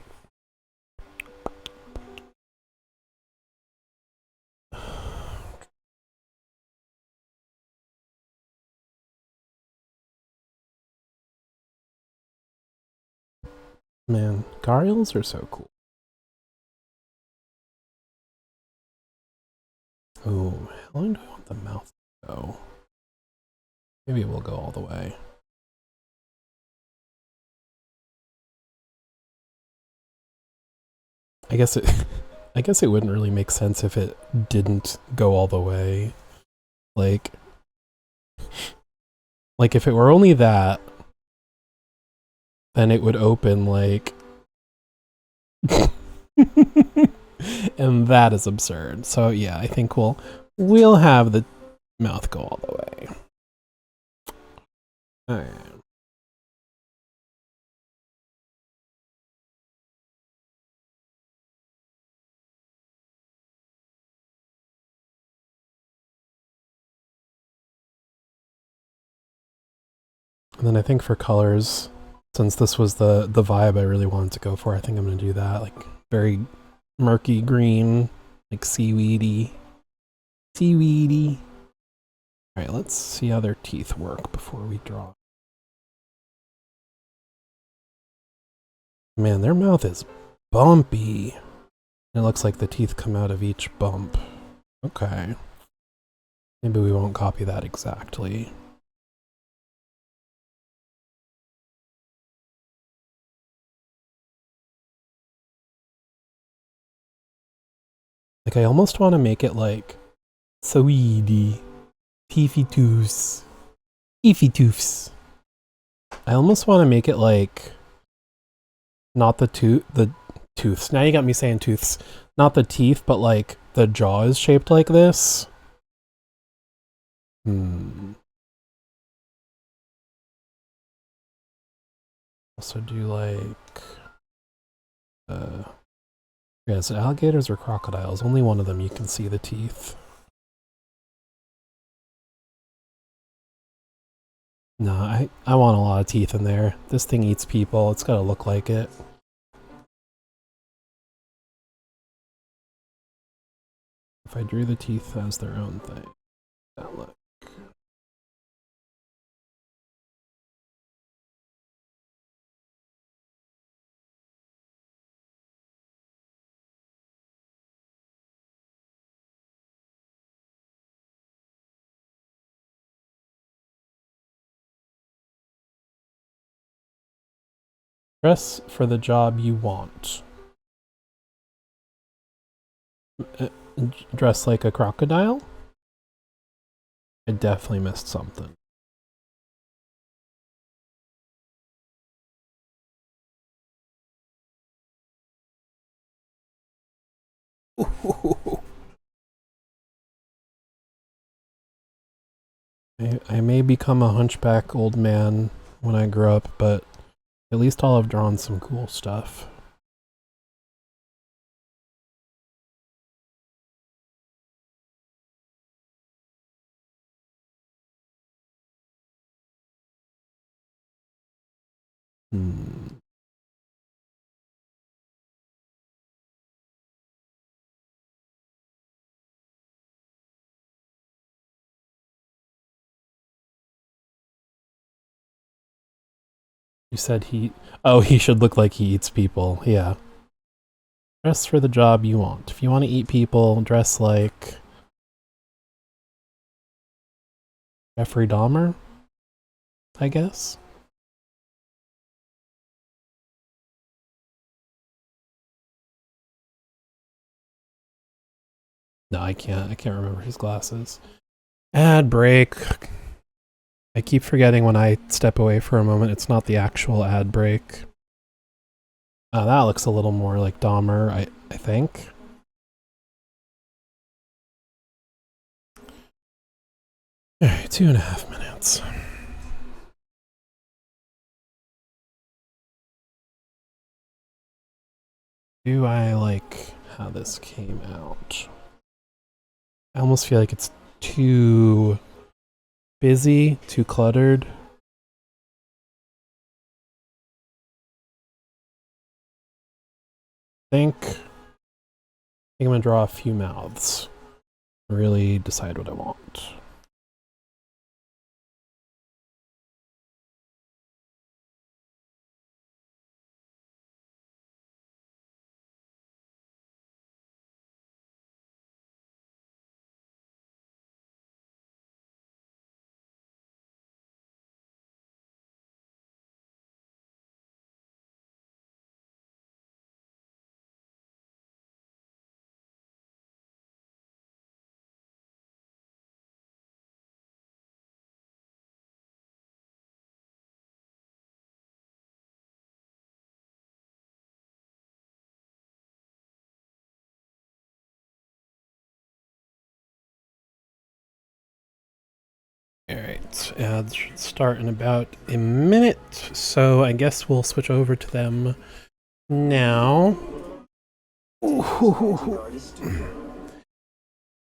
Man, Gargoyles are so cool. Oh, how long do I want the mouth to go? Maybe we'll go all the way. I guess it I guess it wouldn't really make sense if it didn't go all the way. Like if it were only that, then it would open like and that is absurd. So yeah, I think we'll have the mouth go all the way. Alright. And then I think for colors, since this was the vibe I really wanted to go for, I think I'm gonna do that. Like very murky green, like seaweedy. Seaweedy. Alright, let's see how their teeth work before we draw. Man, their mouth is bumpy. It looks like the teeth come out of each bump. Okay. Maybe we won't copy that exactly. Like, I almost want to make it like Saweetie, Teefy Toofs, Teefy Toofs. I almost want to make it like not the tooths. Now you got me saying tooths. Not the teeth, but like the jaw is shaped like this. Also do like Yeah, so alligators or crocodiles? Only one of them you can see the teeth. No, I want a lot of teeth in there. This thing eats people. It's gotta look like it. If I drew the teeth as their own thing, that look. Dress for the job you want. Dress like a crocodile? I definitely missed something. I may become a hunchback old man when I grow up, but at least I'll have drawn some cool stuff. Hmm. You said he... Oh, he should look like he eats people. Yeah. Dress for the job you want. If you want to eat people, dress like... Jeffrey Dahmer? I guess? No, I can't. I can't remember his glasses. Ad break. I keep forgetting when I step away for a moment, it's not the actual ad break. That looks a little more like Dahmer, I think. Alright, 2.5 minutes. Do I like how this came out? I almost feel like it's too busy, too cluttered. I think I'm gonna draw a few mouths. Really decide what I want. Alright, ads should start in about a minute, so I guess we'll switch over to them now.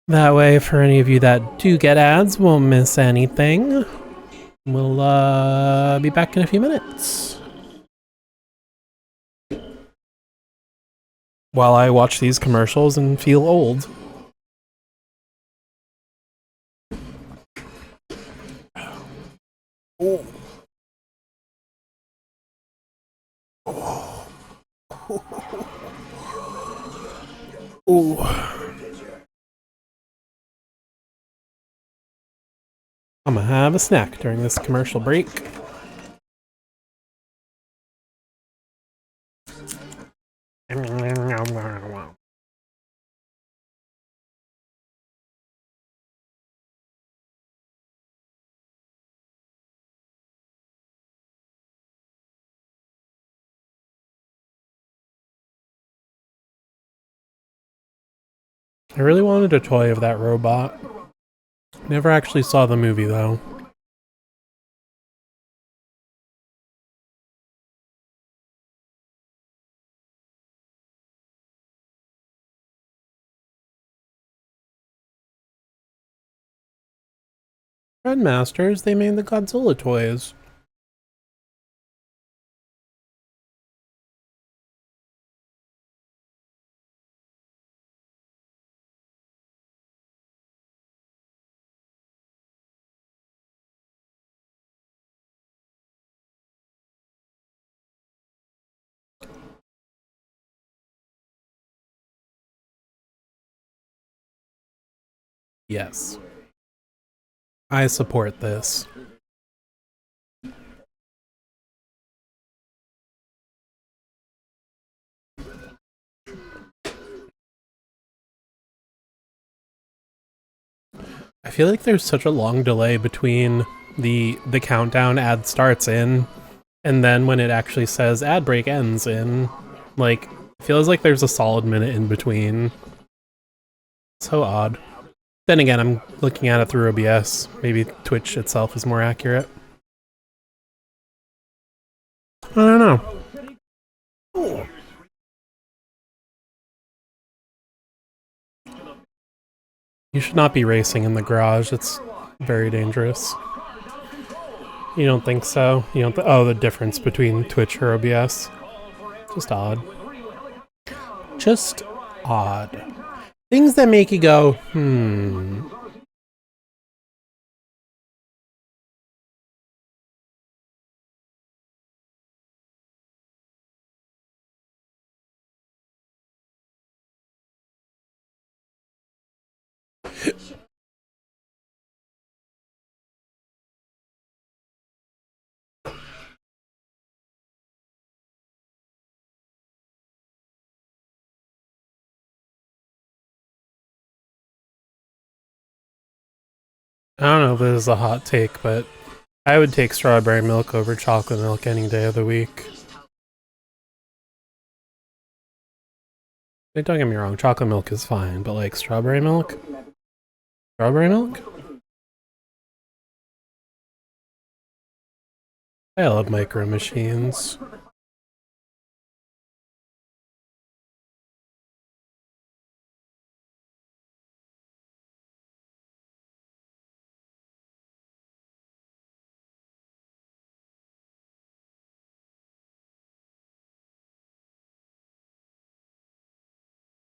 That way, for any of you that do get ads, won't miss anything. We'll be back in a few minutes. While I watch these commercials and feel old. Oh. Ooh. I'm gonna have a snack during this commercial break. I really wanted a toy of that robot. Never actually saw the movie though. Trendmasters, they made the Godzilla toys. Yes. I support this. I feel like there's such a long delay between the countdown ad starts in and then when it actually says ad break ends in. Like, feels like there's a solid minute in between. So odd. Then again, I'm looking at it through OBS. Maybe Twitch itself is more accurate. I don't know. You should not be racing in the garage. It's very dangerous. You don't think so? You don't? Oh, the difference between Twitch or OBS. Just odd. Just odd. Things that make you go, I don't know if this is a hot take, but I would take strawberry milk over chocolate milk any day of the week. Don't get me wrong, chocolate milk is fine, but like strawberry milk? Strawberry milk? I love micro machines.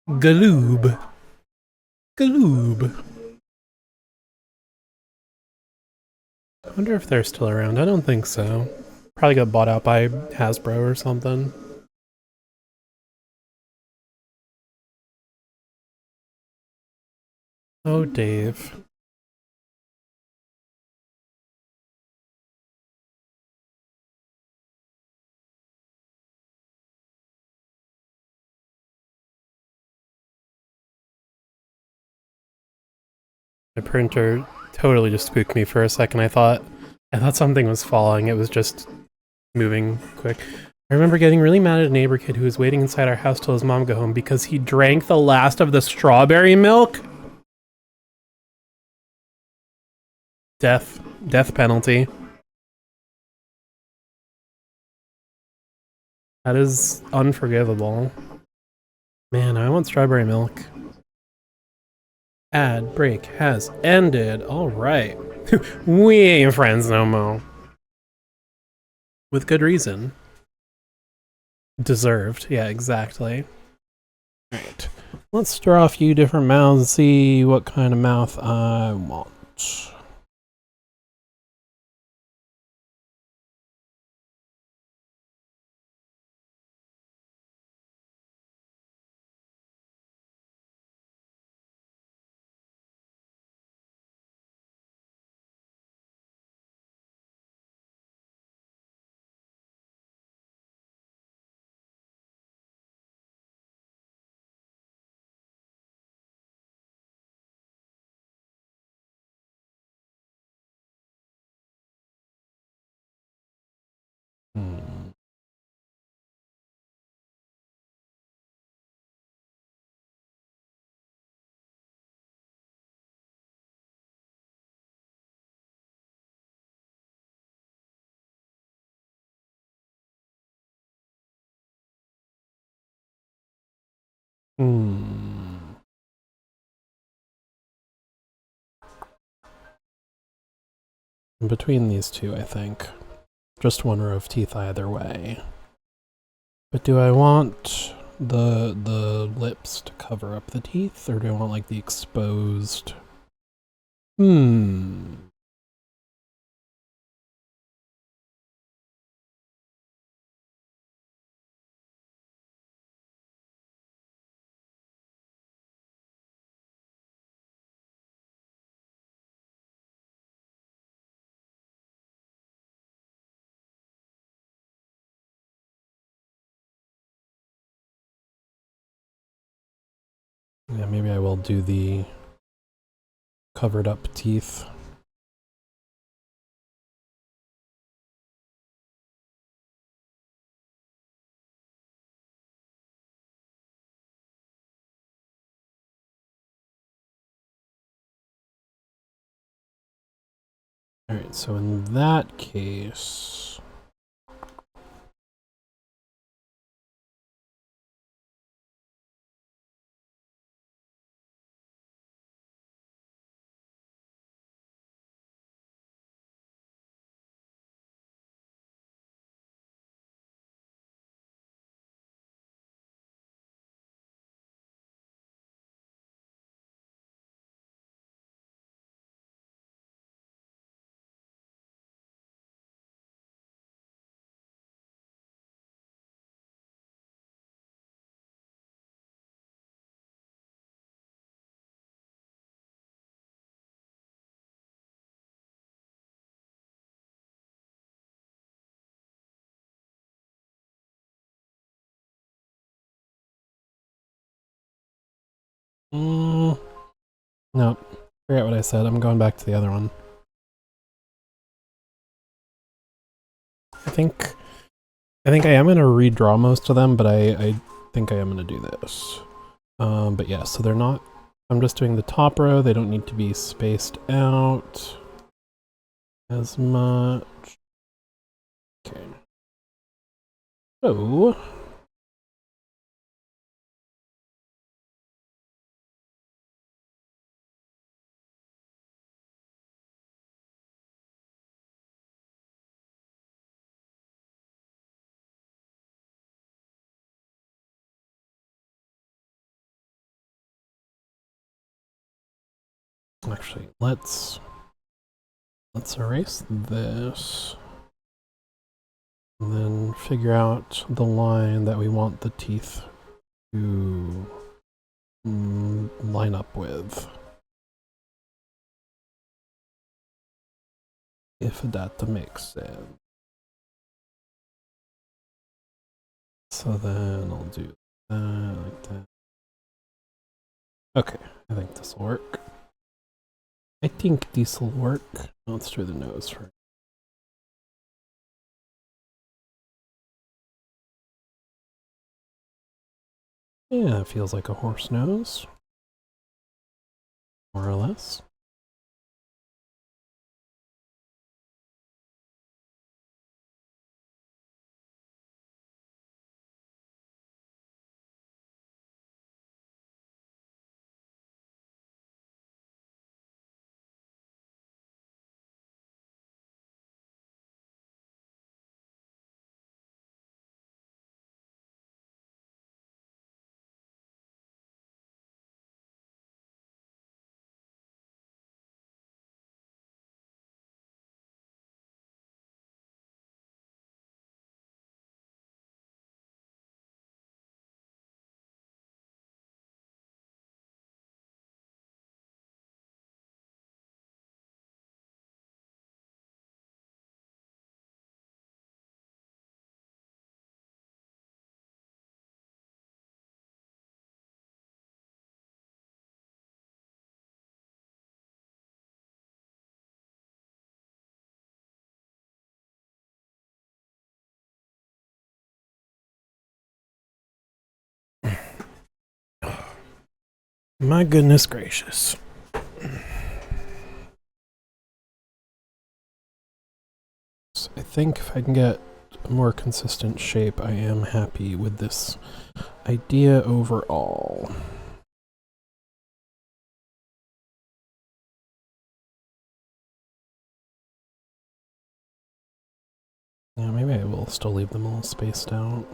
Galoob. Galoob. I wonder if they're still around. I don't think so. Probably got bought out by Hasbro or something. Oh, Dave. My printer totally just spooked me for a second. I thought something was falling. It was just moving quick. I remember getting really mad at a neighbor kid who was waiting inside our house till his mom got home because he drank the last of the strawberry milk. Death penalty. That is unforgivable. Man, I want strawberry milk. Ad break has ended. All right. We ain't friends no more. With good reason. Deserved. Yeah, exactly. Alright. Let's draw a few different mouths and see what kind of mouth I want. In between these two, I think. Just one row of teeth either way. But do I want the lips to cover up the teeth, or do I want like the exposed? Yeah, maybe I will do the covered up teeth. Alright, so in that case... Nope. Forget what I said. I'm going back to the other one. I think I am gonna redraw most of them, but I think I am gonna do this. But yeah, so they're not. I'm just doing the top row. They don't need to be spaced out as much. Okay. So. Actually, let's erase this and then figure out the line that we want the teeth to line up with. If that makes sense. So then I'll do that like that. Okay, I think this will work. I think this will work. Let's do the nose first. Yeah, it feels like a horse nose. More or less. My goodness gracious. So I think if I can get a more consistent shape, I am happy with this idea overall. Yeah, maybe I will still leave them all spaced out.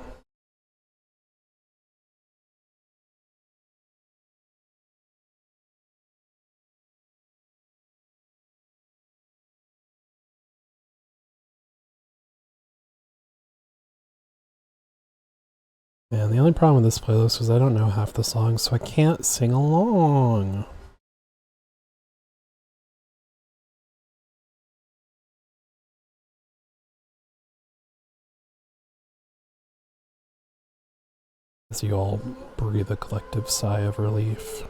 And the only problem with this playlist is I don't know half the songs, so I can't sing along. As you all breathe a collective sigh of relief.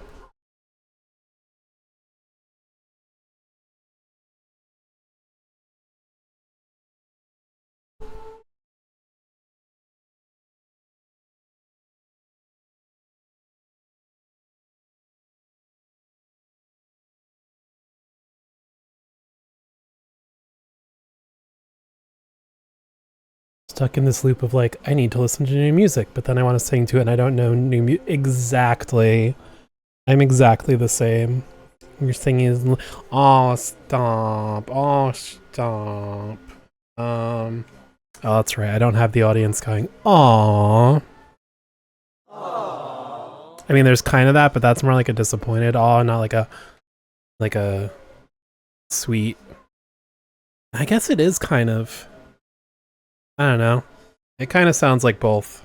Stuck in this loop of like, I need to listen to new music, but then I want to sing to it and I don't know new music. Exactly. I'm exactly the same. Your singing is, oh, stop. Oh, stop. Oh, that's right. I don't have the audience going, aw. I mean, there's kind of that, but that's more like a disappointed aw, not like a sweet. I guess it is kind of. I don't know. It kind of sounds like both.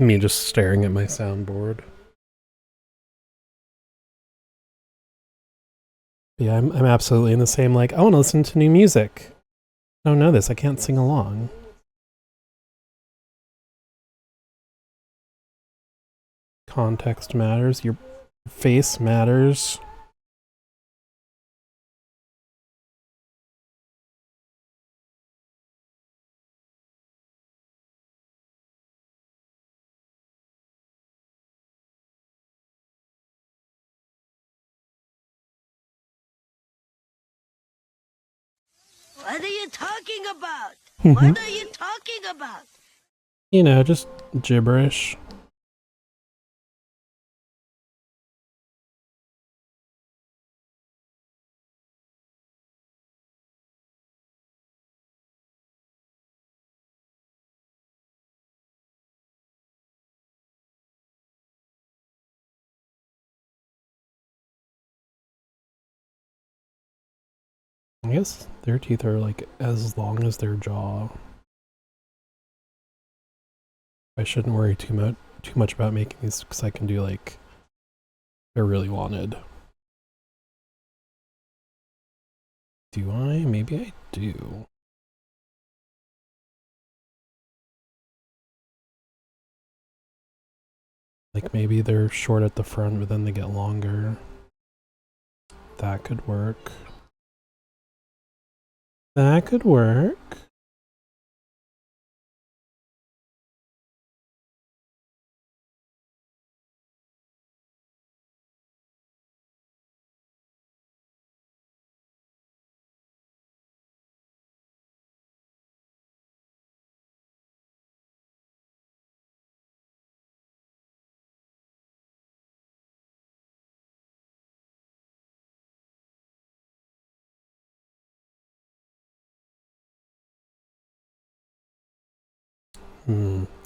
Me just staring at my soundboard. Yeah, I'm absolutely in the same, like, I want to listen to new music. I don't know this. I can't sing along. Context matters. Your face matters. What are you talking about? What are you talking about? You know, just gibberish. I guess their teeth are like as long as their jaw. I shouldn't worry too much about making these because I can do like they're really wanted. Do I? Maybe I do. Like maybe they're short at the front, but then they get longer. That could work. That could work.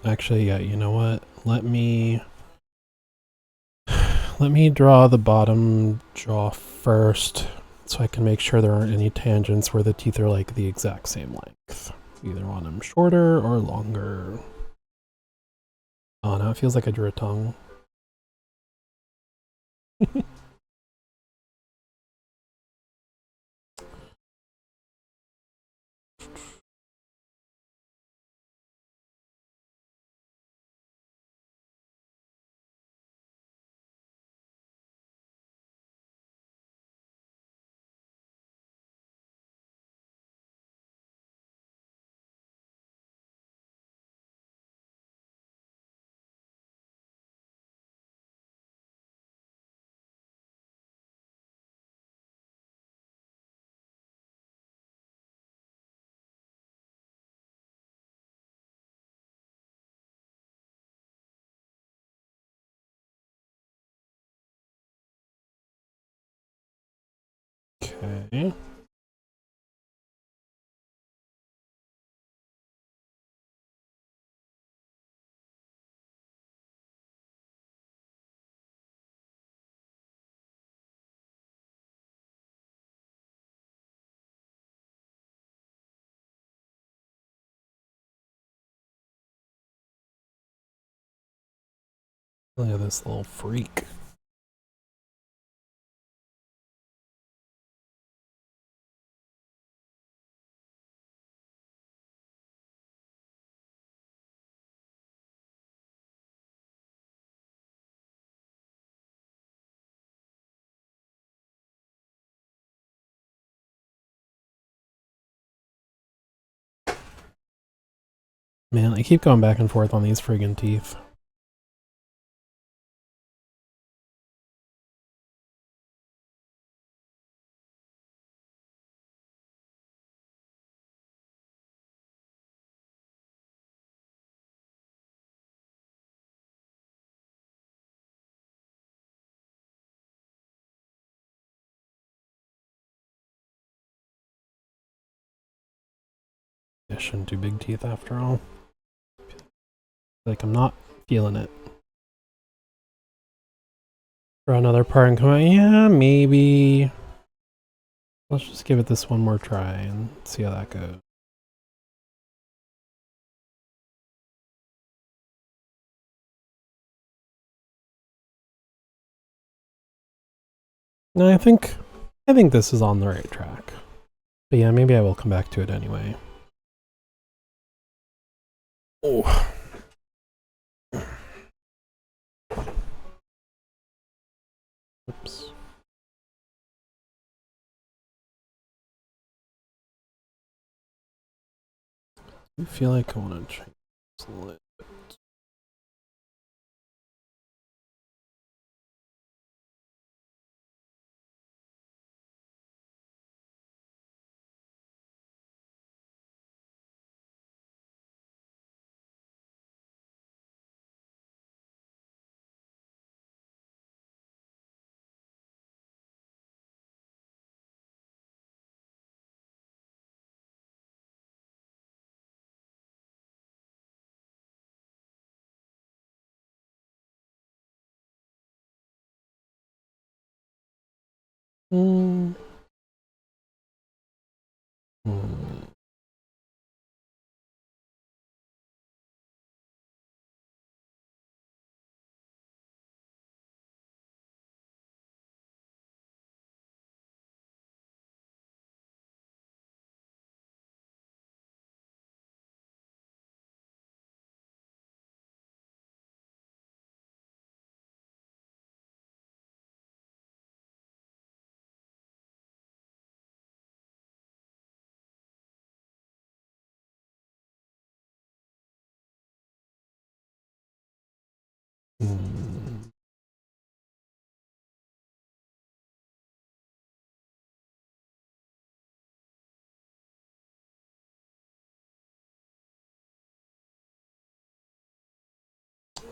Actually, yeah, you know what? Let me draw the bottom jaw first so I can make sure there aren't any tangents where the teeth are like the exact same length. Either want them shorter or longer. Oh, now it feels like I drew a tongue. Okay. Look at this little freak. Man, I keep going back and forth on these friggin' teeth. I shouldn't do big teeth after all. Like, I'm not feeling it. For another part and come out, yeah, maybe. Let's just give it this one more try and see how that goes. No, I think this is on the right track. But yeah, maybe I will come back to it anyway. Oh. Oops. I feel like I want to change this a little bit. Hmm.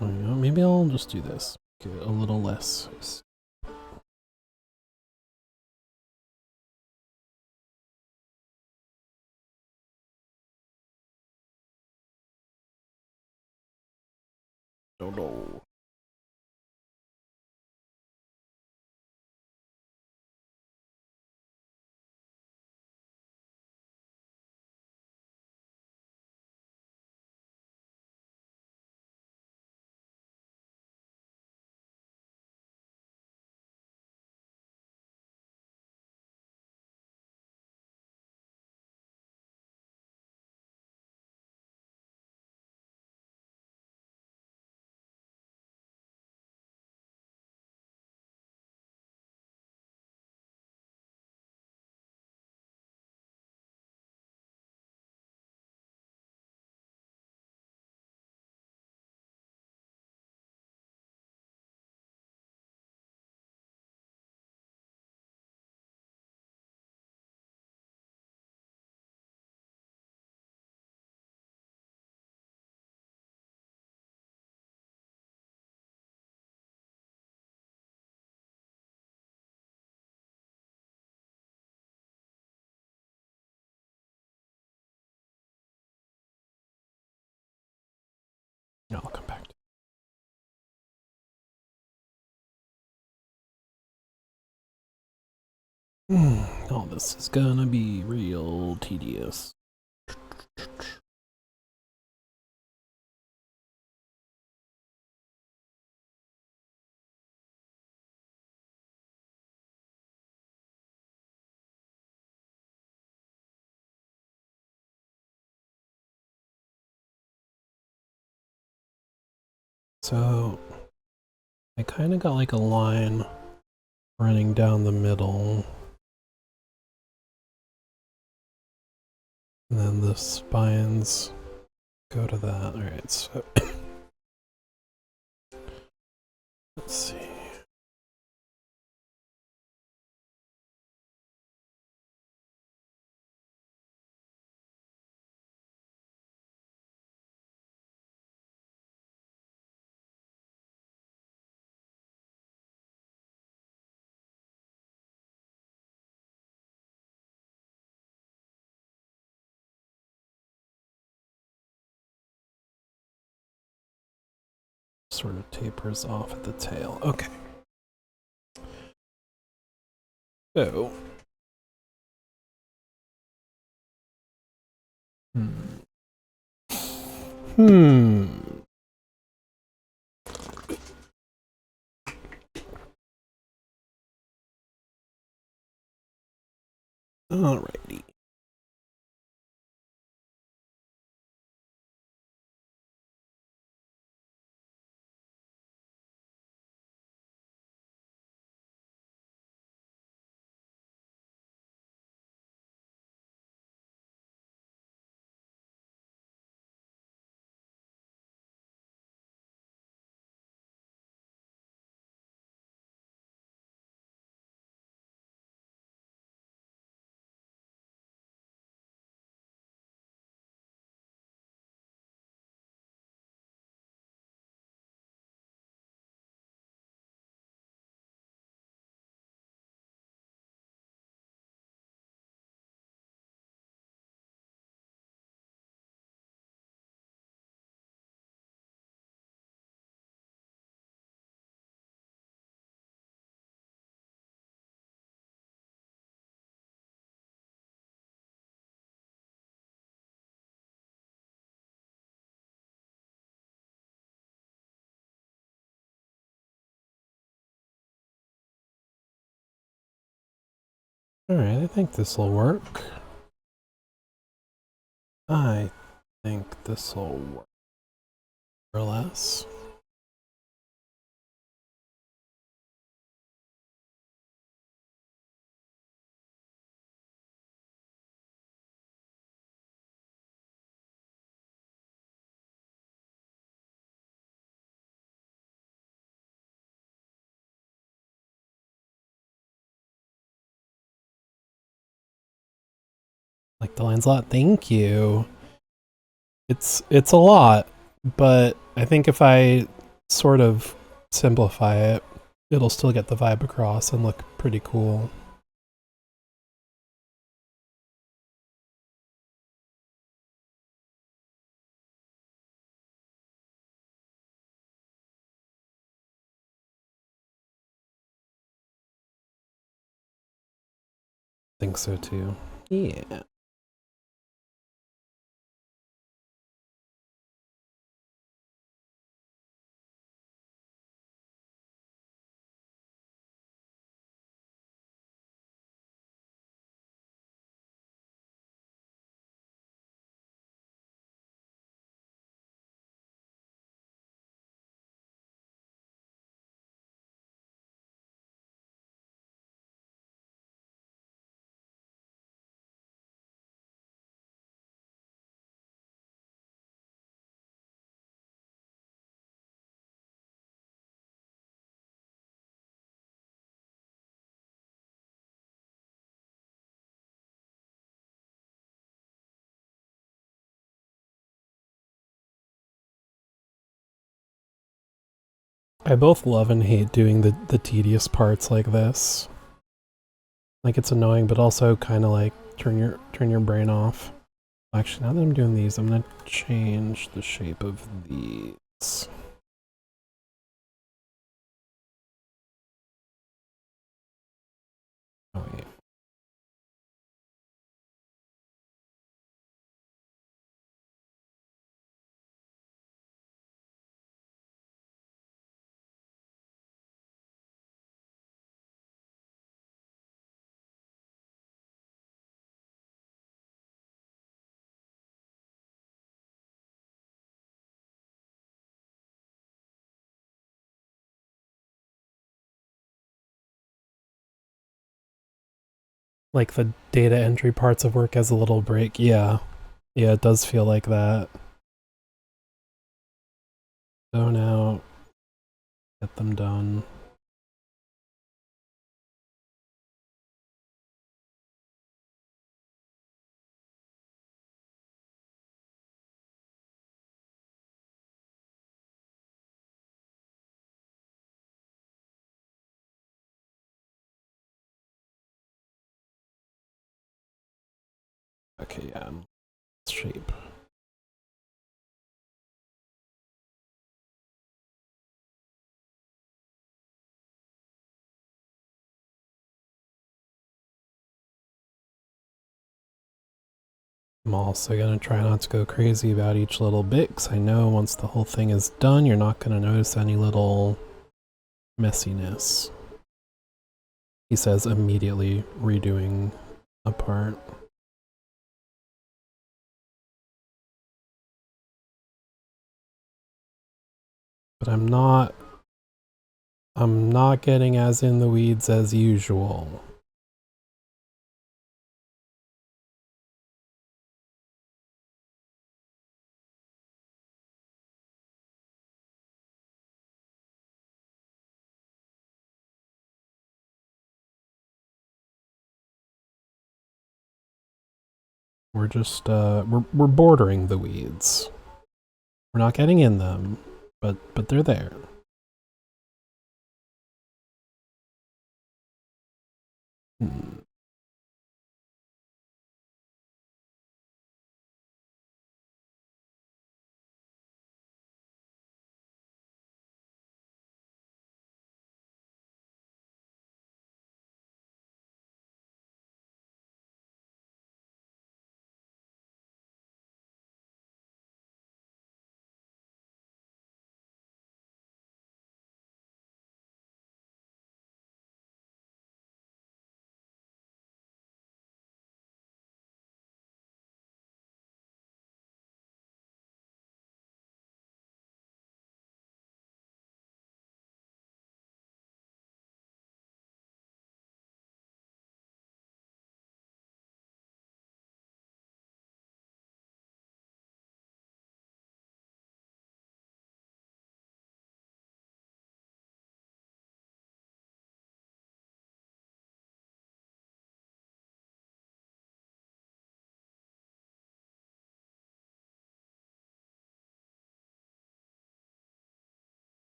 Maybe I'll just do this. Get a little less. No. All this is gonna be real tedious. So I kind of got like a line running down the middle. And then the spines go to that. Alright, so let's see. Sort of tapers off at the tail. Okay. So. Alrighty. Alright, I think this will work. I think this will work. More or less. Like the lines a lot. Thank you. It's a lot, but I think if I sort of simplify it, it'll still get the vibe across and look pretty cool. I think so too. Yeah. I both love and hate doing the tedious parts like this. Like it's annoying, but also kind of like turn your brain off. Actually, now that I'm doing these, I'm gonna change the shape of these. Oh yeah. like the data entry parts of work as a little break. Yeah. Yeah, it does feel like that. Zone out. Get them done. Okay, yeah. Shape. I'm also going to try not to go crazy about each little bit, because I know once the whole thing is done, you're not going to notice any little messiness. He says immediately redoing a part. But I'm not getting as in the weeds as usual. We're just we're bordering the weeds. We're not getting in them, but they're there.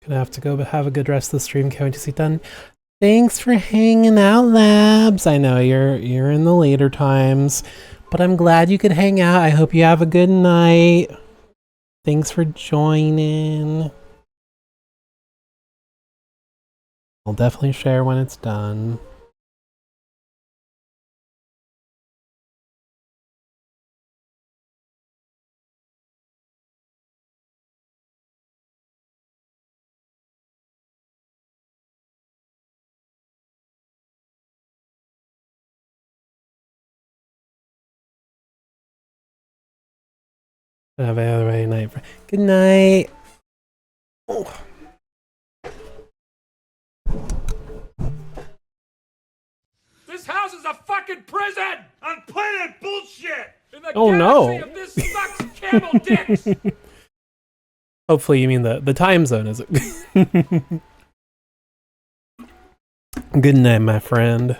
Gonna have to go have a good rest of the stream. Can't wait to see it done. Thanks for hanging out, Labs. I know you're in the later times, but I'm glad you could hang out. I hope you have a good night. Thanks for joining. I'll definitely share when it's done. Have a very night. Good night. Oh. This house is a fucking prison on planet bullshit. In the Oh, galaxy no. of this sucks camel dicks. Hopefully you mean the time zone, is it? Good night, my friend.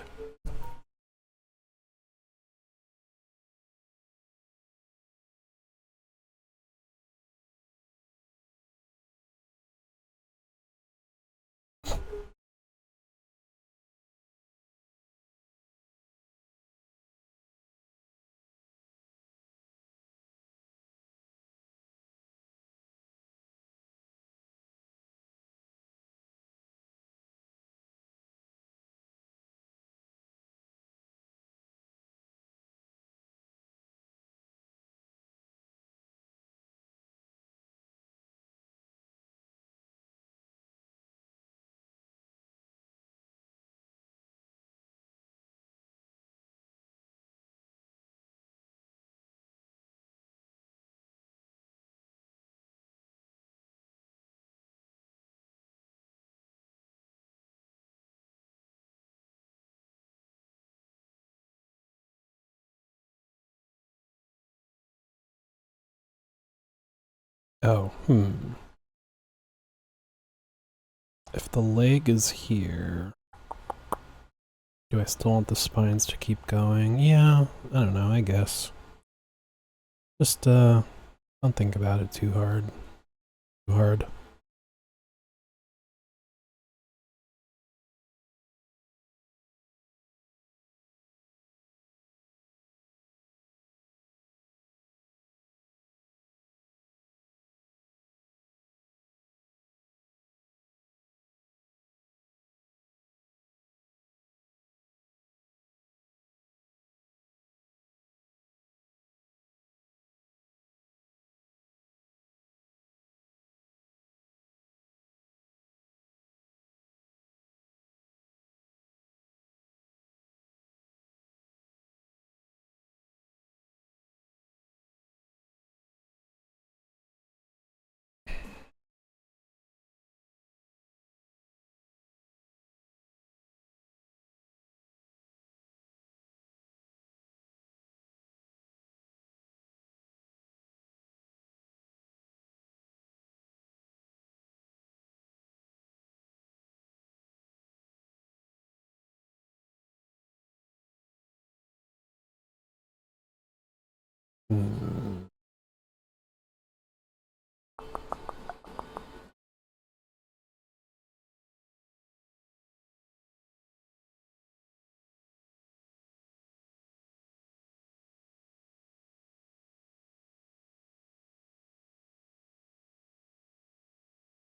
Oh, If the leg is here, do I still want the spines to keep going? Yeah, I don't know, I guess. Just, don't think about it too hard. Too hard.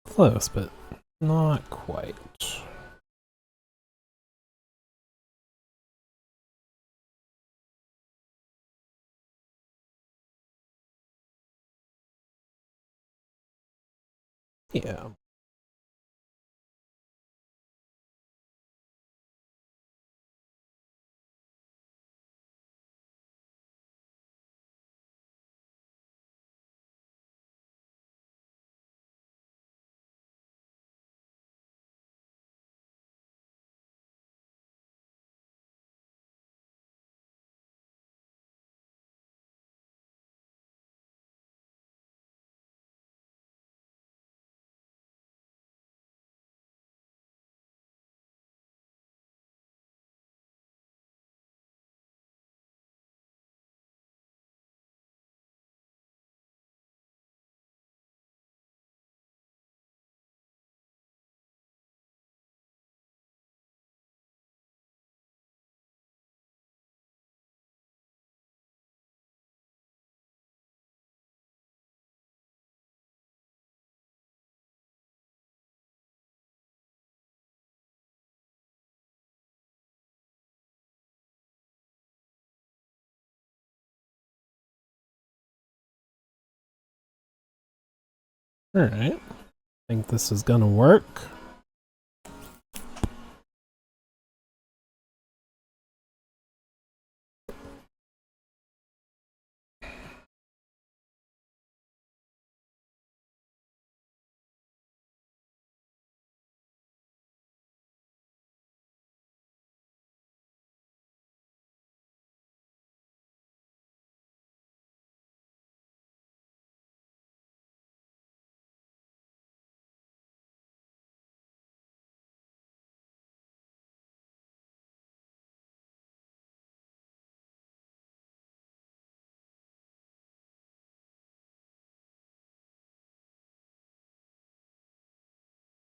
Close, but not quite. Yeah. Alright. Think this is gonna work.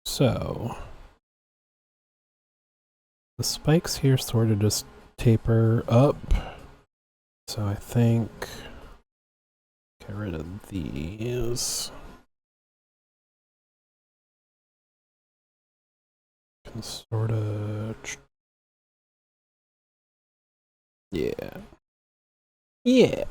So the spikes here sort of just taper up. So I think get rid of these. Can sort of, yeah. Yeah.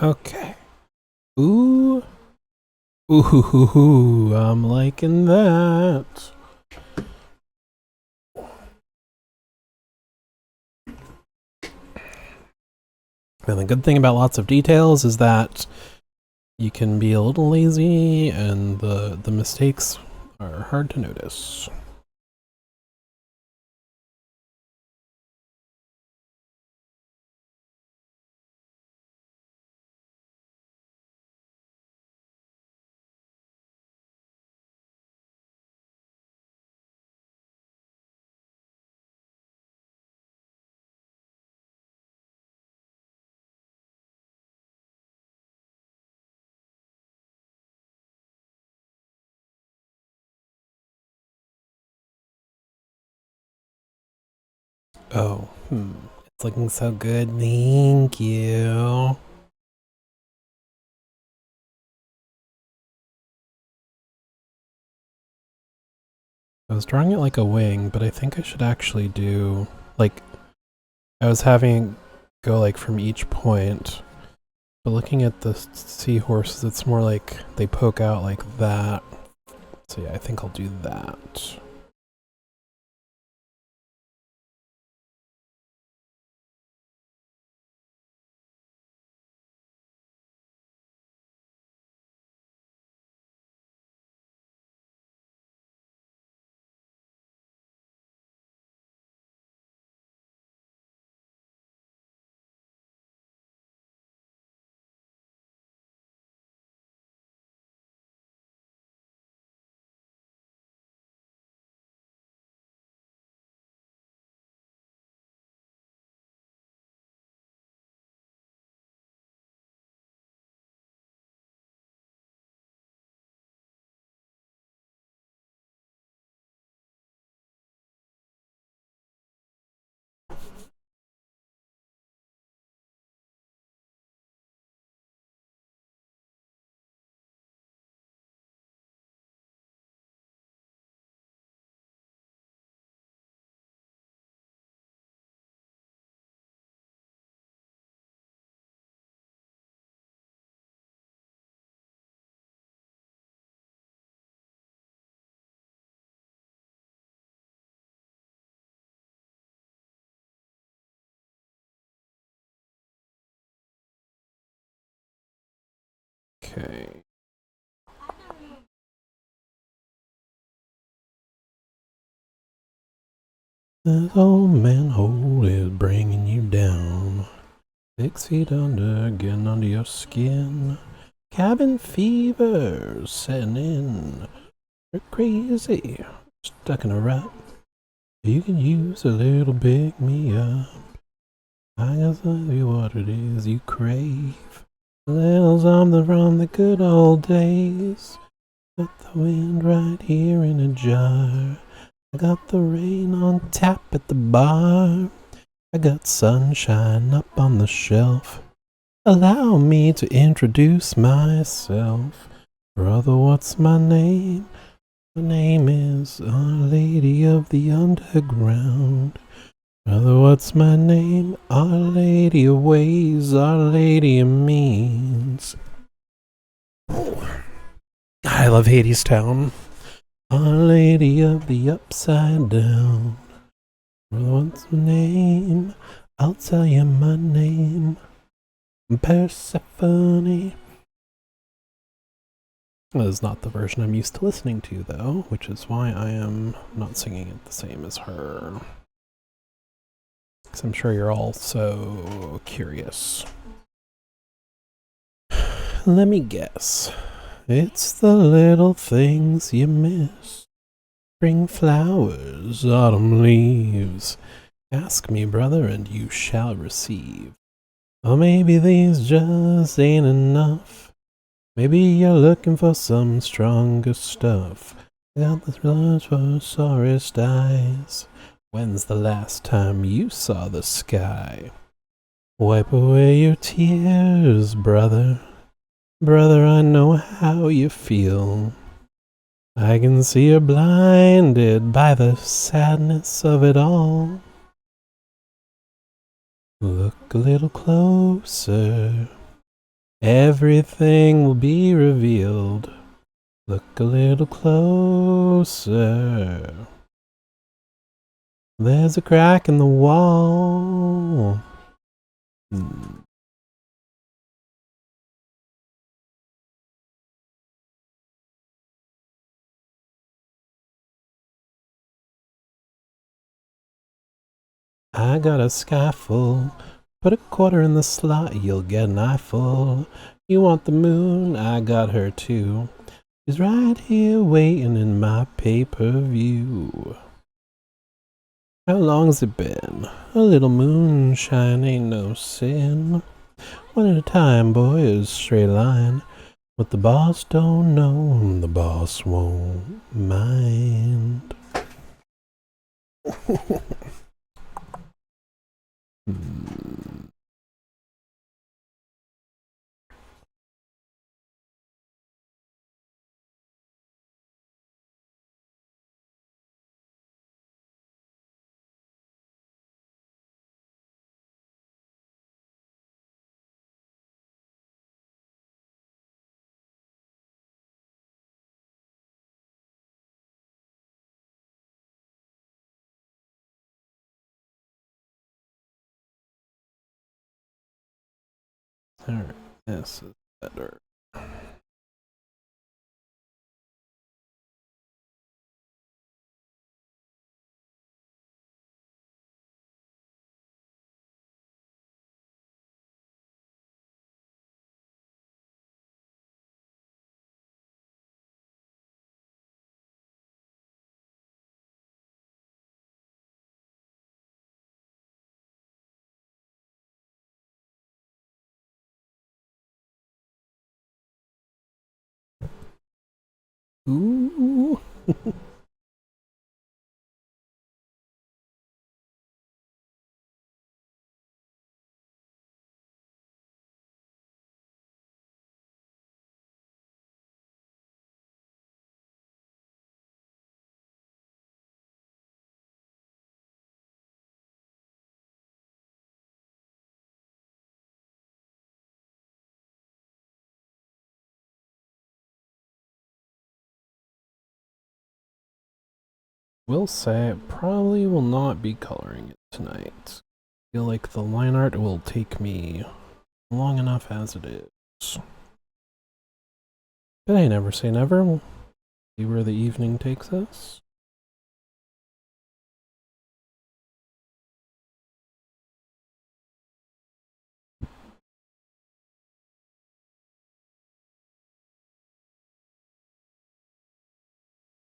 Okay. Ooh. Ooh, I'm liking that. And the good thing about lots of details is that you can be a little lazy and the mistakes are hard to notice. Oh, it's looking so good. Thank you. I was drawing it like a wing, but I think I should actually do, like, I was having go like from each point, but looking at the seahorses, it's more like they poke out like that. So yeah, I think I'll do that. Okay. This old manhole is bringing you down. 6 feet under, getting under your skin. Cabin fever setting in. You're crazy, stuck in a rut. You can use a little pick me up. I guess I'll be what it is you crave. A little something from the good old days. Got the wind right here in a jar. I got the rain on tap at the bar. I got sunshine up on the shelf. Allow me to introduce myself. Brother, what's my name? My name is Our Lady of the Underground. Brother, what's my name? Our Lady of Ways, Our Lady of Means. I love Hades Town. Our Lady of the Upside Down. Brother, what's my name? I'll tell you my name. Persephone. That is not the version I'm used to listening to, though, which is why I am not singing it the same as her. Because I'm sure you're all so curious. Let me guess. It's the little things you miss. Spring flowers, autumn leaves. Ask me, brother, and you shall receive. Or maybe these just ain't enough. Maybe you're looking for some stronger stuff. Got the blood for sorest eyes. When's the last time you saw the sky? Wipe away your tears, brother. Brother, I know how you feel. I can see you're blinded by the sadness of it all. Look a little closer. Everything will be revealed. Look a little closer. There's a crack in the wall. I got a sky full. Put a quarter in the slot, you'll get an eyeful. You want the moon? I got her too. She's right here waiting in my pay-per-view. How long's it been? A little moonshine ain't no sin. One at a time, boys, straight line. What the boss don't know, the boss won't mind. Alright, this is better. Ooh. Will say it probably will not be coloring it tonight. I feel like the line art will take me long enough as it is. But I never say never. We'll see where the evening takes us.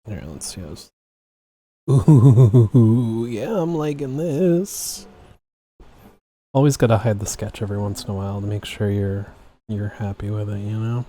Alright, let's see how this. Ooh, yeah, I'm liking this. Always gotta hide the sketch every once in a while to make sure you're happy with it, you know?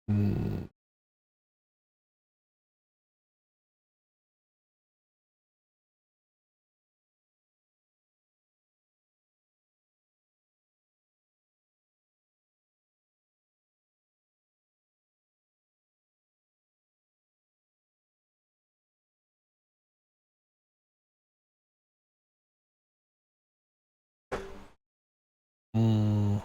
Hmm. Hmm.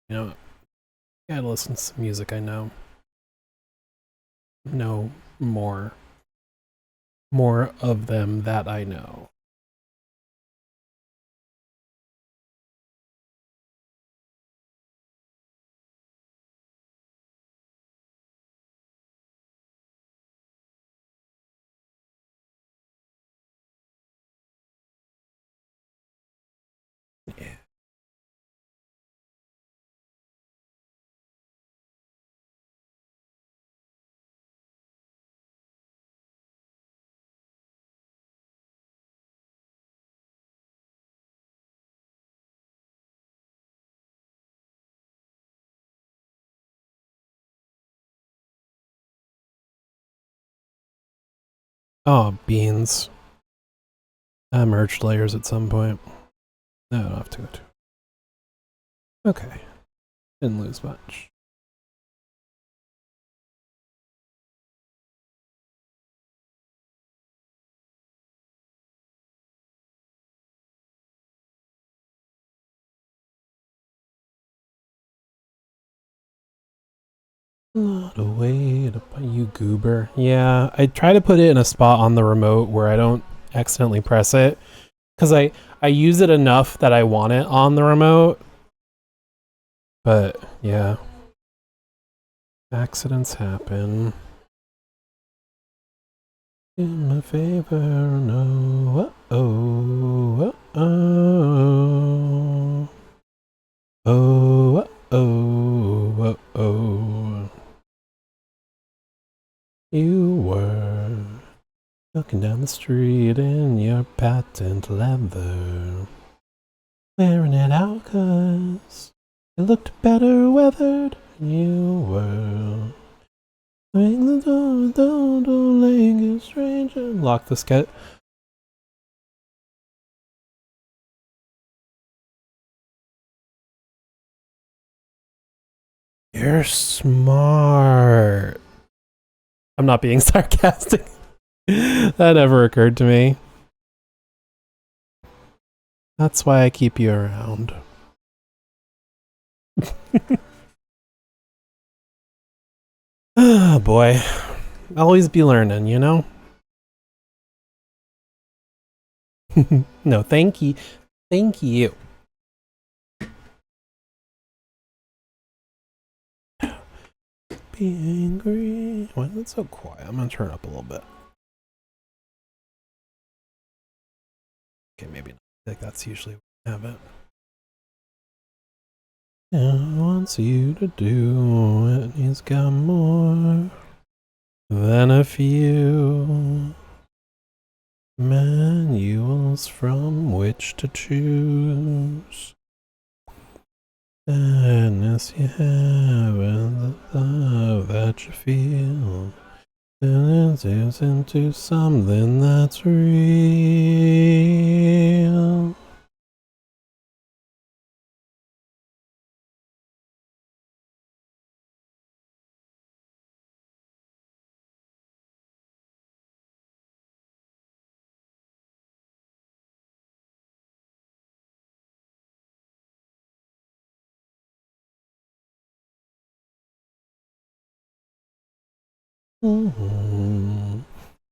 You know, I gotta listen to some music I know. Know more. More of them that I know. Yeah. Oh, beans. I merged layers at some point. No, I don't have to go to. Okay. Didn't lose much. Not a way to put you goober. Yeah, I try to put it in a spot on the remote where I don't accidentally press it. Because I use it enough that I want it on the remote. But, yeah. Accidents happen. In my favor, no. Uh-oh. Uh-oh. Oh, uh-oh. Uh-oh. You were walking down the street in your patent leather, wearing it out 'cause it looked better weathered. You were ring the door, don't like a stranger. Lock this cat. You're smart. I'm not being sarcastic. That never occurred to me. That's why I keep you around. Ah, boy. Always be learning, you know? No, thank you. Thank you. Be angry. Why is it so quiet? I'm gonna turn up a little bit. Okay, maybe not. I think that's usually what I have it. He wants you to do it. He's got more than a few manuals from which to choose. Sadness you have and the love that you feel. And it is into something that's real. Mm-hmm.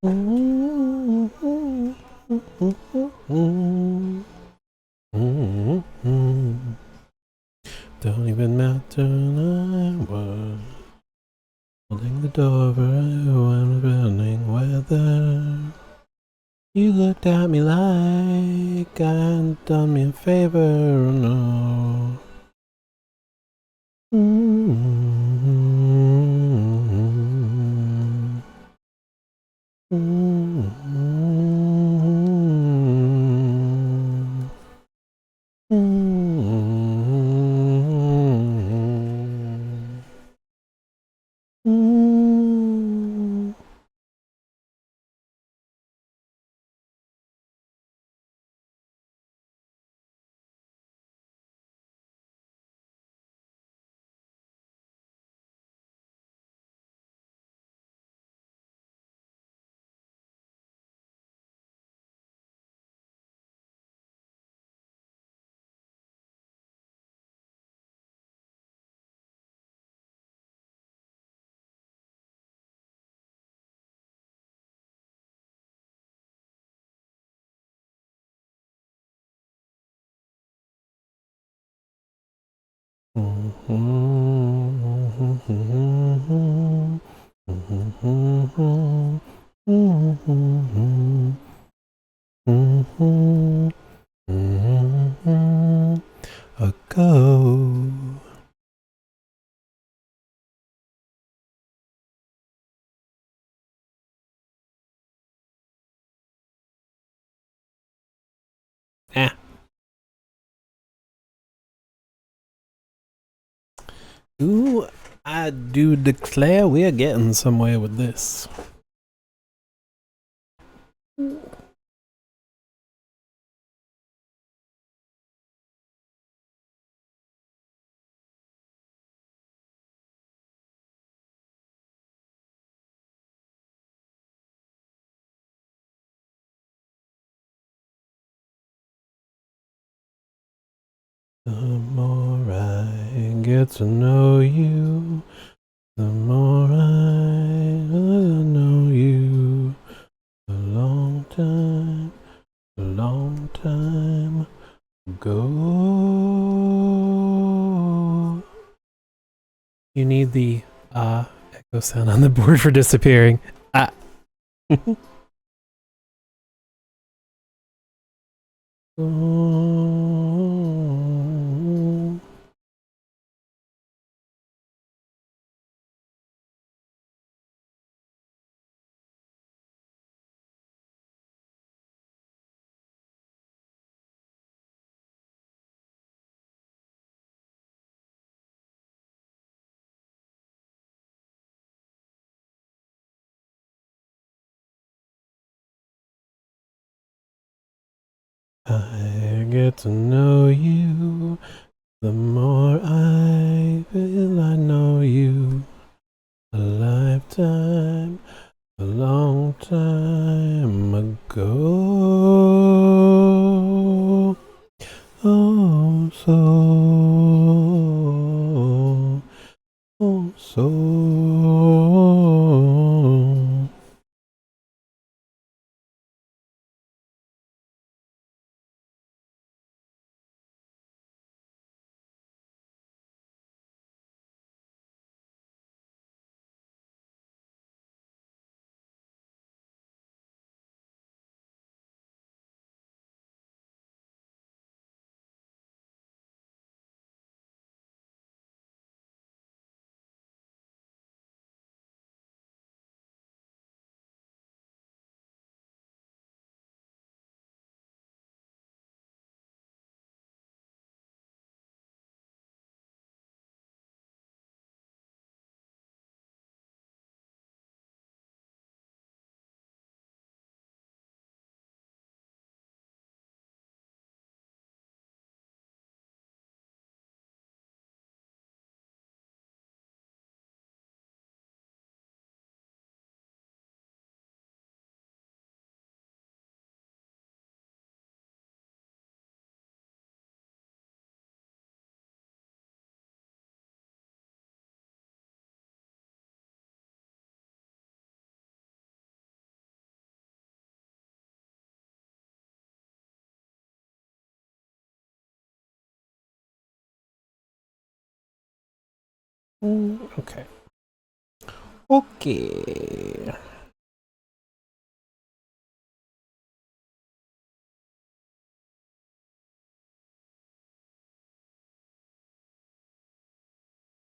Mm-hmm. Mm-hmm. Don't even matter now. Holding the door for everyone burning weather. You looked at me like I hadn't done me a favor, no. Mm-hmm. Mm-hmm. Mm-hmm. Mm-hmm. A go. Ah. Ooh, I do declare we're getting somewhere with this. The more I get to know you, the more I know you. A long time ago. You need the echo sound on the board for disappearing. Ah. I get to know you, the more I feel I know you. A lifetime, a long time ago. Oh, so. Okay. Okay.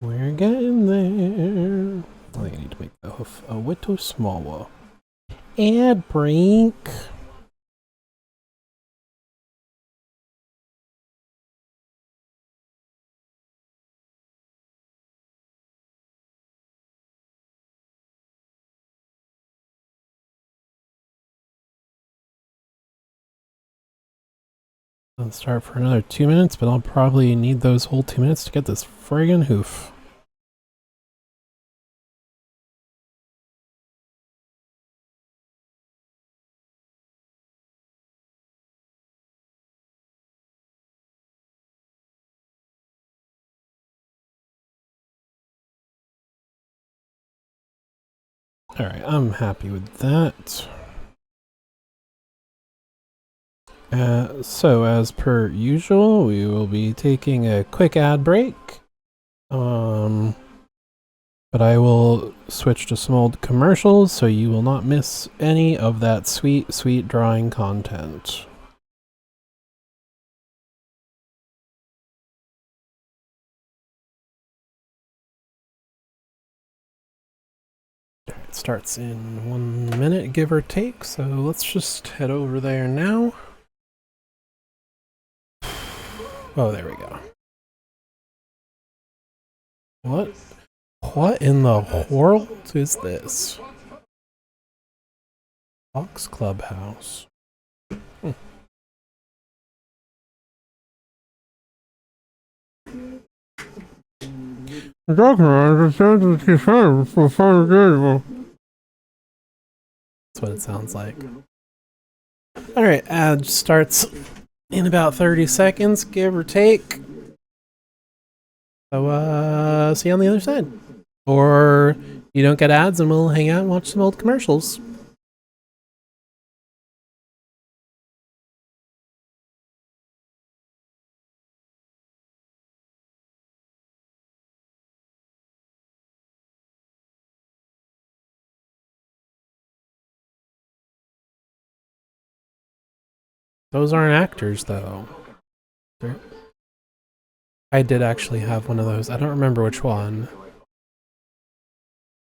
We're getting there. I need to make the hoof a little smaller. Ad break. I'll start for another 2 minutes, but I'll probably need those whole 2 minutes to get this friggin' hoof. Alright, I'm happy with that. So as per usual, we will be taking a quick ad break. But I will switch to some old commercials so you will not miss any of that sweet, sweet drawing content. It starts in 1 minute, give or take, so let's just head over there now. Oh, there we go. What in the world is this? Fox Clubhouse. That's what it sounds like. Alright, ad starts in about 30 seconds, give or take. So, see you on the other side. Or you don't get ads and we'll hang out and watch some old commercials. Those aren't actors, though. I did actually have one of those. I don't remember which one.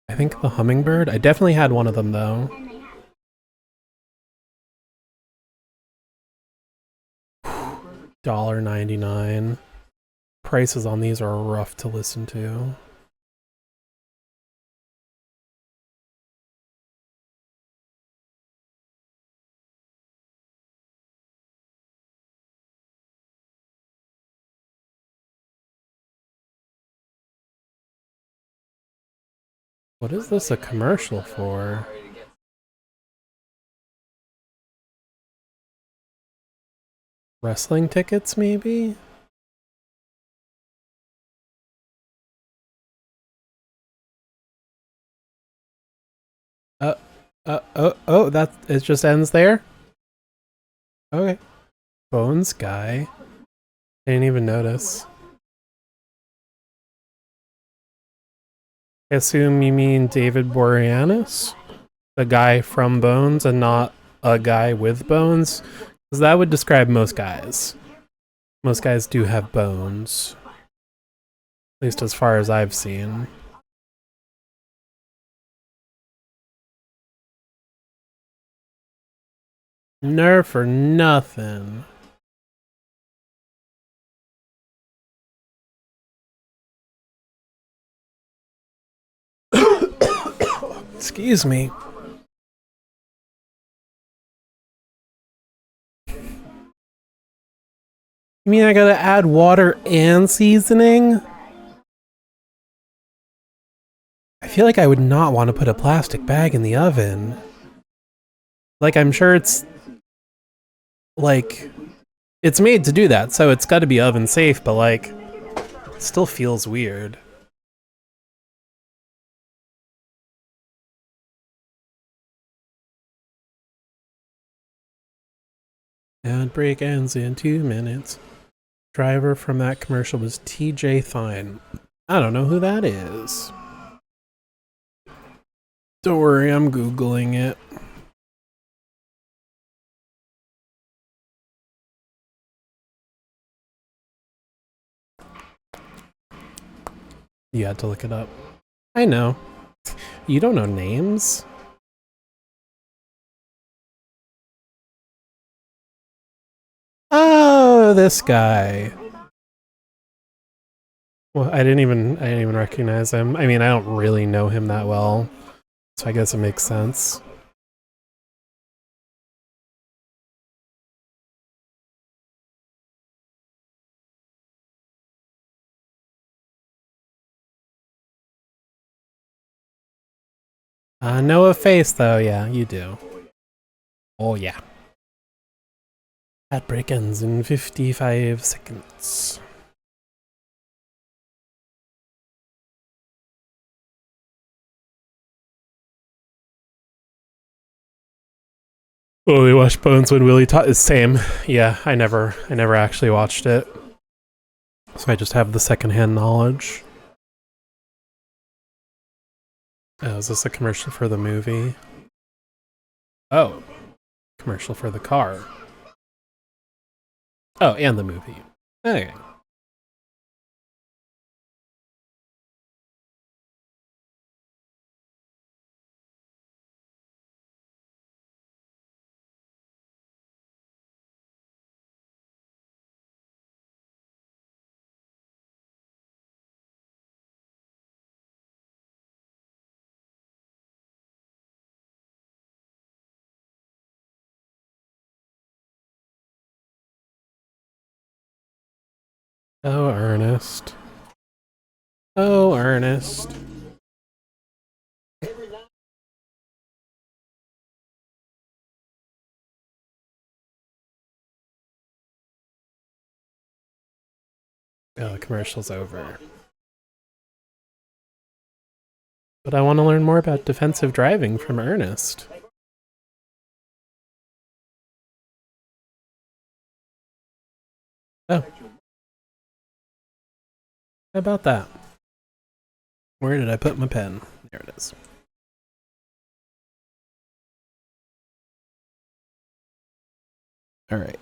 I think the hummingbird. I definitely had one of them, though. $1.99. Prices on these are rough to listen to. What is this a commercial for? Wrestling tickets, maybe? Oh, that, it just ends there? Okay. Bones guy. Didn't even notice. I assume you mean David Boreanaz? The guy from Bones and not a guy with bones? Because that would describe most guys. Most guys do have bones. At least as far as I've seen. Nerf or nothing. Excuse me. You mean I gotta add water and seasoning? I feel like I would not want to put a plastic bag in the oven. Like, I'm sure it's... like... it's made to do that, so it's gotta be oven safe, but like... it still feels weird. Ad break ends in 2 minutes. Driver from that commercial was TJ Fine. I don't know who that is. Don't worry, I'm Googling it. You had to look it up. I know. You don't know names? Oh, this guy. Well, I didn't even recognize him. I mean, I don't really know him that well, so I guess it makes sense. Know a face though, yeah, you do. Oh yeah. Ad break ends in 55 seconds. Oh, we watched Bones when Willie taught. Same. Yeah, I never actually watched it. So I just have the secondhand knowledge. Oh, is this a commercial for the movie? Oh, commercial for the car. Oh, and the movie. Okay. Oh, Ernest. Oh, Ernest. Oh, the commercial's over. But I want to learn more about defensive driving from Ernest. Oh. How about that? Where did I put my pen? There it is. All right.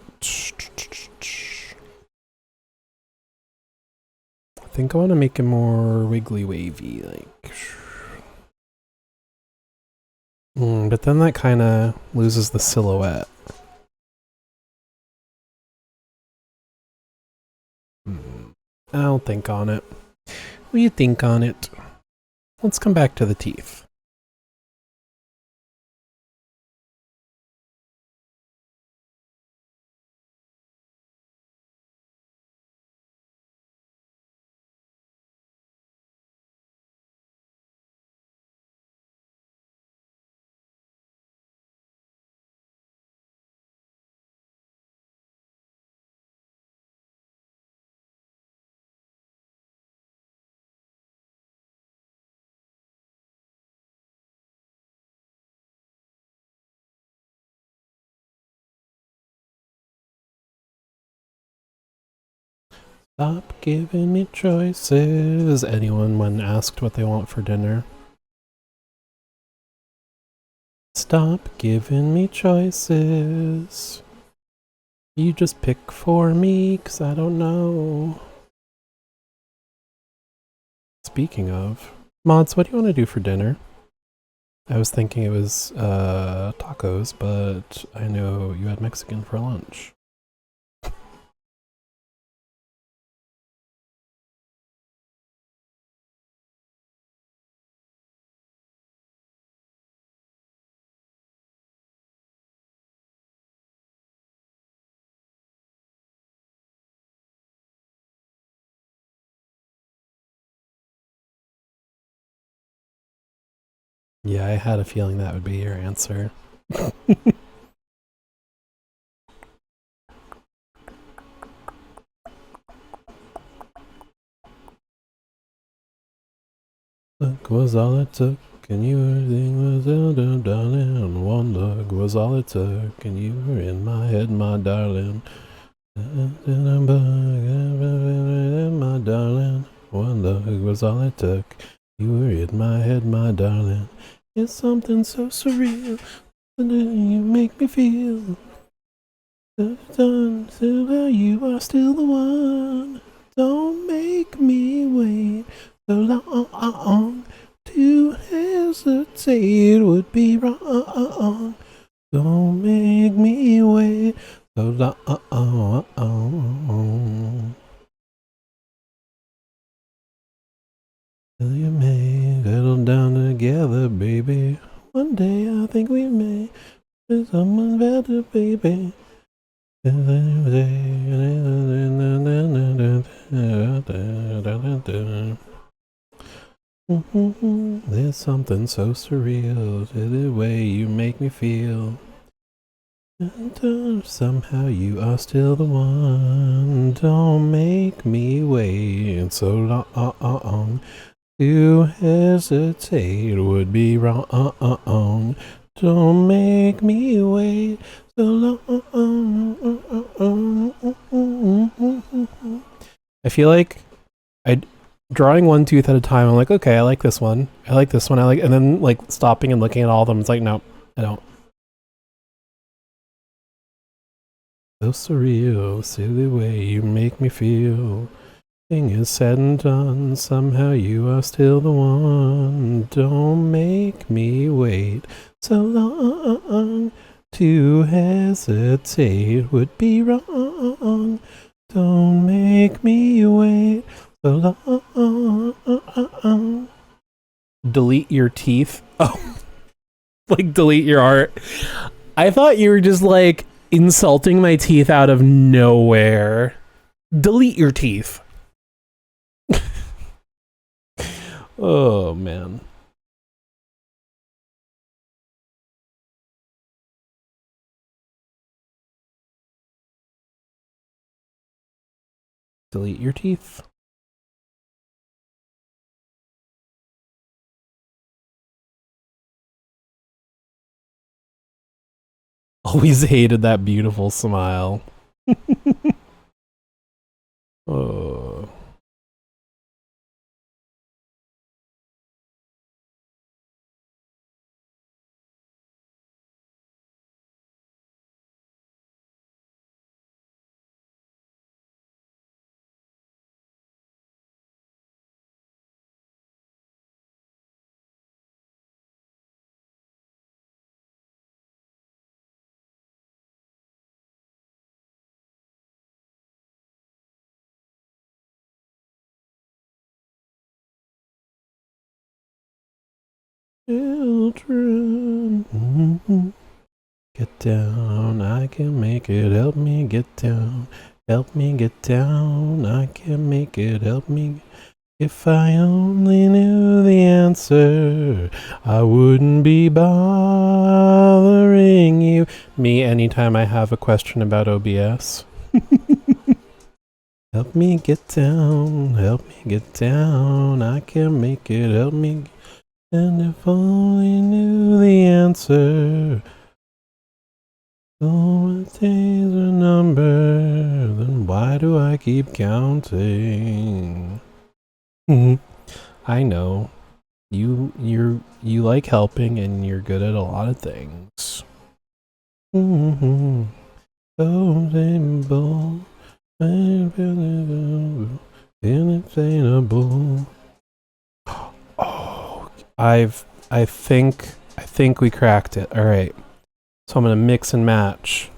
I think I want to make it more wiggly wavy, like. But then that kind of loses the silhouette. I'll think on it. Will you think on it? Let's come back to the teeth. Stop giving me choices. Anyone when asked what they want for dinner? Stop giving me choices. You just pick for me, 'cause I don't know. Speaking of, Mods, what do you want to do for dinner? I was thinking it was tacos, but I know you had Mexican for lunch. Yeah, I had a feeling that would be your answer. Look was all it took, and you everything was darling. One look was all it took, and you were in my head, my darling. My darling, one look was all it took. You were in my head, my darling. It's something so surreal. You make me feel. So you are still the one. Don't make me wait so long. To hesitate would be wrong. Don't make me wait so long. Till you may settle down together, baby. One day I think we may be someone better, baby. There's something so surreal to the way you make me feel. And somehow you are still the one. Don't make me wait so long. To hesitate would be wrong. Don't make me wait so long. I feel like drawing one tooth at a time. I'm like, okay, I like this one. I like this one. I like, and then like stopping and looking at all of them. It's like, no, I don't. So surreal, silly way you make me feel. Thing is said and done, somehow you are still the one. Don't make me wait so long. To hesitate would be wrong. Don't make me wait so long. Delete your teeth. Oh, like delete your art. I thought you were just like insulting my teeth out of nowhere. Delete your teeth. Oh, man. Delete your teeth. Always hated that beautiful smile. Oh. Children, get down, I can make it, help me get down, help me get down, I can make it, help me. If I only knew the answer, I wouldn't be bothering you. Me anytime I have a question about OBS. Help me get down, help me get down, I can make it, help me. And if only knew the answer, all my days are numbered, then why do I keep counting? I know. You like helping and you're good at a lot of things. So simple, unexplainable. Oh, I think we cracked it. All right. So I'm gonna mix and match.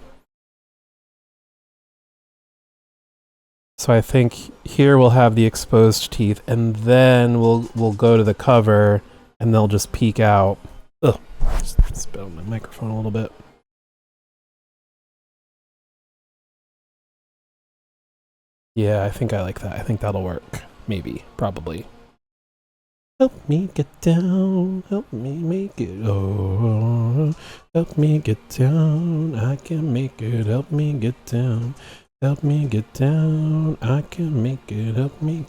So I think here we'll have the exposed teeth, and then we'll go to the cover, and they'll just peek out. Ugh, just spit on my microphone a little bit. Yeah, I think I like that. I think that'll work. Maybe, probably. Help me get down, help me make it. Oh, help me get down, I can make it. Help me get down. Help me get down, I can make it, help me.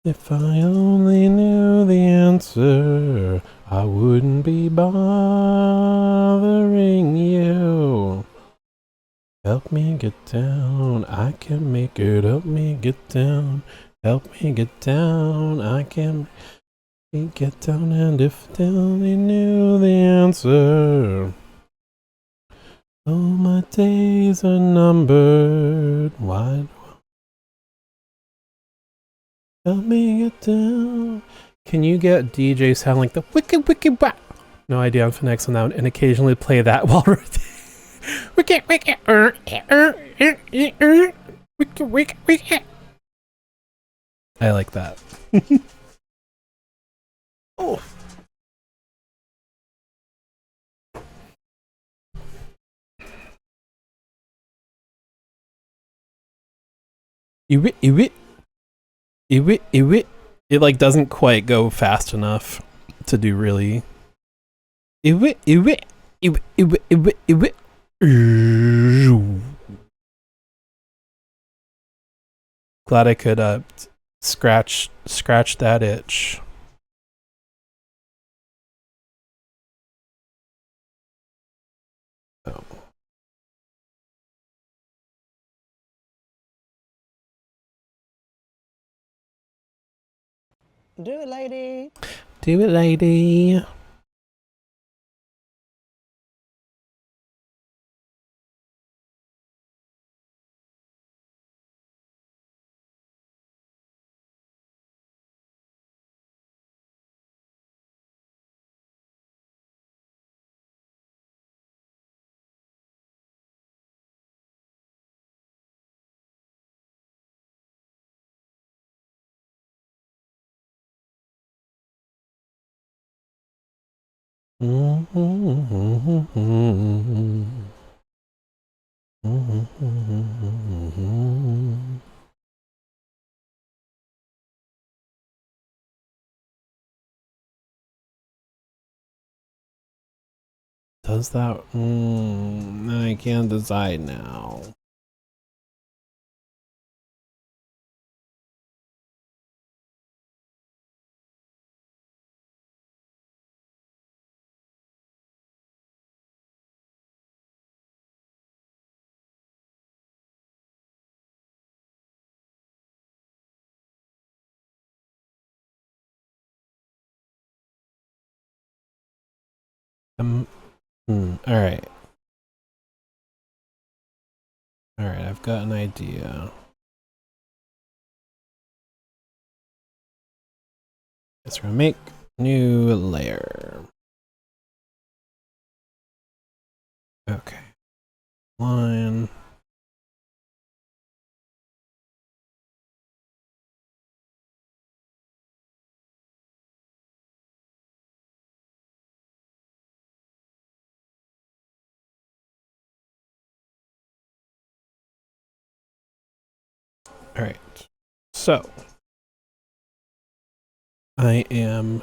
If I only knew the answer, I wouldn't be bothering you. Help me get down, I can make it, help me get down. Help me get down, I can get down, and if I only knew the answer. Oh, my days are numbered. Why do I help me get down? Can you get DJ sound like the wicked wicked whack? No idea on Phoenix on that one, and occasionally play that while wicked wicked wicked wicked wicked. I like that. Oh. It like doesn't quite go fast enough to do really. Glad I could scratch that itch. Oh. Do it, lady. Do it, lady. Does that? I can't decide now. All right. All right, I've got an idea. Let's make new layer. Okay. Line. All right. So I'm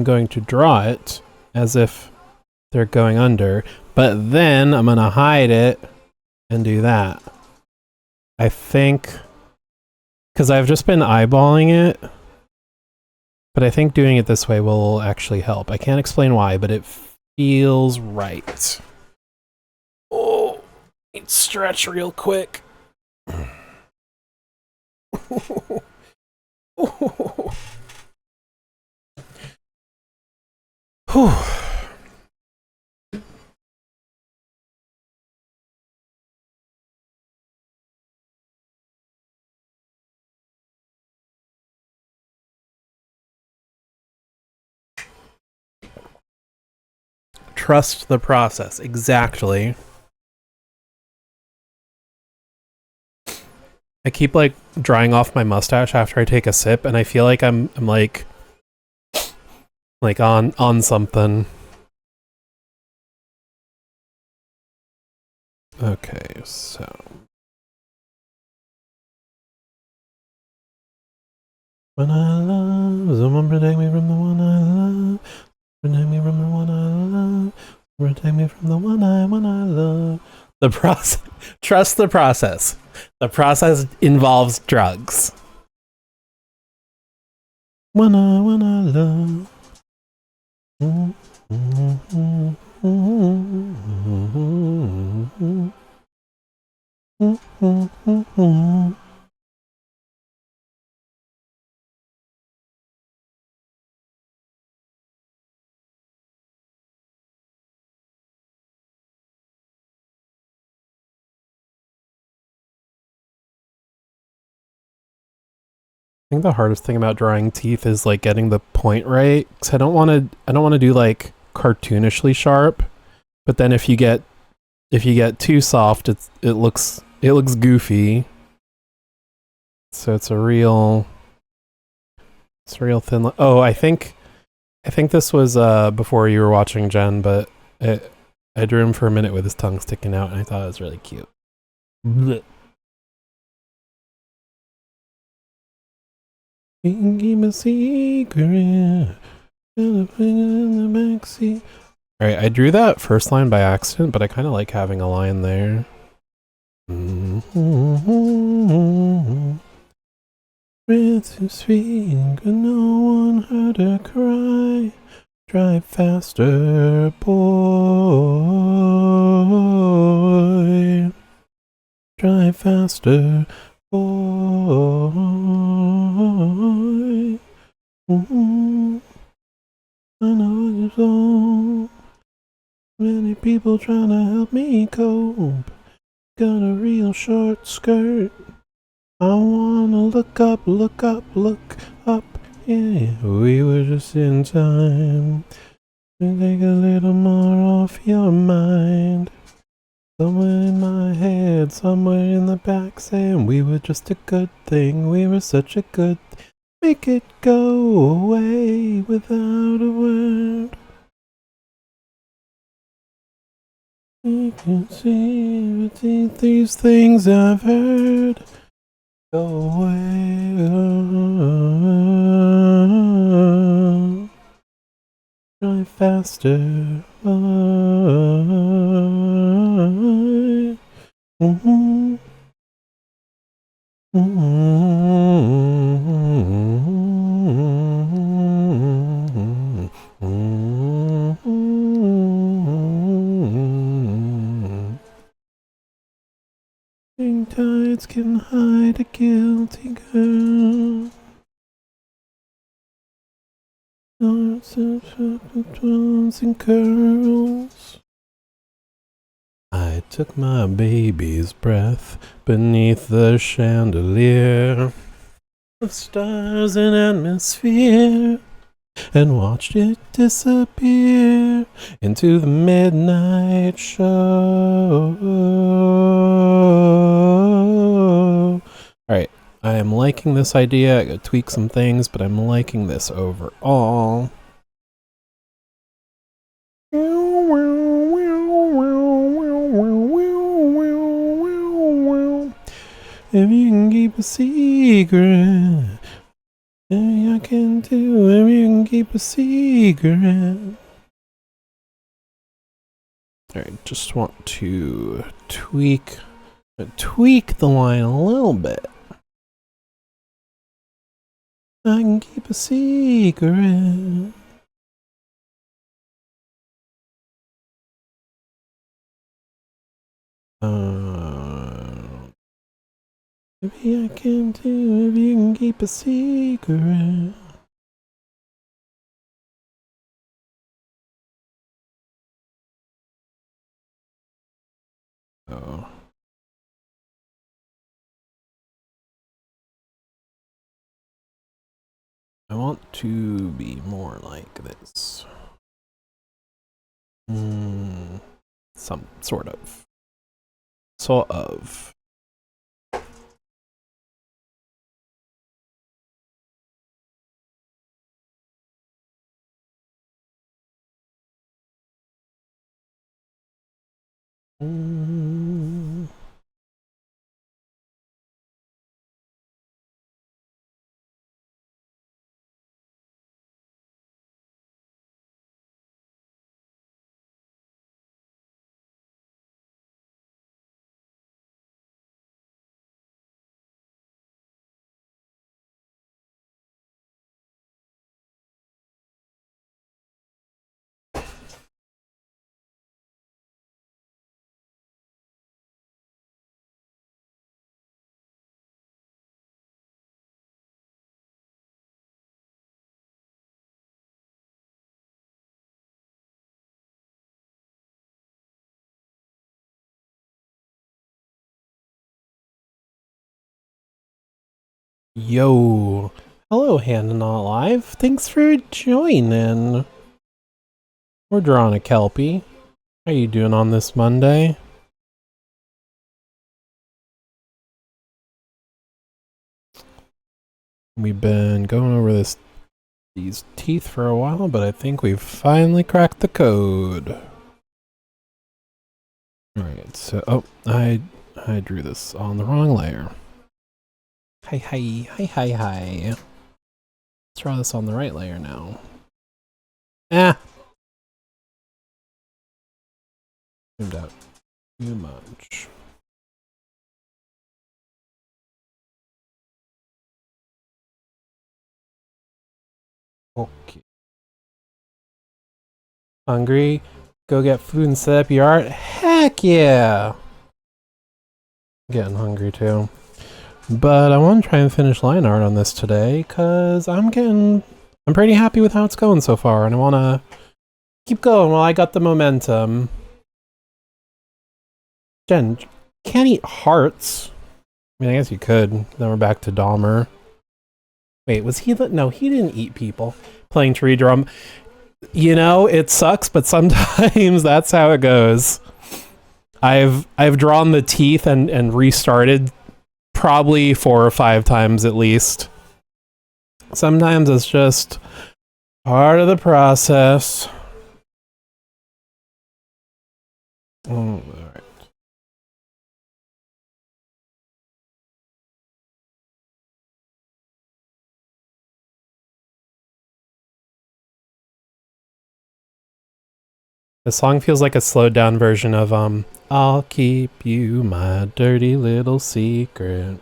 going to draw it as if they're going under, but then I'm going to hide it and do that. I think, because I've just been eyeballing it, but I think doing it this way will actually help. I can't explain why, but it feels right. Oh, need to stretch real quick. Whew. Trust the process. Exactly. I keep like drying off my mustache after I take a sip, and I feel like I'm like on something. Okay, so when I love, someone protect me from the one I love. Protect me from the one I love. Protect me from the one I love. The process. Trust the process. The process involves drugs. One I love. I think the hardest thing about drawing teeth is like getting the point right, because I don't want to do like cartoonishly sharp, but then if you get too soft, it looks goofy. So it's a real thin line. Oh, I think this was before you were watching, Jen, but I drew him for a minute with his tongue sticking out, and I thought it was really cute. Blech. Keep a secret. In the backseat. All right, I drew that first line by accident, but I kind of like having a line there. Breath too sweet, could no one heard her cry. Drive faster, boy. Drive faster, boy. Mm-hmm. I know it's so many people trying to help me cope. Got a real short skirt. I wanna look up, look up, look up. Yeah, we were just in time to take a little more off your mind. Somewhere in my head, somewhere in the back, saying we were just a good thing. We were such a good thing. Make it go away without a word. You can see these things I've heard. Go away. Try faster. Mm-hmm. King tides can hide a guilty girl. Hearts of twirls and curls. I took my baby's breath beneath the chandelier of stars and atmosphere and watched it disappear into the midnight show. Alright, I am liking this idea. I gotta tweak some things, but I'm liking this overall. If you can keep a secret, maybe I can too. If you can keep a secret. Alright, just want to tweak the line a little bit. I can keep a secret. Maybe I can too, if you can keep a secret. Oh. I want to be more like this. Some sort of. Sort of. Yo. Hello, Hannah Not Live. Thanks for joining. We're drawing a Kelpie. How you doing on this Monday? We've been going over these teeth for a while, but I think we've finally cracked the code. Alright, so I drew this on the wrong layer. Hi. Let's draw this on the right layer now. Zoomed out too much. Okay. Hungry? Go get food and set up your art? Heck yeah! I'm getting hungry too. But I want to try and finish line art on this today, because I'm getting I'm pretty happy with how it's going so far, and I want to keep going while I got the momentum. Jen, can't eat hearts. I mean, I guess you could. Then we're back to Dahmer. Wait, was he no, he didn't eat people. Playing tree drum. You know, it sucks, but sometimes that's how it goes. I've drawn the teeth and restarted probably 4 or 5 times at least. Sometimes it's just part of the process. All right. The song feels like a slowed down version of I'll keep you my dirty little secret.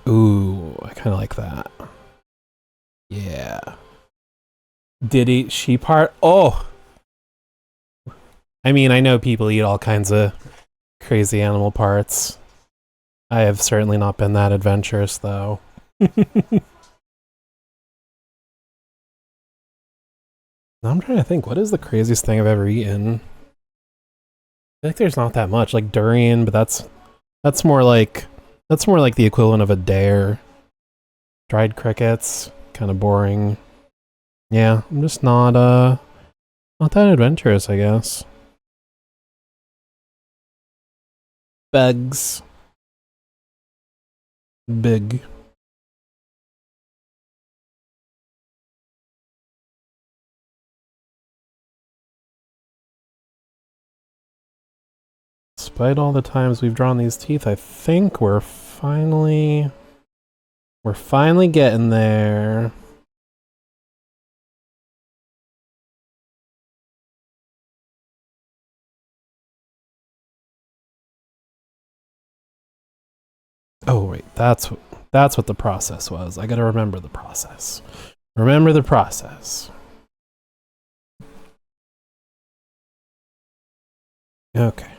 Ooh, I kind of like that. Yeah. Did eat sheep heart? Oh! I mean, I know people eat all kinds of crazy animal parts. I have certainly not been that adventurous, though. Now I'm trying to think, what is the craziest thing I've ever eaten? I feel like there's not that much, like durian, but that's more like the equivalent of a dare. Dried crickets, kind of boring. Yeah, I'm just not that adventurous, I guess. Bugs. Big. Despite all the times we've drawn these teeth, I think we're finally getting there. Oh wait, that's what the process was. I gotta remember the process. Remember the process. Okay.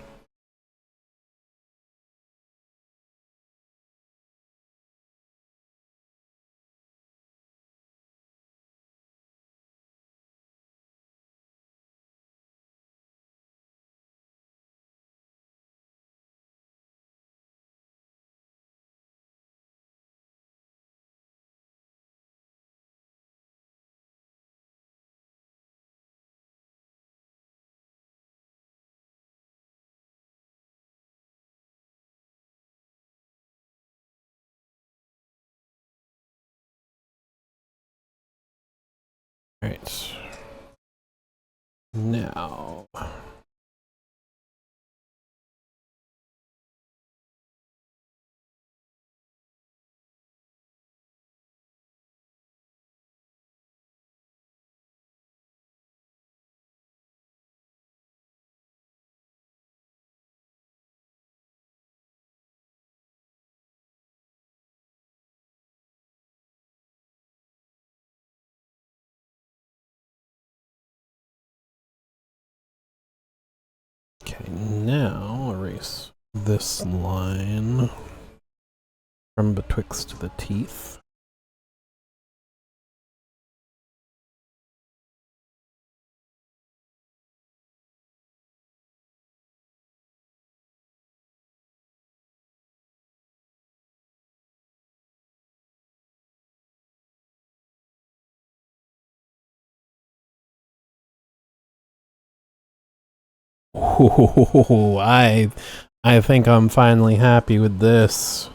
All right. Now. Okay, now erase this line from betwixt the teeth. Ooh, I think I'm finally happy with this.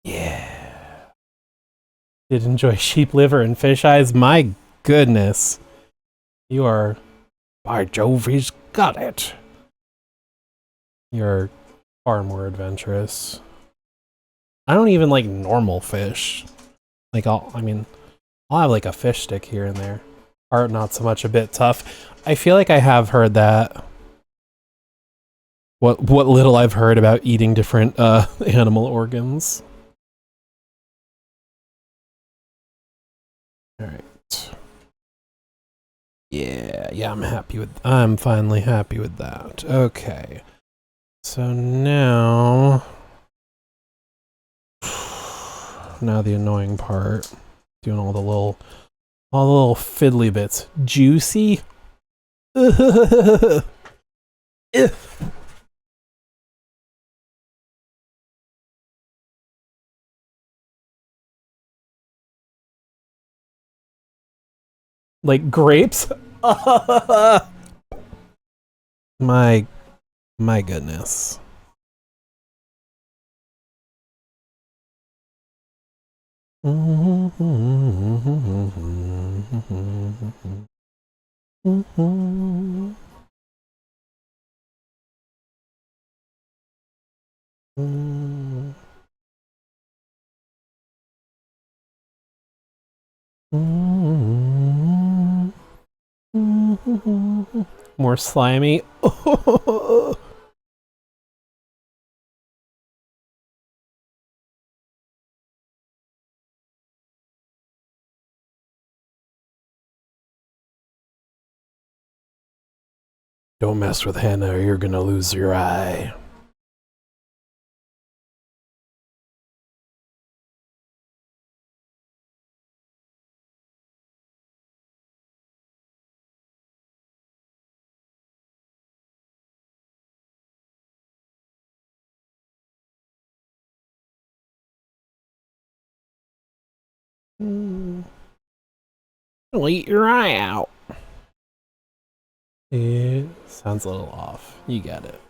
Yeah. Did enjoy sheep liver and fish eyes? My goodness. You are, by Jove, he's got it. You're far more adventurous. I don't even like normal fish. Like I'll have like a fish stick here and there. Art not so much, a bit tough. I feel like I have heard that. What little I've heard about eating different animal organs. All right. Yeah, I'm finally happy with that. Okay. So now the annoying part. Doing all the little fiddly bits. Juicy? Like grapes? My goodness. More slimy. Don't mess with Hannah or you're gonna lose your eye. I'll eat your eye out. It sounds a little off. You get it.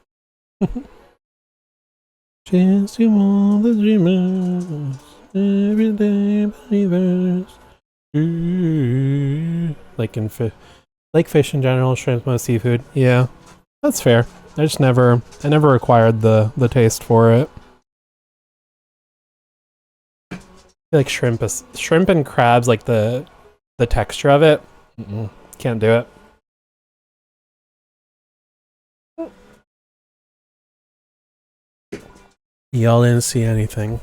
Chance to all the dreamers, everyday believers. Like fish in general, shrimp, most seafood. Yeah, that's fair. I never acquired the taste for it. I feel like shrimp and crabs, like the texture of it. Can't do it. Y'all didn't see anything.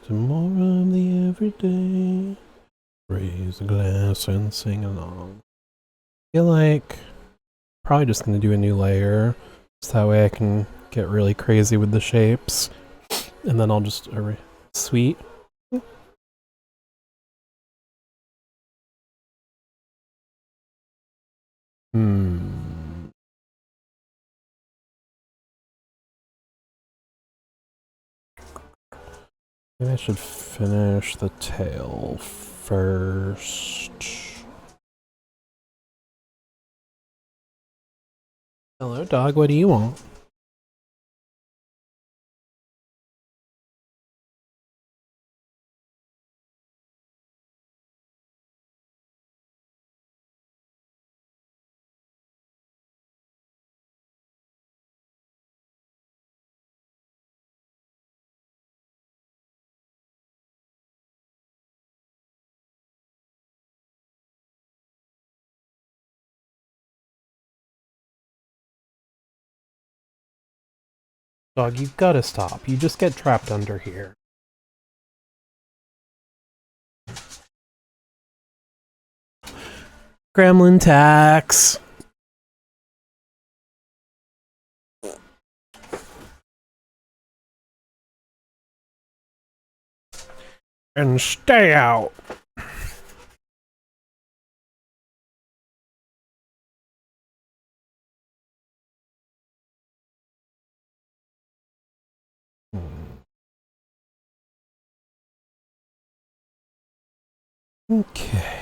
Tomorrow of the everyday. Raise a glass and sing along. I feel like probably just gonna do a new layer. So that way I can get really crazy with the shapes. And then I'll just sweet. Maybe I should finish the tail first. Hello, dog. What do you want? Dog, you've got to stop. You just get trapped under here. Gremlin tax. And stay out. Okay.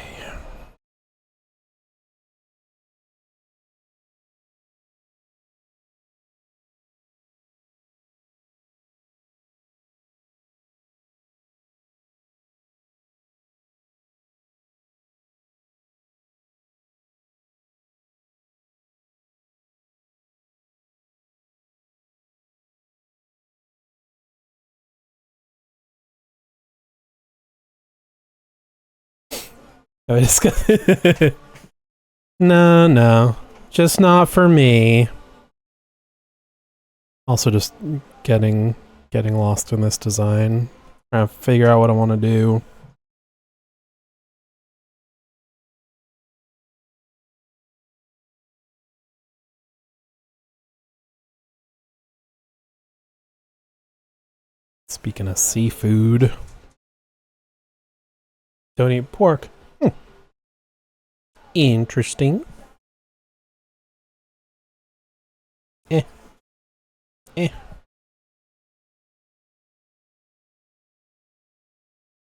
I just got No, just not for me. Also just getting lost in this design. Trying to figure out what I want to do. Speaking of seafood. Don't eat pork. Interesting. Eh.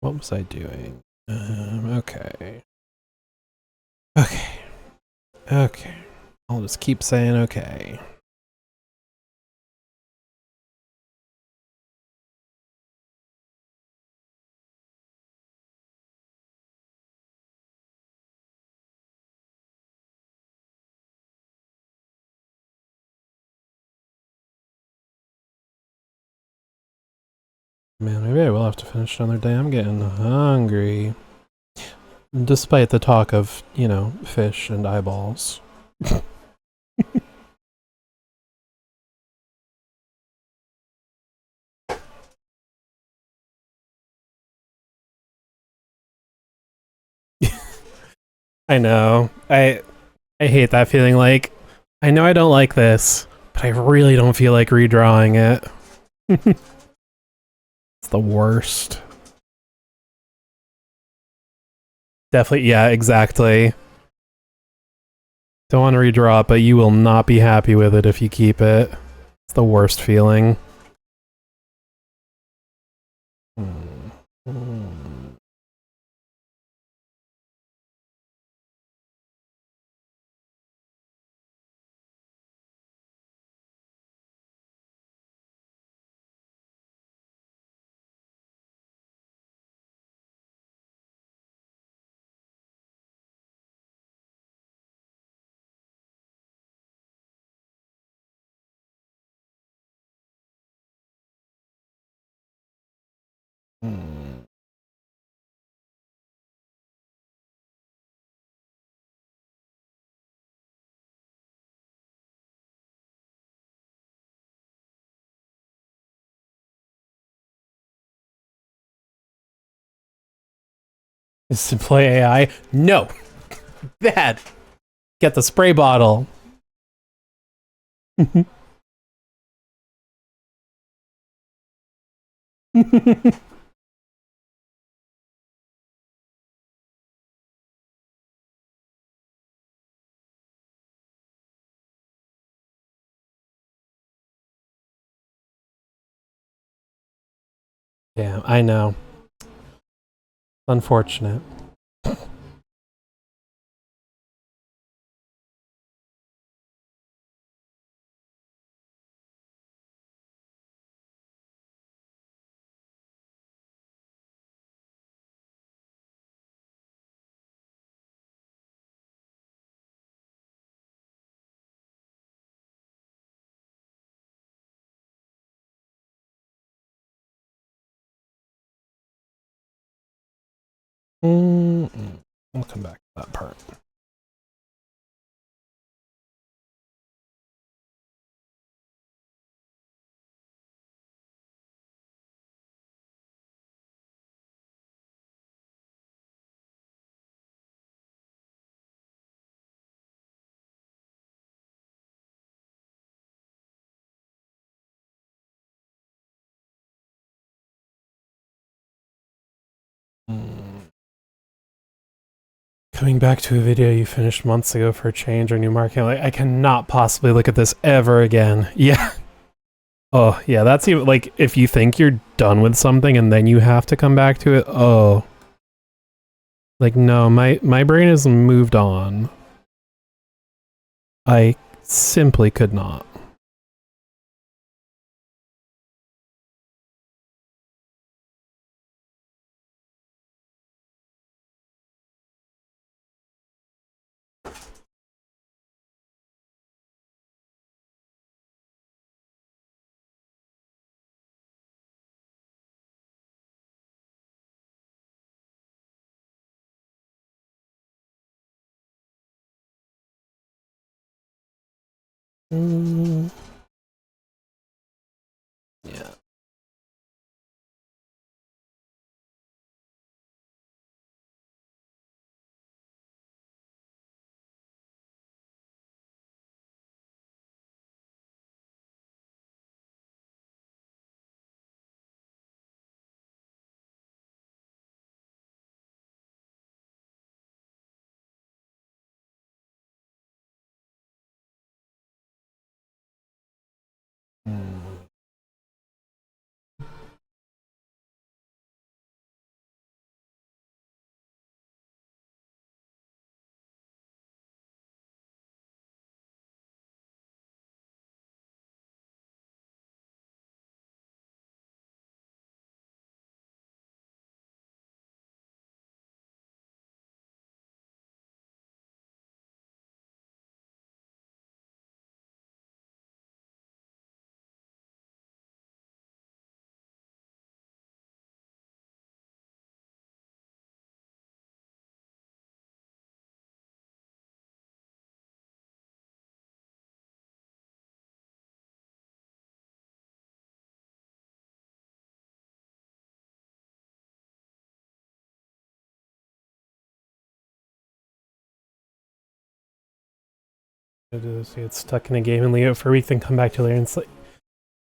What was I doing? Okay. Okay. I'll just keep saying okay. Man, maybe I will have to finish another day. I'm getting hungry. Despite the talk of, you know, fish and eyeballs. I know. I hate that feeling. Like, I know I don't like this, but I really don't feel like redrawing it. It's the worst. Definitely, yeah, exactly. Don't want to redraw it, but you will not be happy with it if you keep it. It's the worst feeling. Is to play AI? No! Bad! Get the spray bottle! Yeah, I know. Unfortunate. We'll come back to that part. Coming back to a video you finished months ago for a change or new marketing, like, I cannot possibly look at this ever again. Yeah. Oh, yeah, that's even, like, if you think you're done with something and then you have to come back to it, oh. Like, no, my brain has moved on. I simply could not. Get stuck in a game and leave it for a week, then come back to it later and it's like,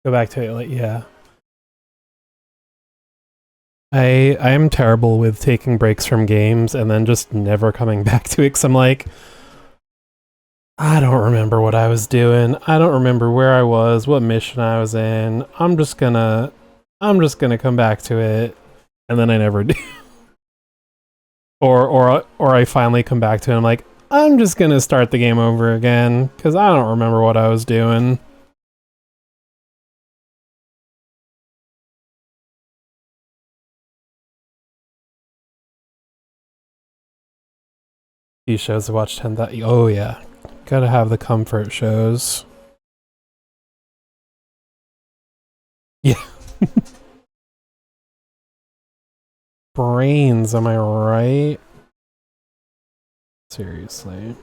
go back to it. Like, yeah. I am terrible with taking breaks from games and then just never coming back to it because I'm like, I don't remember what I was doing. I don't remember where I was, what mission I was in. I'm just gonna come back to it, and then I never do. or I finally come back to it and I'm like, I'm just gonna start the game over again because I don't remember what I was doing. These shows I watched 10,000. Oh yeah, gotta have the comfort shows. Yeah. Brains, am I right? Seriously.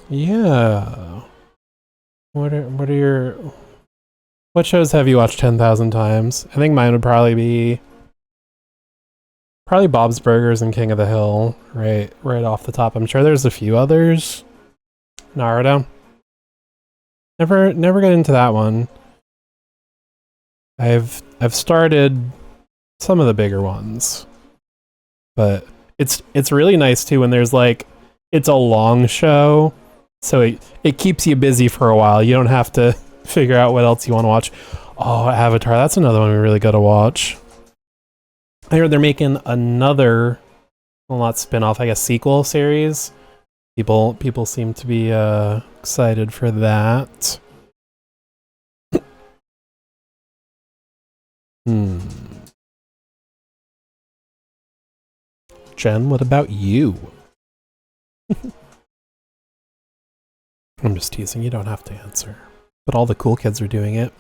Yeah. What shows have you watched 10,000 times? I think mine would probably be Bob's Burgers and King of the Hill, right off the top. I'm sure there's a few others. Naruto. Never got into that one. I've started some of the bigger ones. But it's really nice too when there's like it's a long show, so it keeps you busy for a while. You don't have to figure out what else you want to watch. Oh, Avatar, that's another one we really gotta watch. I heard they're making another, well, not spin-off, I guess sequel series. People seem to be excited for that. Jen, what about you? I'm just teasing, you don't have to answer. But all the cool kids are doing it.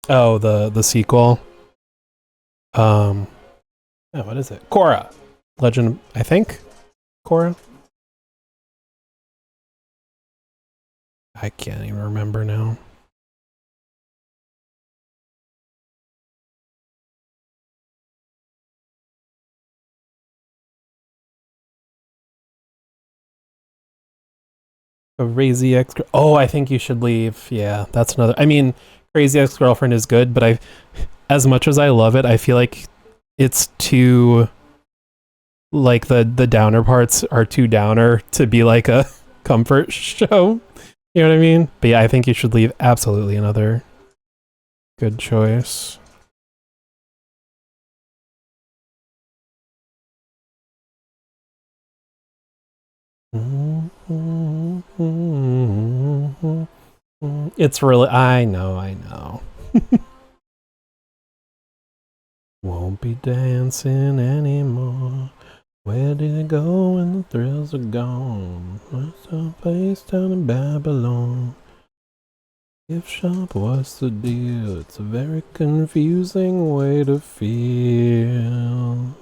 Oh, the sequel. Oh, what is it? Korra. Legend, I think? Korra? I can't even remember now. Crazy Ex. Oh, I think you should leave. Yeah, that's another. I mean, Crazy Ex-Girlfriend is good, but as much as I love it, I feel like it's too, like the downer parts are too downer to be like a comfort show. You know what I mean? But yeah, I think you should leave. Absolutely another good choice. It's really, I know. Won't be dancing anymore. Where did it go when the thrills are gone? What's our place down in Babylon? Gift shop, what's the deal? It's a very confusing way to feel.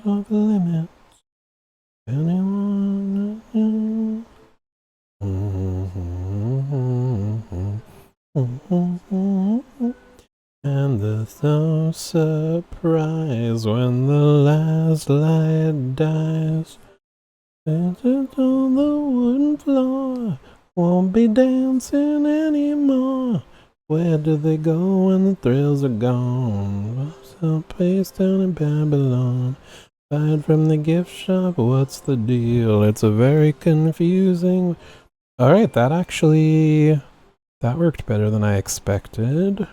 Off limits. And they're so surprised when the last light dies. Dancing on the wooden floor, won't be dancing anymore. Where do they go when the thrills are gone? What's the place down in Babylon? Aside from the gift shop, what's the deal? It's a very confusing. Alright, that worked better than I expected.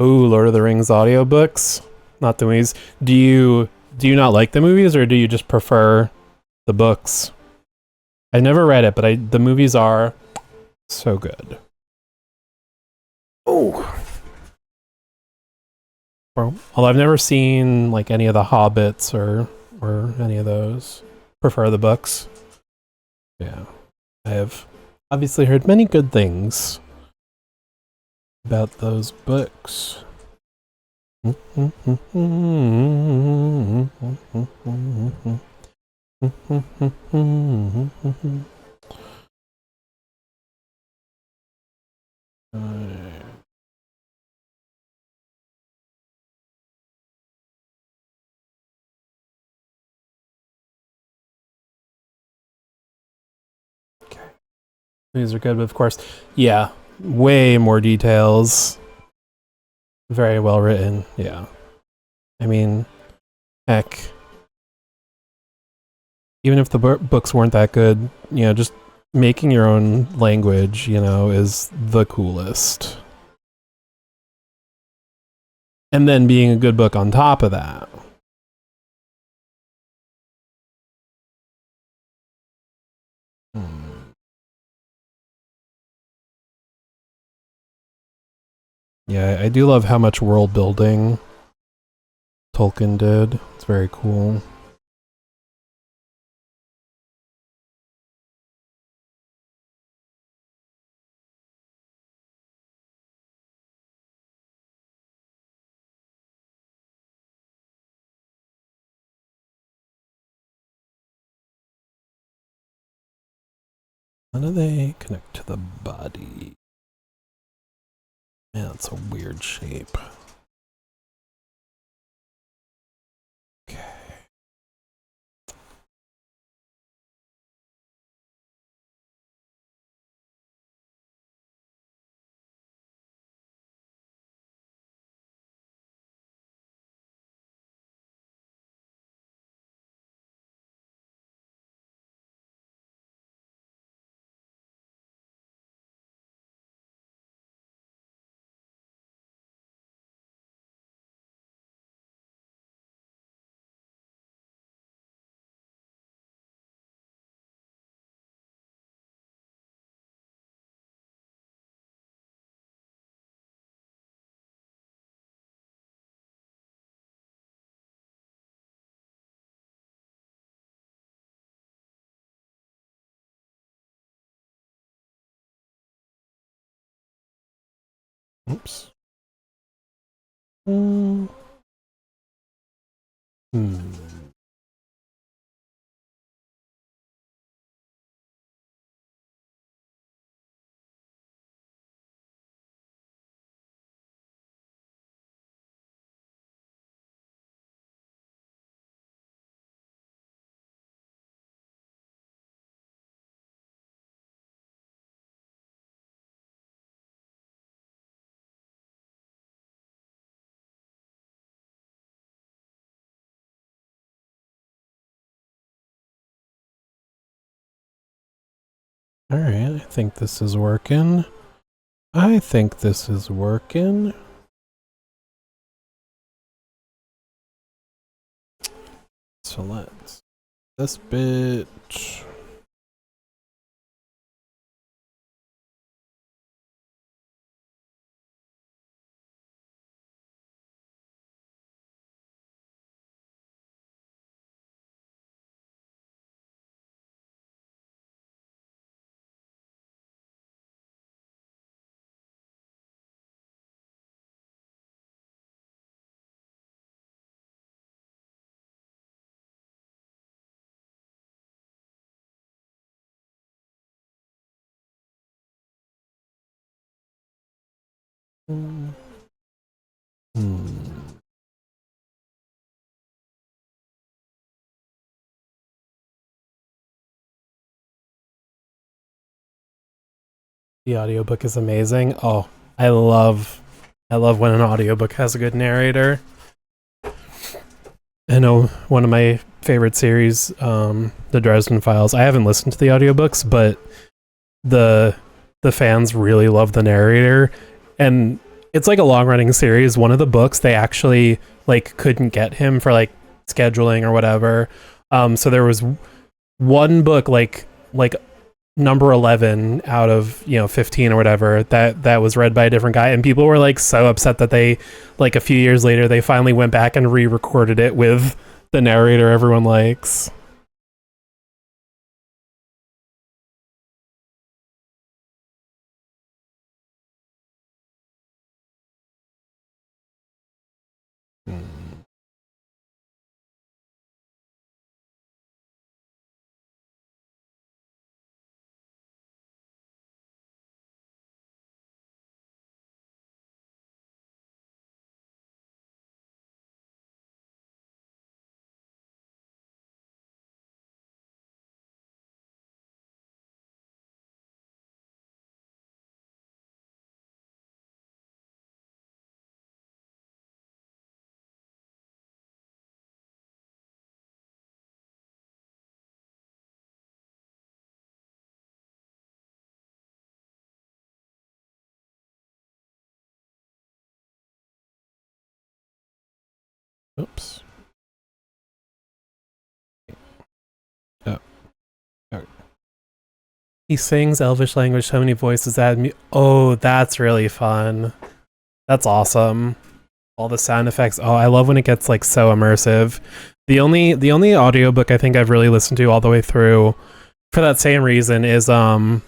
Ooh, Lord of the Rings audiobooks, not the movies. Do you not like the movies, or do you just prefer the books? I never read it, but the movies are so good. Oh. Well, although I've never seen like any of the Hobbits or any of those. Prefer the books. Yeah. I have obviously heard many good things about those books. Okay. These are good, but of course, yeah, way more details. Very well written, yeah. I mean, heck, even if the books weren't that good, just making your own language, is the coolest. And then being a good book on top of that. Yeah, I do love how much world building Tolkien did. It's very cool. How do they connect to the body? Yeah, it's a weird shape. Okay. Oops. Hmm. All right, I think this is working. So let's this bit. Hmm. The audiobook is amazing. Oh, I love when an audiobook has a good narrator. I know one of my favorite series, The Dresden Files. I haven't listened to the audiobooks, but the fans really love the narrator, and it's like a long running series. One of the books they actually like couldn't get him for like scheduling or whatever. So there was one book like number 11 out of 15 or whatever that was read by a different guy, and people were like so upset that they like a few years later they finally went back and re-recorded it with the narrator everyone likes. Oops. Oh. Okay. He sings Elvish language, so many voices oh, that's really fun. That's awesome. All the sound effects. Oh, I love when it gets like so immersive. The only audiobook I think I've really listened to all the way through for that same reason is World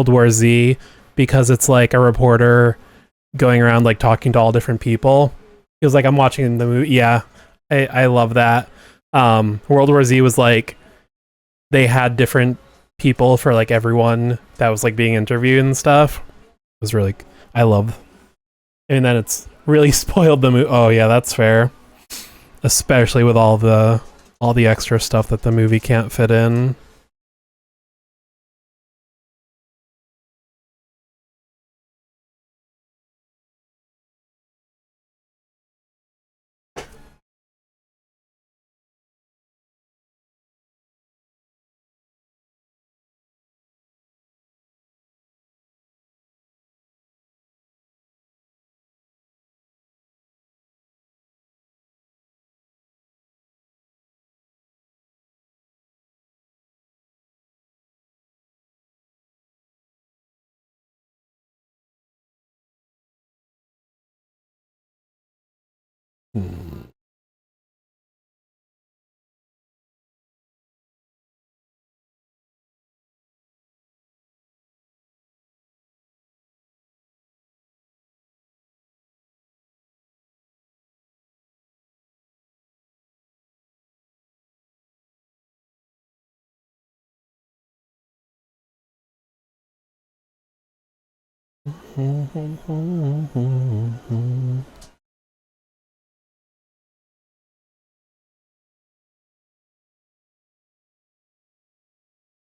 War Z, because it's like a reporter going around like talking to all different people. Feels like I'm watching the movie. Yeah. I love that. World War Z was like they had different people for like everyone that was like being interviewed and stuff. It was really I love. And then it's really spoiled the movie. Oh yeah, that's fair. Especially with all the extra stuff that the movie can't fit in. Hmm.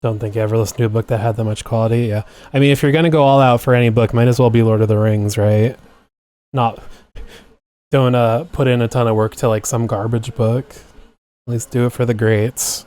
Don't think I ever listened to a book that had that much quality. Yeah. I mean, if you're going to go all out for any book, might as well be Lord of the Rings, right? Not, don't put in a ton of work to like some garbage book. At least do it for the greats.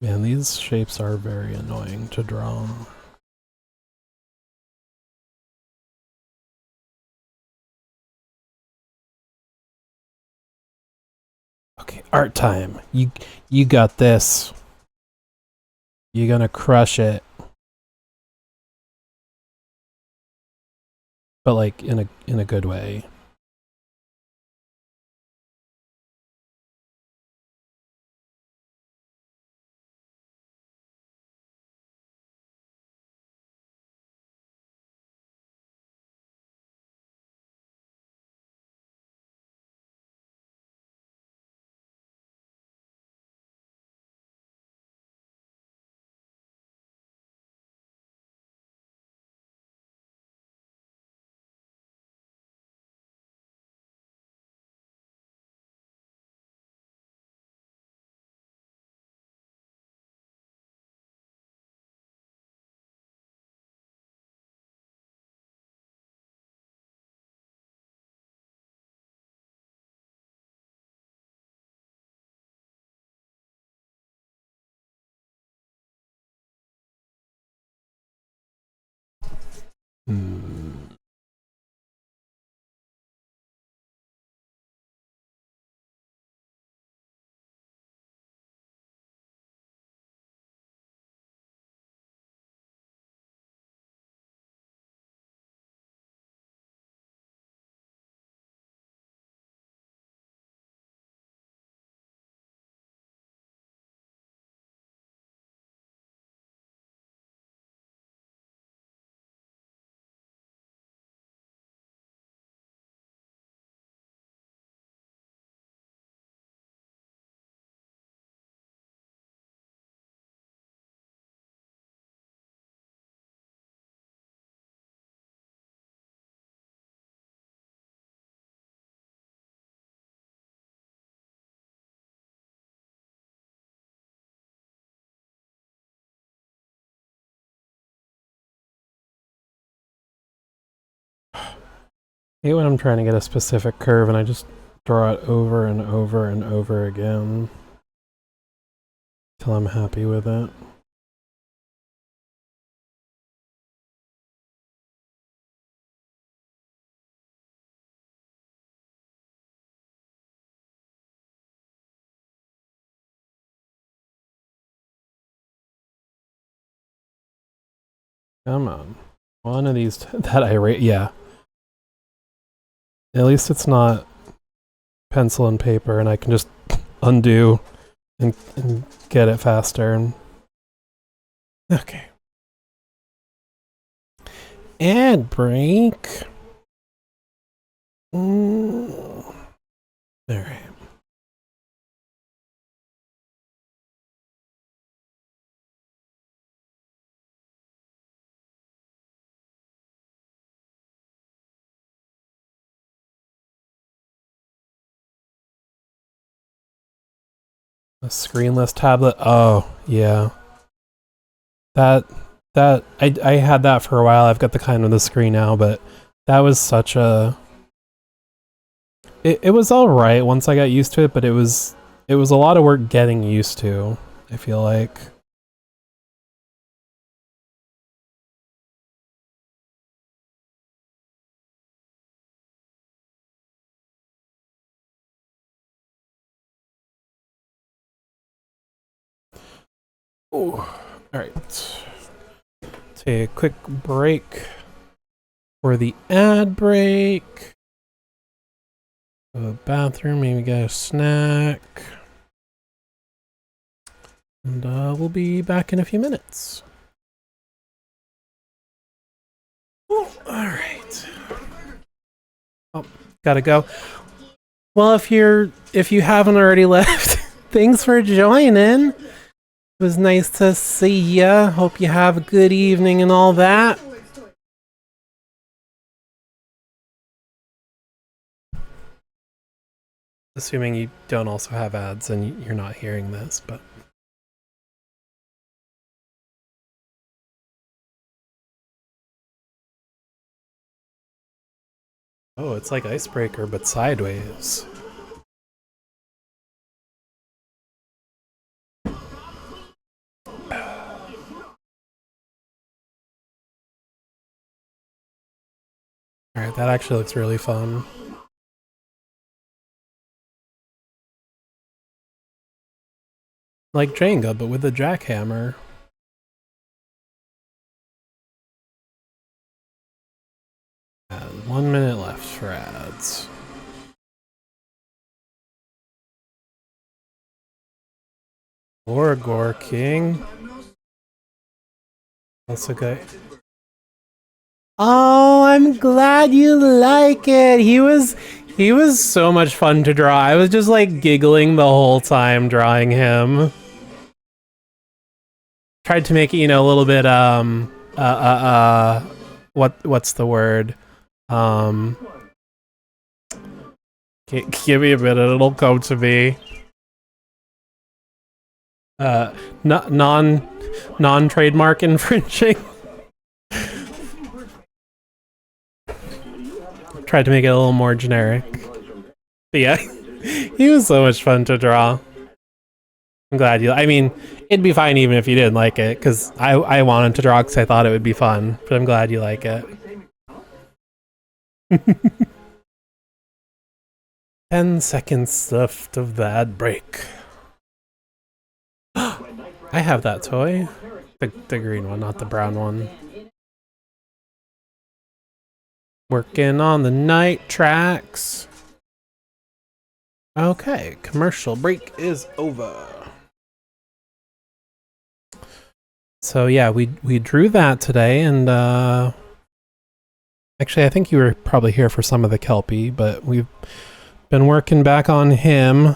Man, these shapes are very annoying to draw. Okay, art time. You got this. You're gonna crush it. But like in a good way. I hate when I'm trying to get a specific curve and I just draw it over and over and over again till I'm happy with it. Come on. One of these that I rate, yeah. At least it's not pencil and paper and I can just undo and get it faster. And okay. Ad break. All right. A screenless tablet. Oh, yeah. That I had that for a while. I've got the kind with the screen now, but that was such a it was all right once I got used to it, but it was a lot of work getting used to, I feel like. Ooh. All right. Take a quick break for the ad break. Go to the bathroom, maybe get a snack. And we'll be back in a few minutes. All right. Oh, gotta go. Well, if you haven't already left, thanks for joining. It was nice to see ya. Hope you have a good evening and all that. Assuming you don't also have ads and you're not hearing this, but... Oh, it's like Icebreaker, but sideways. Alright, that actually looks really fun. Like Jenga, but with a jackhammer. And 1 minute left for ads. Gore King. That's okay. Oh, I'm glad you like it. He was so much fun to draw. I was just like giggling the whole time drawing him. Tried to make it, a little bit what's the word? Give me a minute, it'll come to me. Non-trademark infringing. Tried to make it a little more generic. But yeah, he was so much fun to draw. I'm glad you... I mean, it'd be fine even if you didn't like it, because I wanted to draw because I thought it would be fun, but I'm glad you like it. 10 seconds left of the ad break. I have that toy. The green one, not the brown one. Working on the night tracks. Okay, commercial break is over. So yeah, we drew that today, and actually I think you were probably here for some of the Kelpie, but we've been working back on him,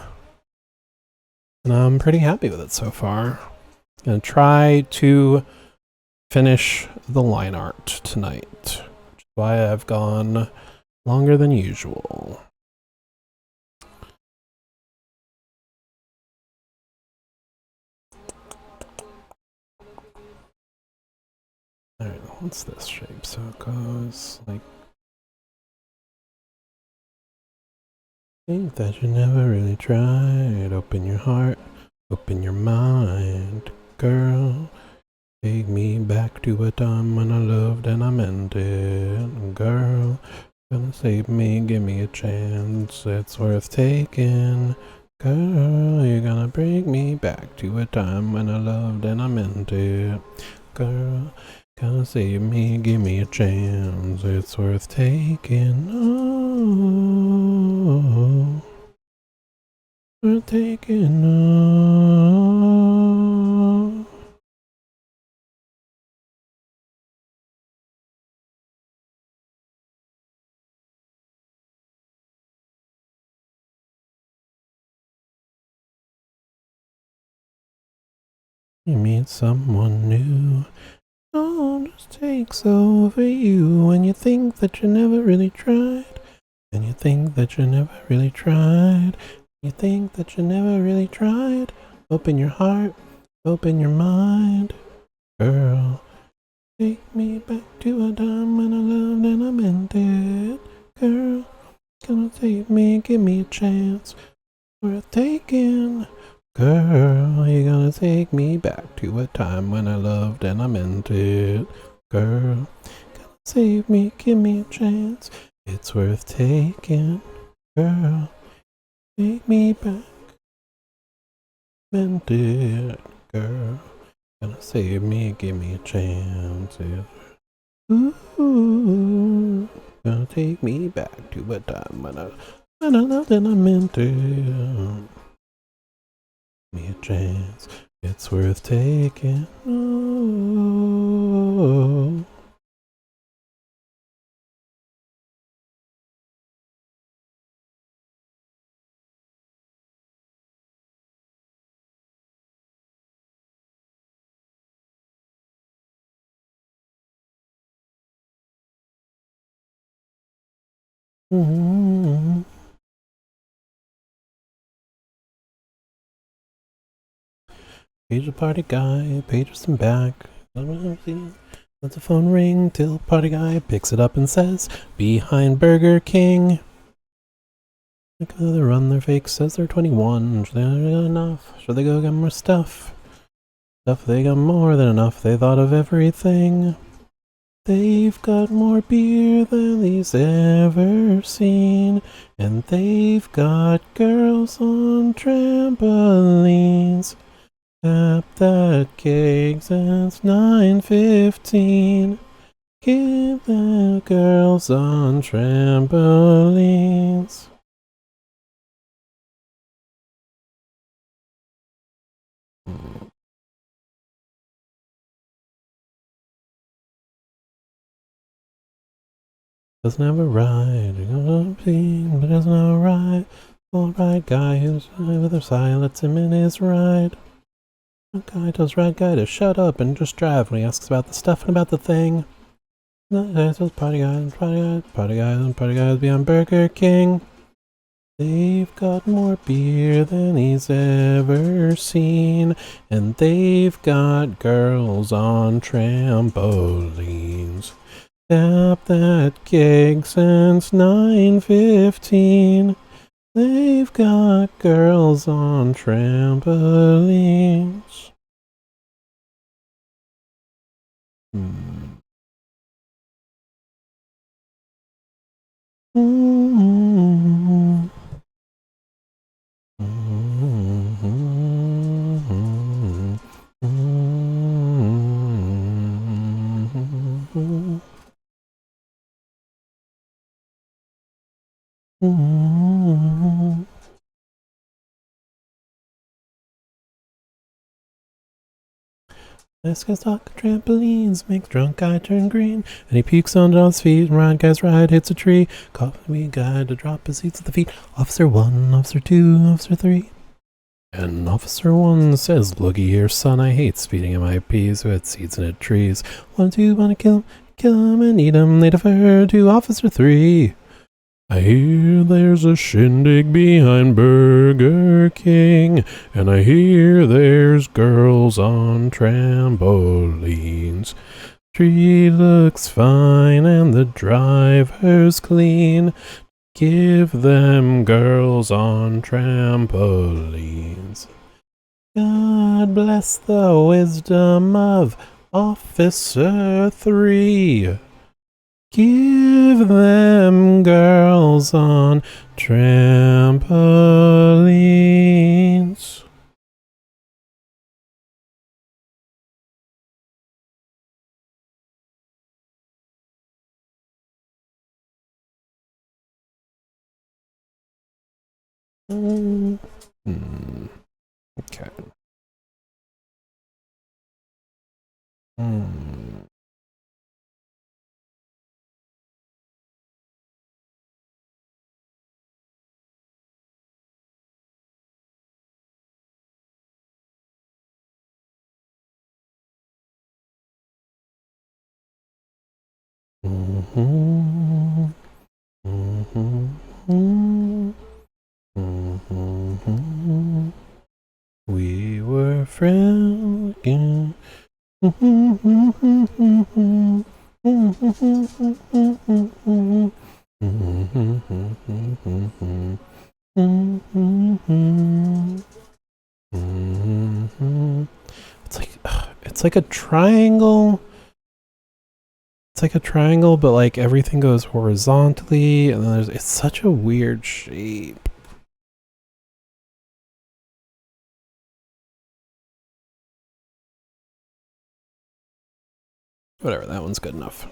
and I'm pretty happy with it so far. Gonna try to finish the line art tonight, which is why I've gone longer than usual. Alright, what's this shape? So it goes like... Think that you never really tried. Open your heart, open your mind, girl. Take me back to a time when I loved and I meant it, girl. Gonna save me, give me a chance, it's worth taking. Girl, you're gonna bring me back to a time when I loved and I meant it, girl. Gonna save me, give me a chance, it's worth taking. Oh, worth taking. Oh. You meet someone new. Oh, just takes over you when you think that you never really tried. And you think that you never really tried. You think that you never really tried. Open your heart, open your mind. Girl, take me back to a time when I loved and I meant it. Girl, gonna save me, give me a chance. Worth taking. Girl, you're gonna take me back to a time when I loved and I meant it. Girl, gonna save me, give me a chance. It's worth taking. Girl, take me back. Meant it. Girl, gonna save me, give me a chance. Ooh, gonna take me back to a time when I loved and I meant it. Me a chance, it's worth taking. Oh. Mm-hmm. Page the party guy, pages him back. Let the phone ring till party guy picks it up and says, "Behind Burger King." Look how they run their fake, says they're 21. Sure they got enough. Sure they go get more stuff. Stuff they got more than enough. They thought of everything. They've got more beer than he's ever seen. And they've got girls on trampolines. Tap that cake since 9:15. Give the girls on trampolines. Doesn't have a ride, but doesn't have a ride. Old ride guy who's with a sign lets him in his ride. The guy tells ride guy to shut up and just drive when he asks about the stuff and about the thing. The guy tells party guys beyond Burger King. They've got more beer than he's ever seen, and they've got girls on trampolines. Tap that gig since 9:15. They've got girls on trampolines. This guy's talking trampolines, makes drunk guy turn green, and he pukes on John's feet, and ride guy's ride hits a tree, coffee me guy to drop his seats at the feet, Officer 1, Officer 2, Officer 3. And Officer 1 says, looky here, son, I hate speeding in my peas who had seeds and had trees. 1, 2, wanna kill him and eat him, they defer to Officer 3. I hear there's a shindig behind Burger King, and I hear there's girls on trampolines. Tree looks fine and the driver's clean. Give them girls on trampolines. God bless the wisdom of Officer 3. Give them girls on trampolines. Okay. We were friends again. It's like a triangle. It's like a triangle, but like everything goes horizontally, and then it's such a weird shape. Whatever, that one's good enough.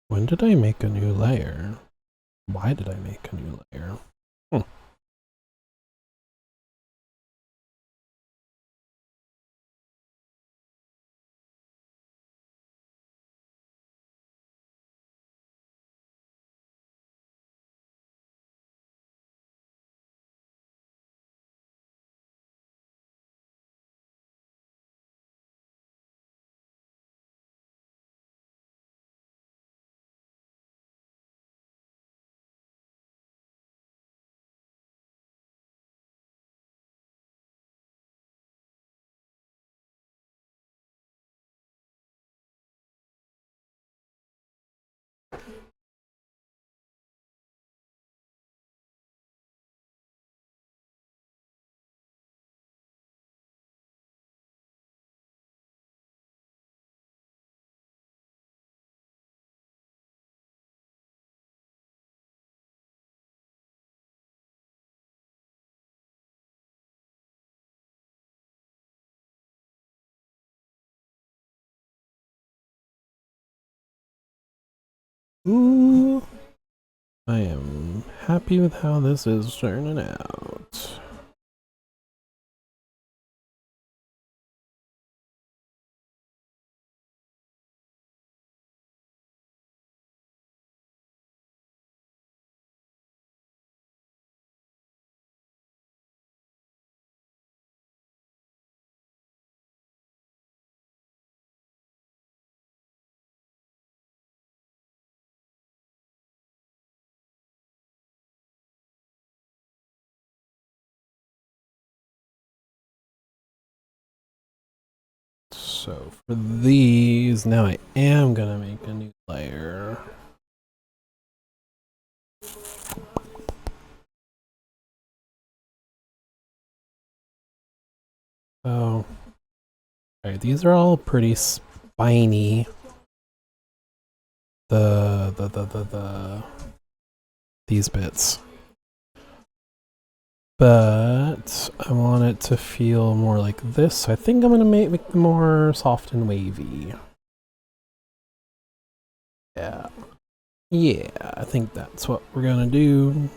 When did I make a new layer? Why did I make a new layer? Ooh, I am happy with how this is turning out. So for these, now I am gonna make a new layer. So, alright, these are all pretty spiny. These bits. But I want it to feel more like this, so I think I'm gonna make them more soft and wavy. Yeah. Yeah, I think that's what we're gonna do.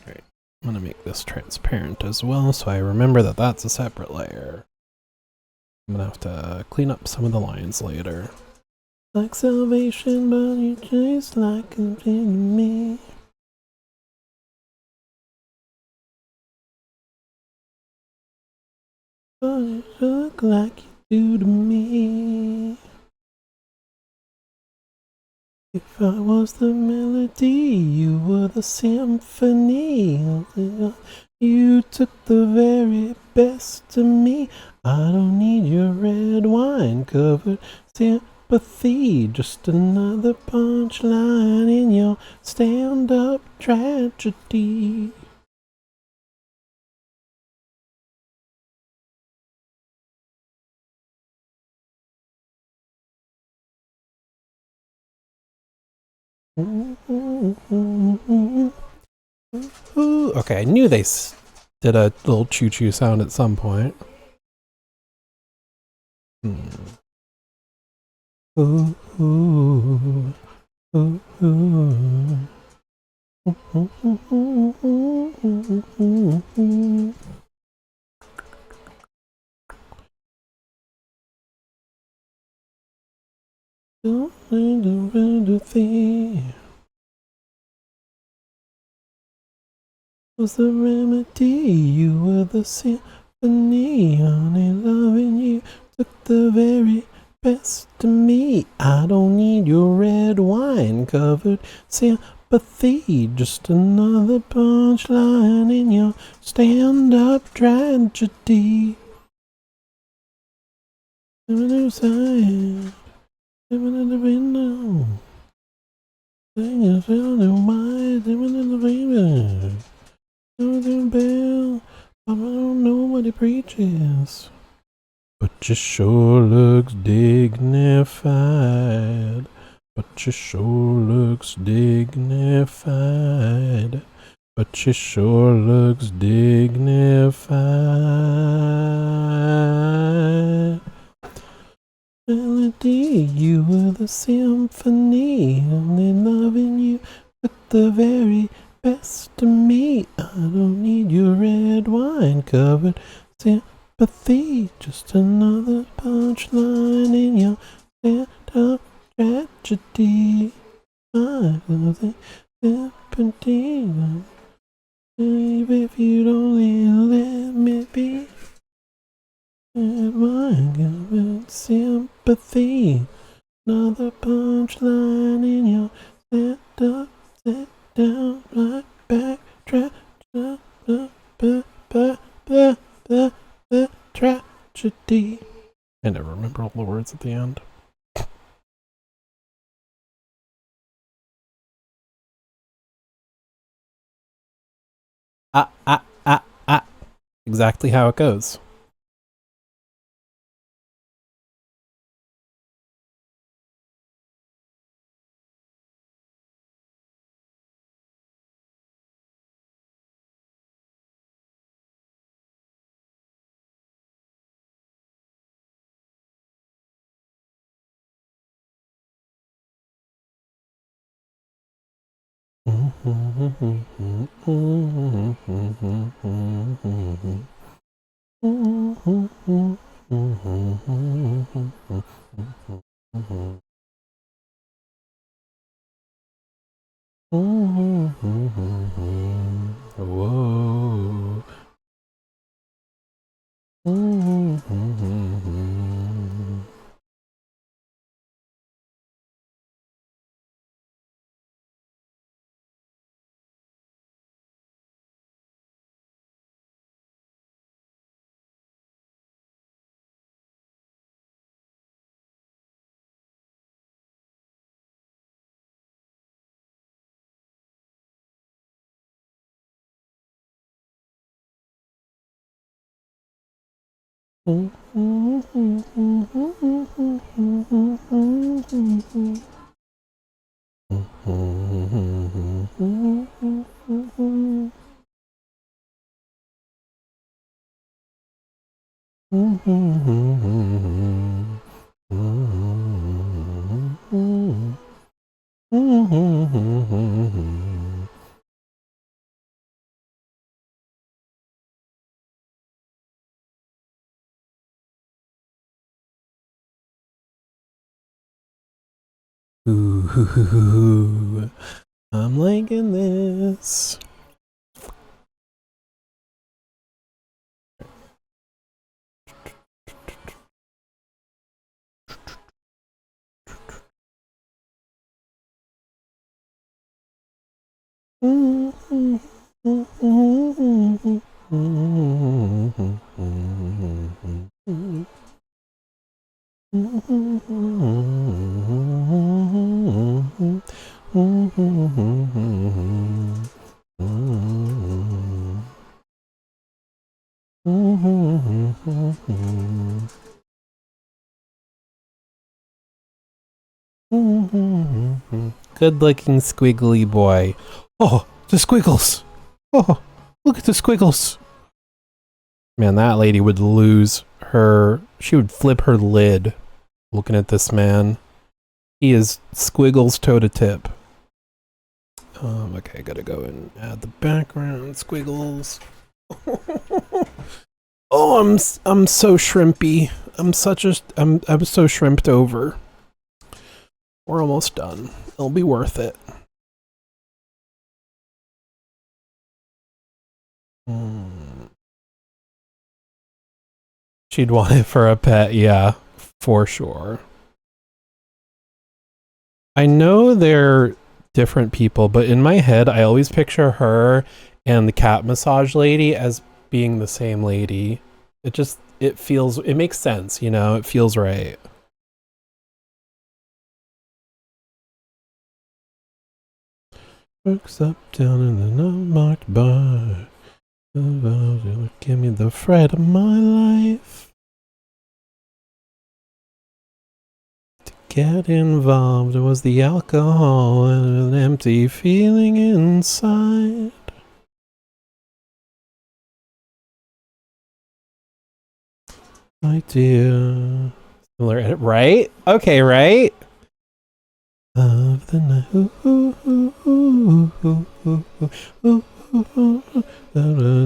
Alright, I'm gonna make this transparent as well, so I remember that that's a separate layer. I'm gonna have to clean up some of the lines later. Like salvation, but you taste like a thing to me. But you look like you do to me. If I was the melody, you were the symphony. You took the very best of me. I don't need your red wine covered sympathy. Just another punchline in your stand-up tragedy. Ooh, okay, I knew they did a little choo-choo sound at some point. Ooh, ooh, ooh, ooh. Don't need to run thing. Was the remedy? You were the symphony. Honey, loving you took the very best of me. I don't need your red wine covered sympathy. Just another punchline in your stand-up tragedy. Living inside, living in the window. Singing, feeling white, living in the baby. Living bell, I don't know what he preaches. But you sure looks dignified. but she sure looks dignified. But she sure looks dignified. Melody, you were the symphony, only loving you with the very best of me. I don't need your red wine covered sympathy, just another punchline in your stand-up tragedy. I love the sympathy, baby, if you'd only let me be. Red wine covered sympathy, another punchline in your stand-up, sit down, right back, tragedy. I never remember all the words at the end. Exactly how it goes. Whoa. Ooh, I'm liking this. Good looking squiggly boy. Oh, the squiggles. Oh, look at the squiggles. Man, that lady would lose her. She would flip her lid looking at this man. He is squiggles toe to tip. Okay, gotta go and add the background squiggles. Oh, I'm so shrimpy. I'm so shrimped over. We're almost done. It'll be worth it. She'd want it for a pet, yeah, for sure. I know they're different people, but in my head, I always picture her and the cat massage lady as being the same lady. It makes sense, you know, it feels right. Works up, down in the unmarked bar. Give me the fright of my life. get involved. It was the alcohol and an empty feeling inside. My dear. Right? Okay, right? Of the night.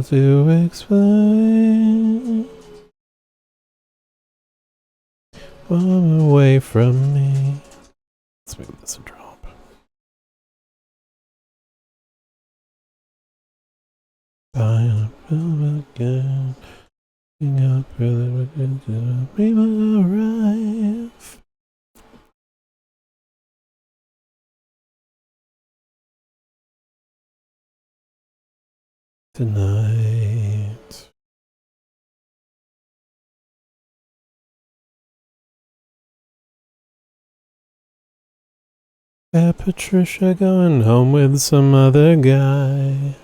To explain. Far away from me. Let's move this a drop. I am again. Up further to we will arrive. Tonight. Got Patricia going home with some other guy.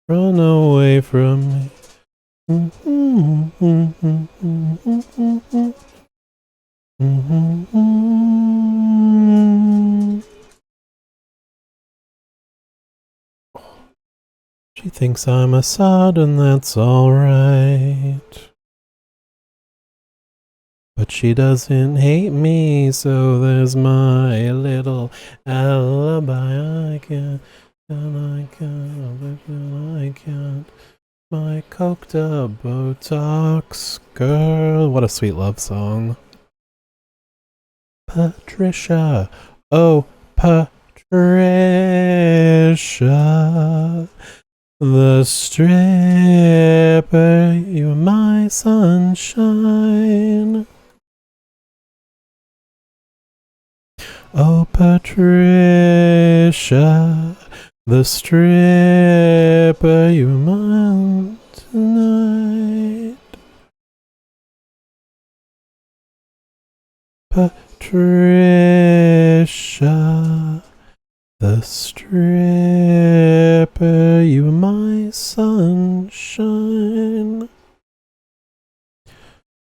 Run away from me. She thinks I'm a sod and that's alright. But she doesn't hate me, so there's my little alibi. I can't. My coked up Botox girl. What a sweet love song. Patricia. Oh, Patricia. The stripper. You're my sunshine. Oh, Patricia, the stripper, you're mine tonight. Patricia, the stripper, you're my sunshine.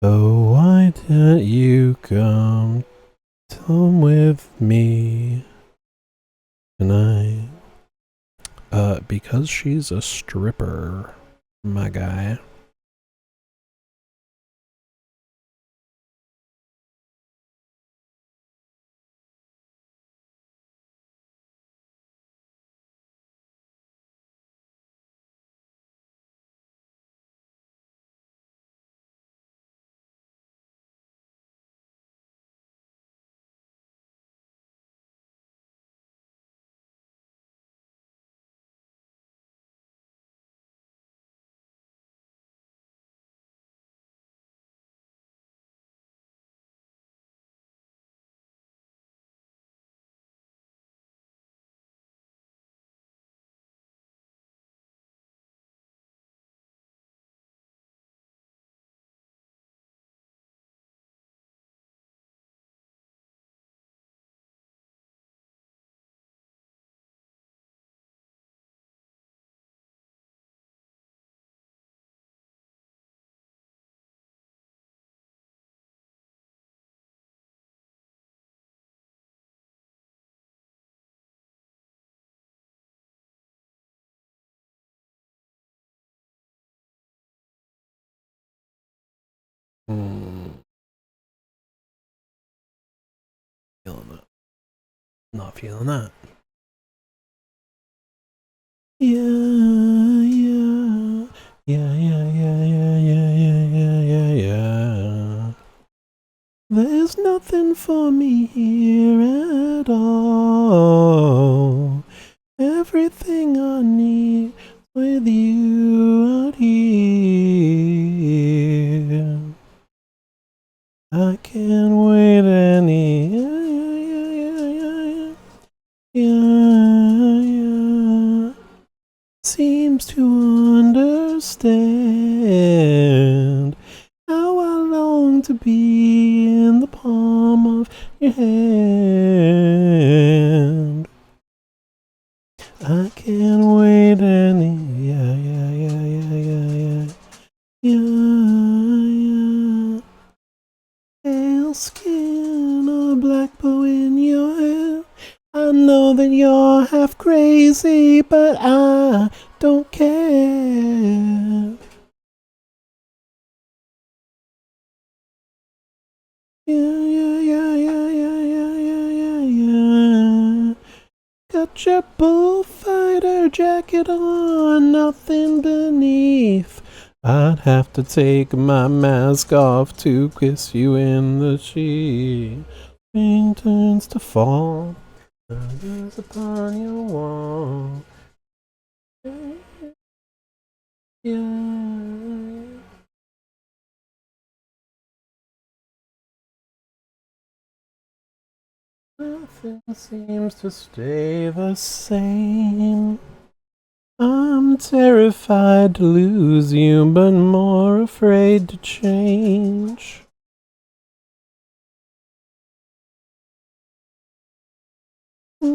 Oh, why didn't you come home with me tonight? Because she's a stripper, my guy. Feeling that. Not feeling that. Yeah. There's nothing for me here at all. Everything I need with you out here. I can't wait any. Yeah. Seems to understand how I long to be in the palm of your hand. I can't wait Yeah, pale skin, a black bow in your hair. I know that you're half crazy, but I don't care. Yeah. Got your bullfighter jacket on, nothing beneath. I'd have to take my mask off to kiss you in the sheet. Rain turns to fall, shadows upon your wall. Yeah. Nothing seems to stay the same. I'm terrified to lose you, but more afraid to change. I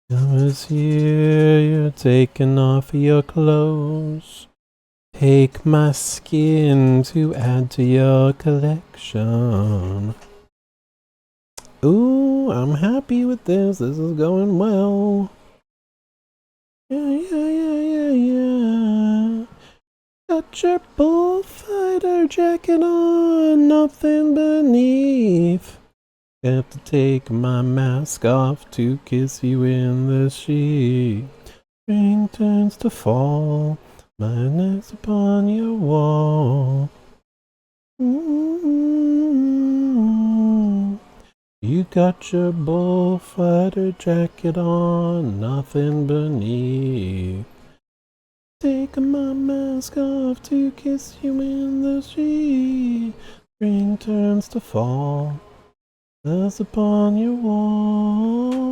was here, you're taking off your clothes. Take my skin to add to your collection. Ooh, I'm happy with this. This is going well. Yeah. Got your bullfighter jacket on, nothing beneath. Have to take my mask off to kiss you in the sheet. Spring turns to fall, my neck's upon your wall. You got your bullfighter jacket on, nothing beneath. Take my mask off to kiss you in the sheet. Spring turns to fall, that's upon your wall.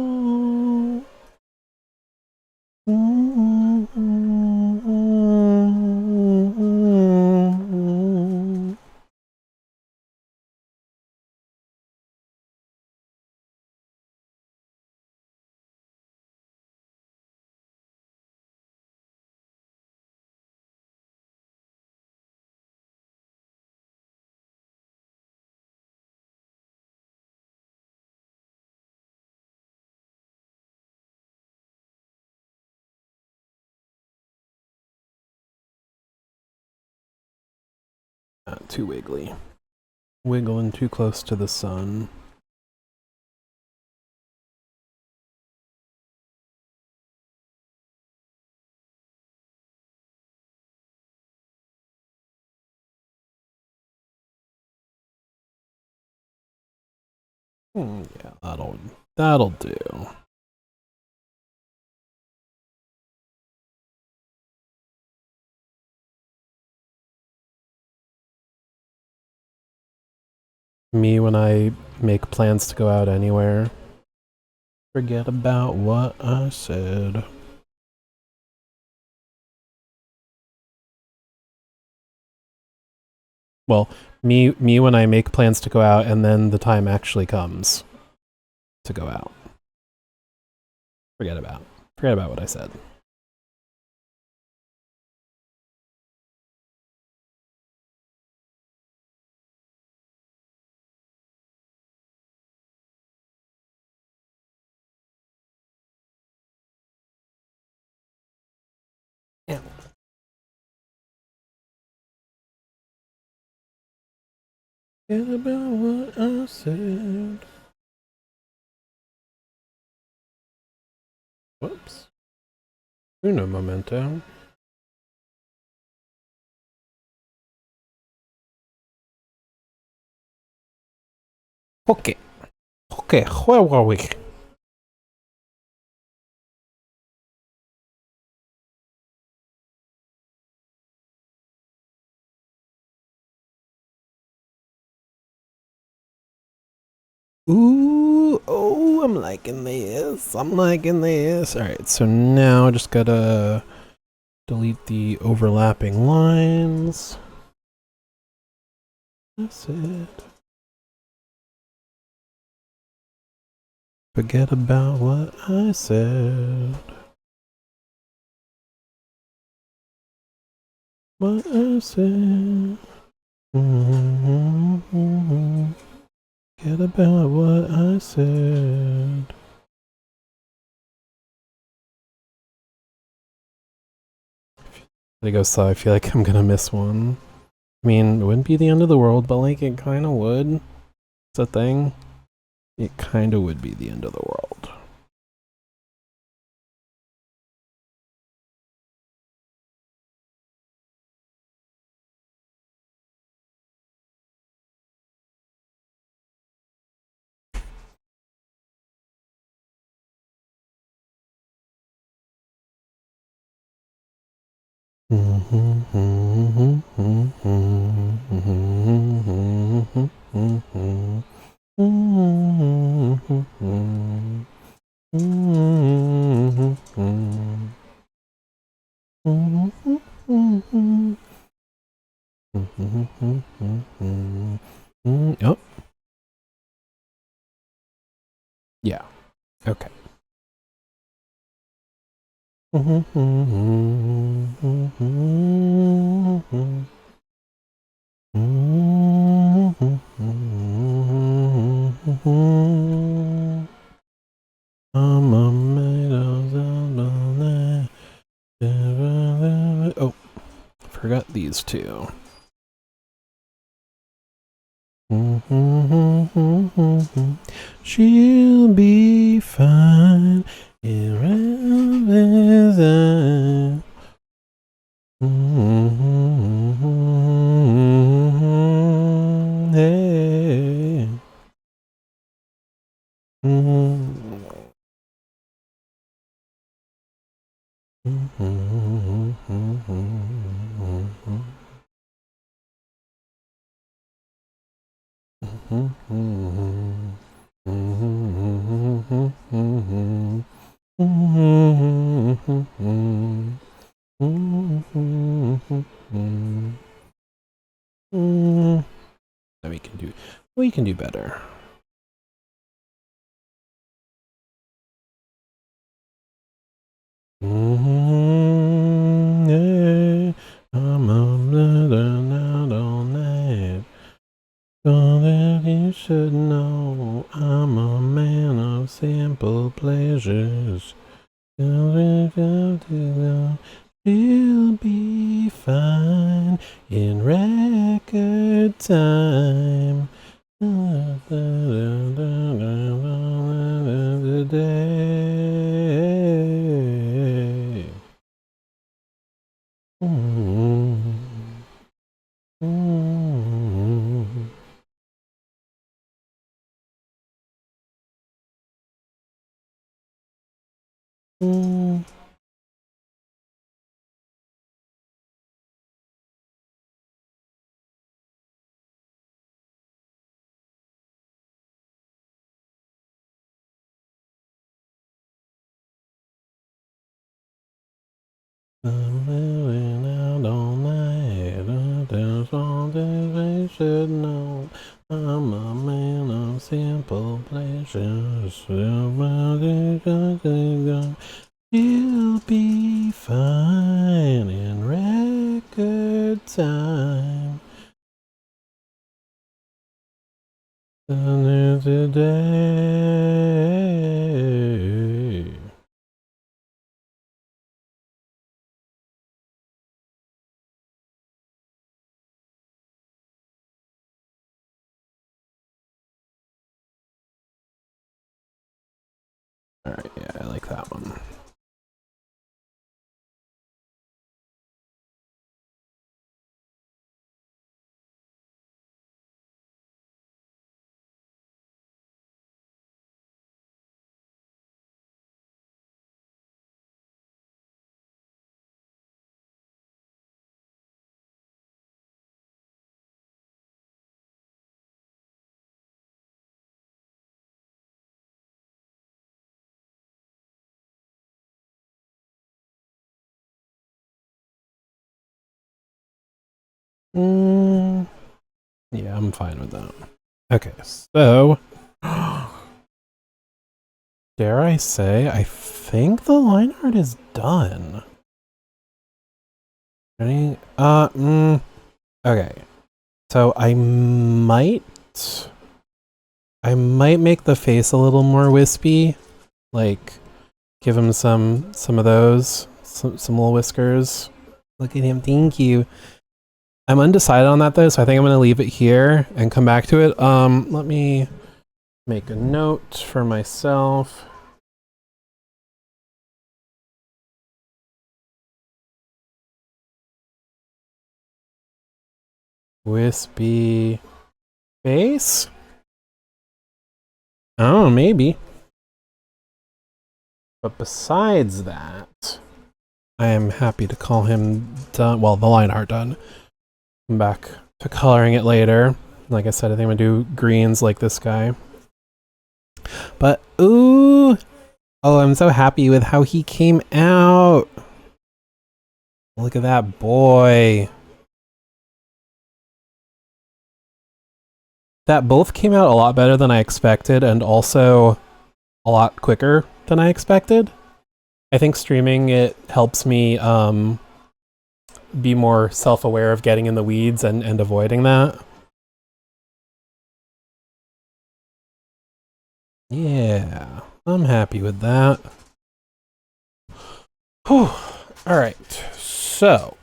Not too wiggly. Wiggling too close to the sun. Yeah, that'll do. Me when I make plans to go out anywhere. Forget about what I said. Well, me when I make plans to go out and then the time actually comes to go out. Forget about what I said. Yeah. Forget about what I said. Whoops. Uno momento. Okay, where were we? Ooh, oh, I'm liking this. Alright, so now just gotta delete the overlapping lines. That's it. Forget about what I said. what I said. Forget about what I said. There goes, so I feel like I'm gonna miss one. I mean, it wouldn't be the end of the world, but like it kind of would. It's a thing. It kind of would be the end of the world. Oh. Yeah. Okay. Oh, forgot these two. She'll be fine. Hey. We can do better. Yeah, I'm out all night. So that you should know I'm a man of simple pleasures. She'll be fine in record time. Today. I'm living out all night. There's all that they should know. I'm a man of simple pleasures. You'll be fine in record time. Today. Alright, yeah, I like that one. Yeah, I'm fine with that. Okay, so dare I say, I think the line art is done. Ready? Okay. So I might make the face a little more wispy. Like, give him some of those. Some little whiskers. Look at him, thank you. I'm undecided on that though, so I think I'm gonna leave it here and come back to it. Let me make a note for myself. Wispy face? Oh, maybe. But besides that, I am happy to call him done. Well, the line art done. Come back to coloring it later. Like I said, I think I'm gonna do greens like this guy. But ooh, oh, I'm so happy with how he came out. Look at that boy. That both came out a lot better than I expected, and also a lot quicker than I expected. I think streaming it helps me be more self-aware of getting in the weeds and avoiding that. Yeah, I'm happy with that. Whew. All right, so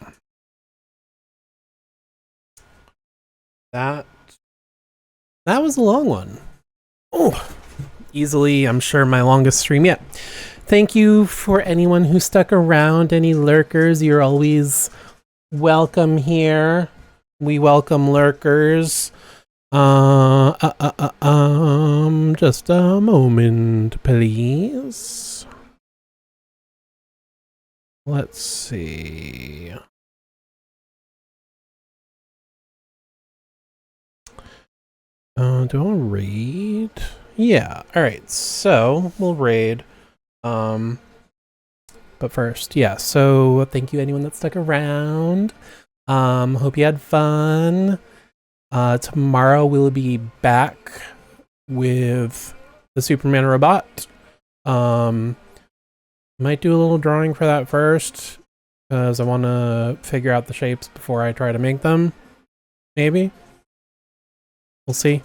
that was a long one. Oh, easily, I'm sure, my longest stream yet. Thank you for anyone who stuck around, any lurkers. You're always welcome here. We welcome lurkers. Just a moment, please. Let's see. Do I raid? Yeah, alright, so we'll raid. But first, yeah, so thank you anyone that stuck around. Hope you had fun. Tomorrow we'll be back with the Superman robot. Might do a little drawing for that first, because I want to figure out the shapes before I try to make them. Maybe. We'll see.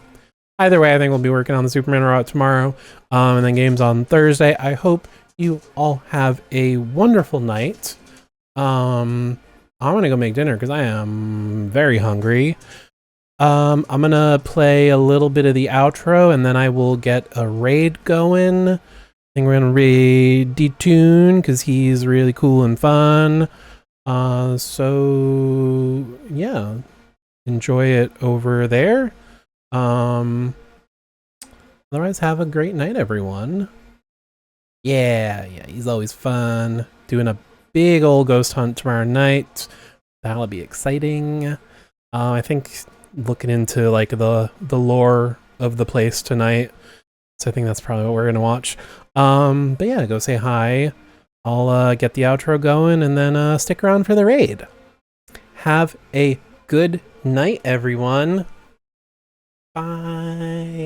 Either way, I think we'll be working on the Superman robot tomorrow, and then games on Thursday. I hope you all have a wonderful night. I'm gonna go make dinner because I am very hungry. I'm gonna play a little bit of the outro and then I will get a raid going. I think we're gonna raid D-Tune because he's really cool and fun. So yeah, enjoy it over there. Otherwise, have a great night, everyone. Yeah, he's always fun. Doing a big old ghost hunt tomorrow night. That'll be exciting. I think looking into like the lore of the place tonight. So I think that's probably what we're gonna watch. But yeah, go say hi. I'll get the outro going and then stick around for the raid. Have a good night, everyone. Bye.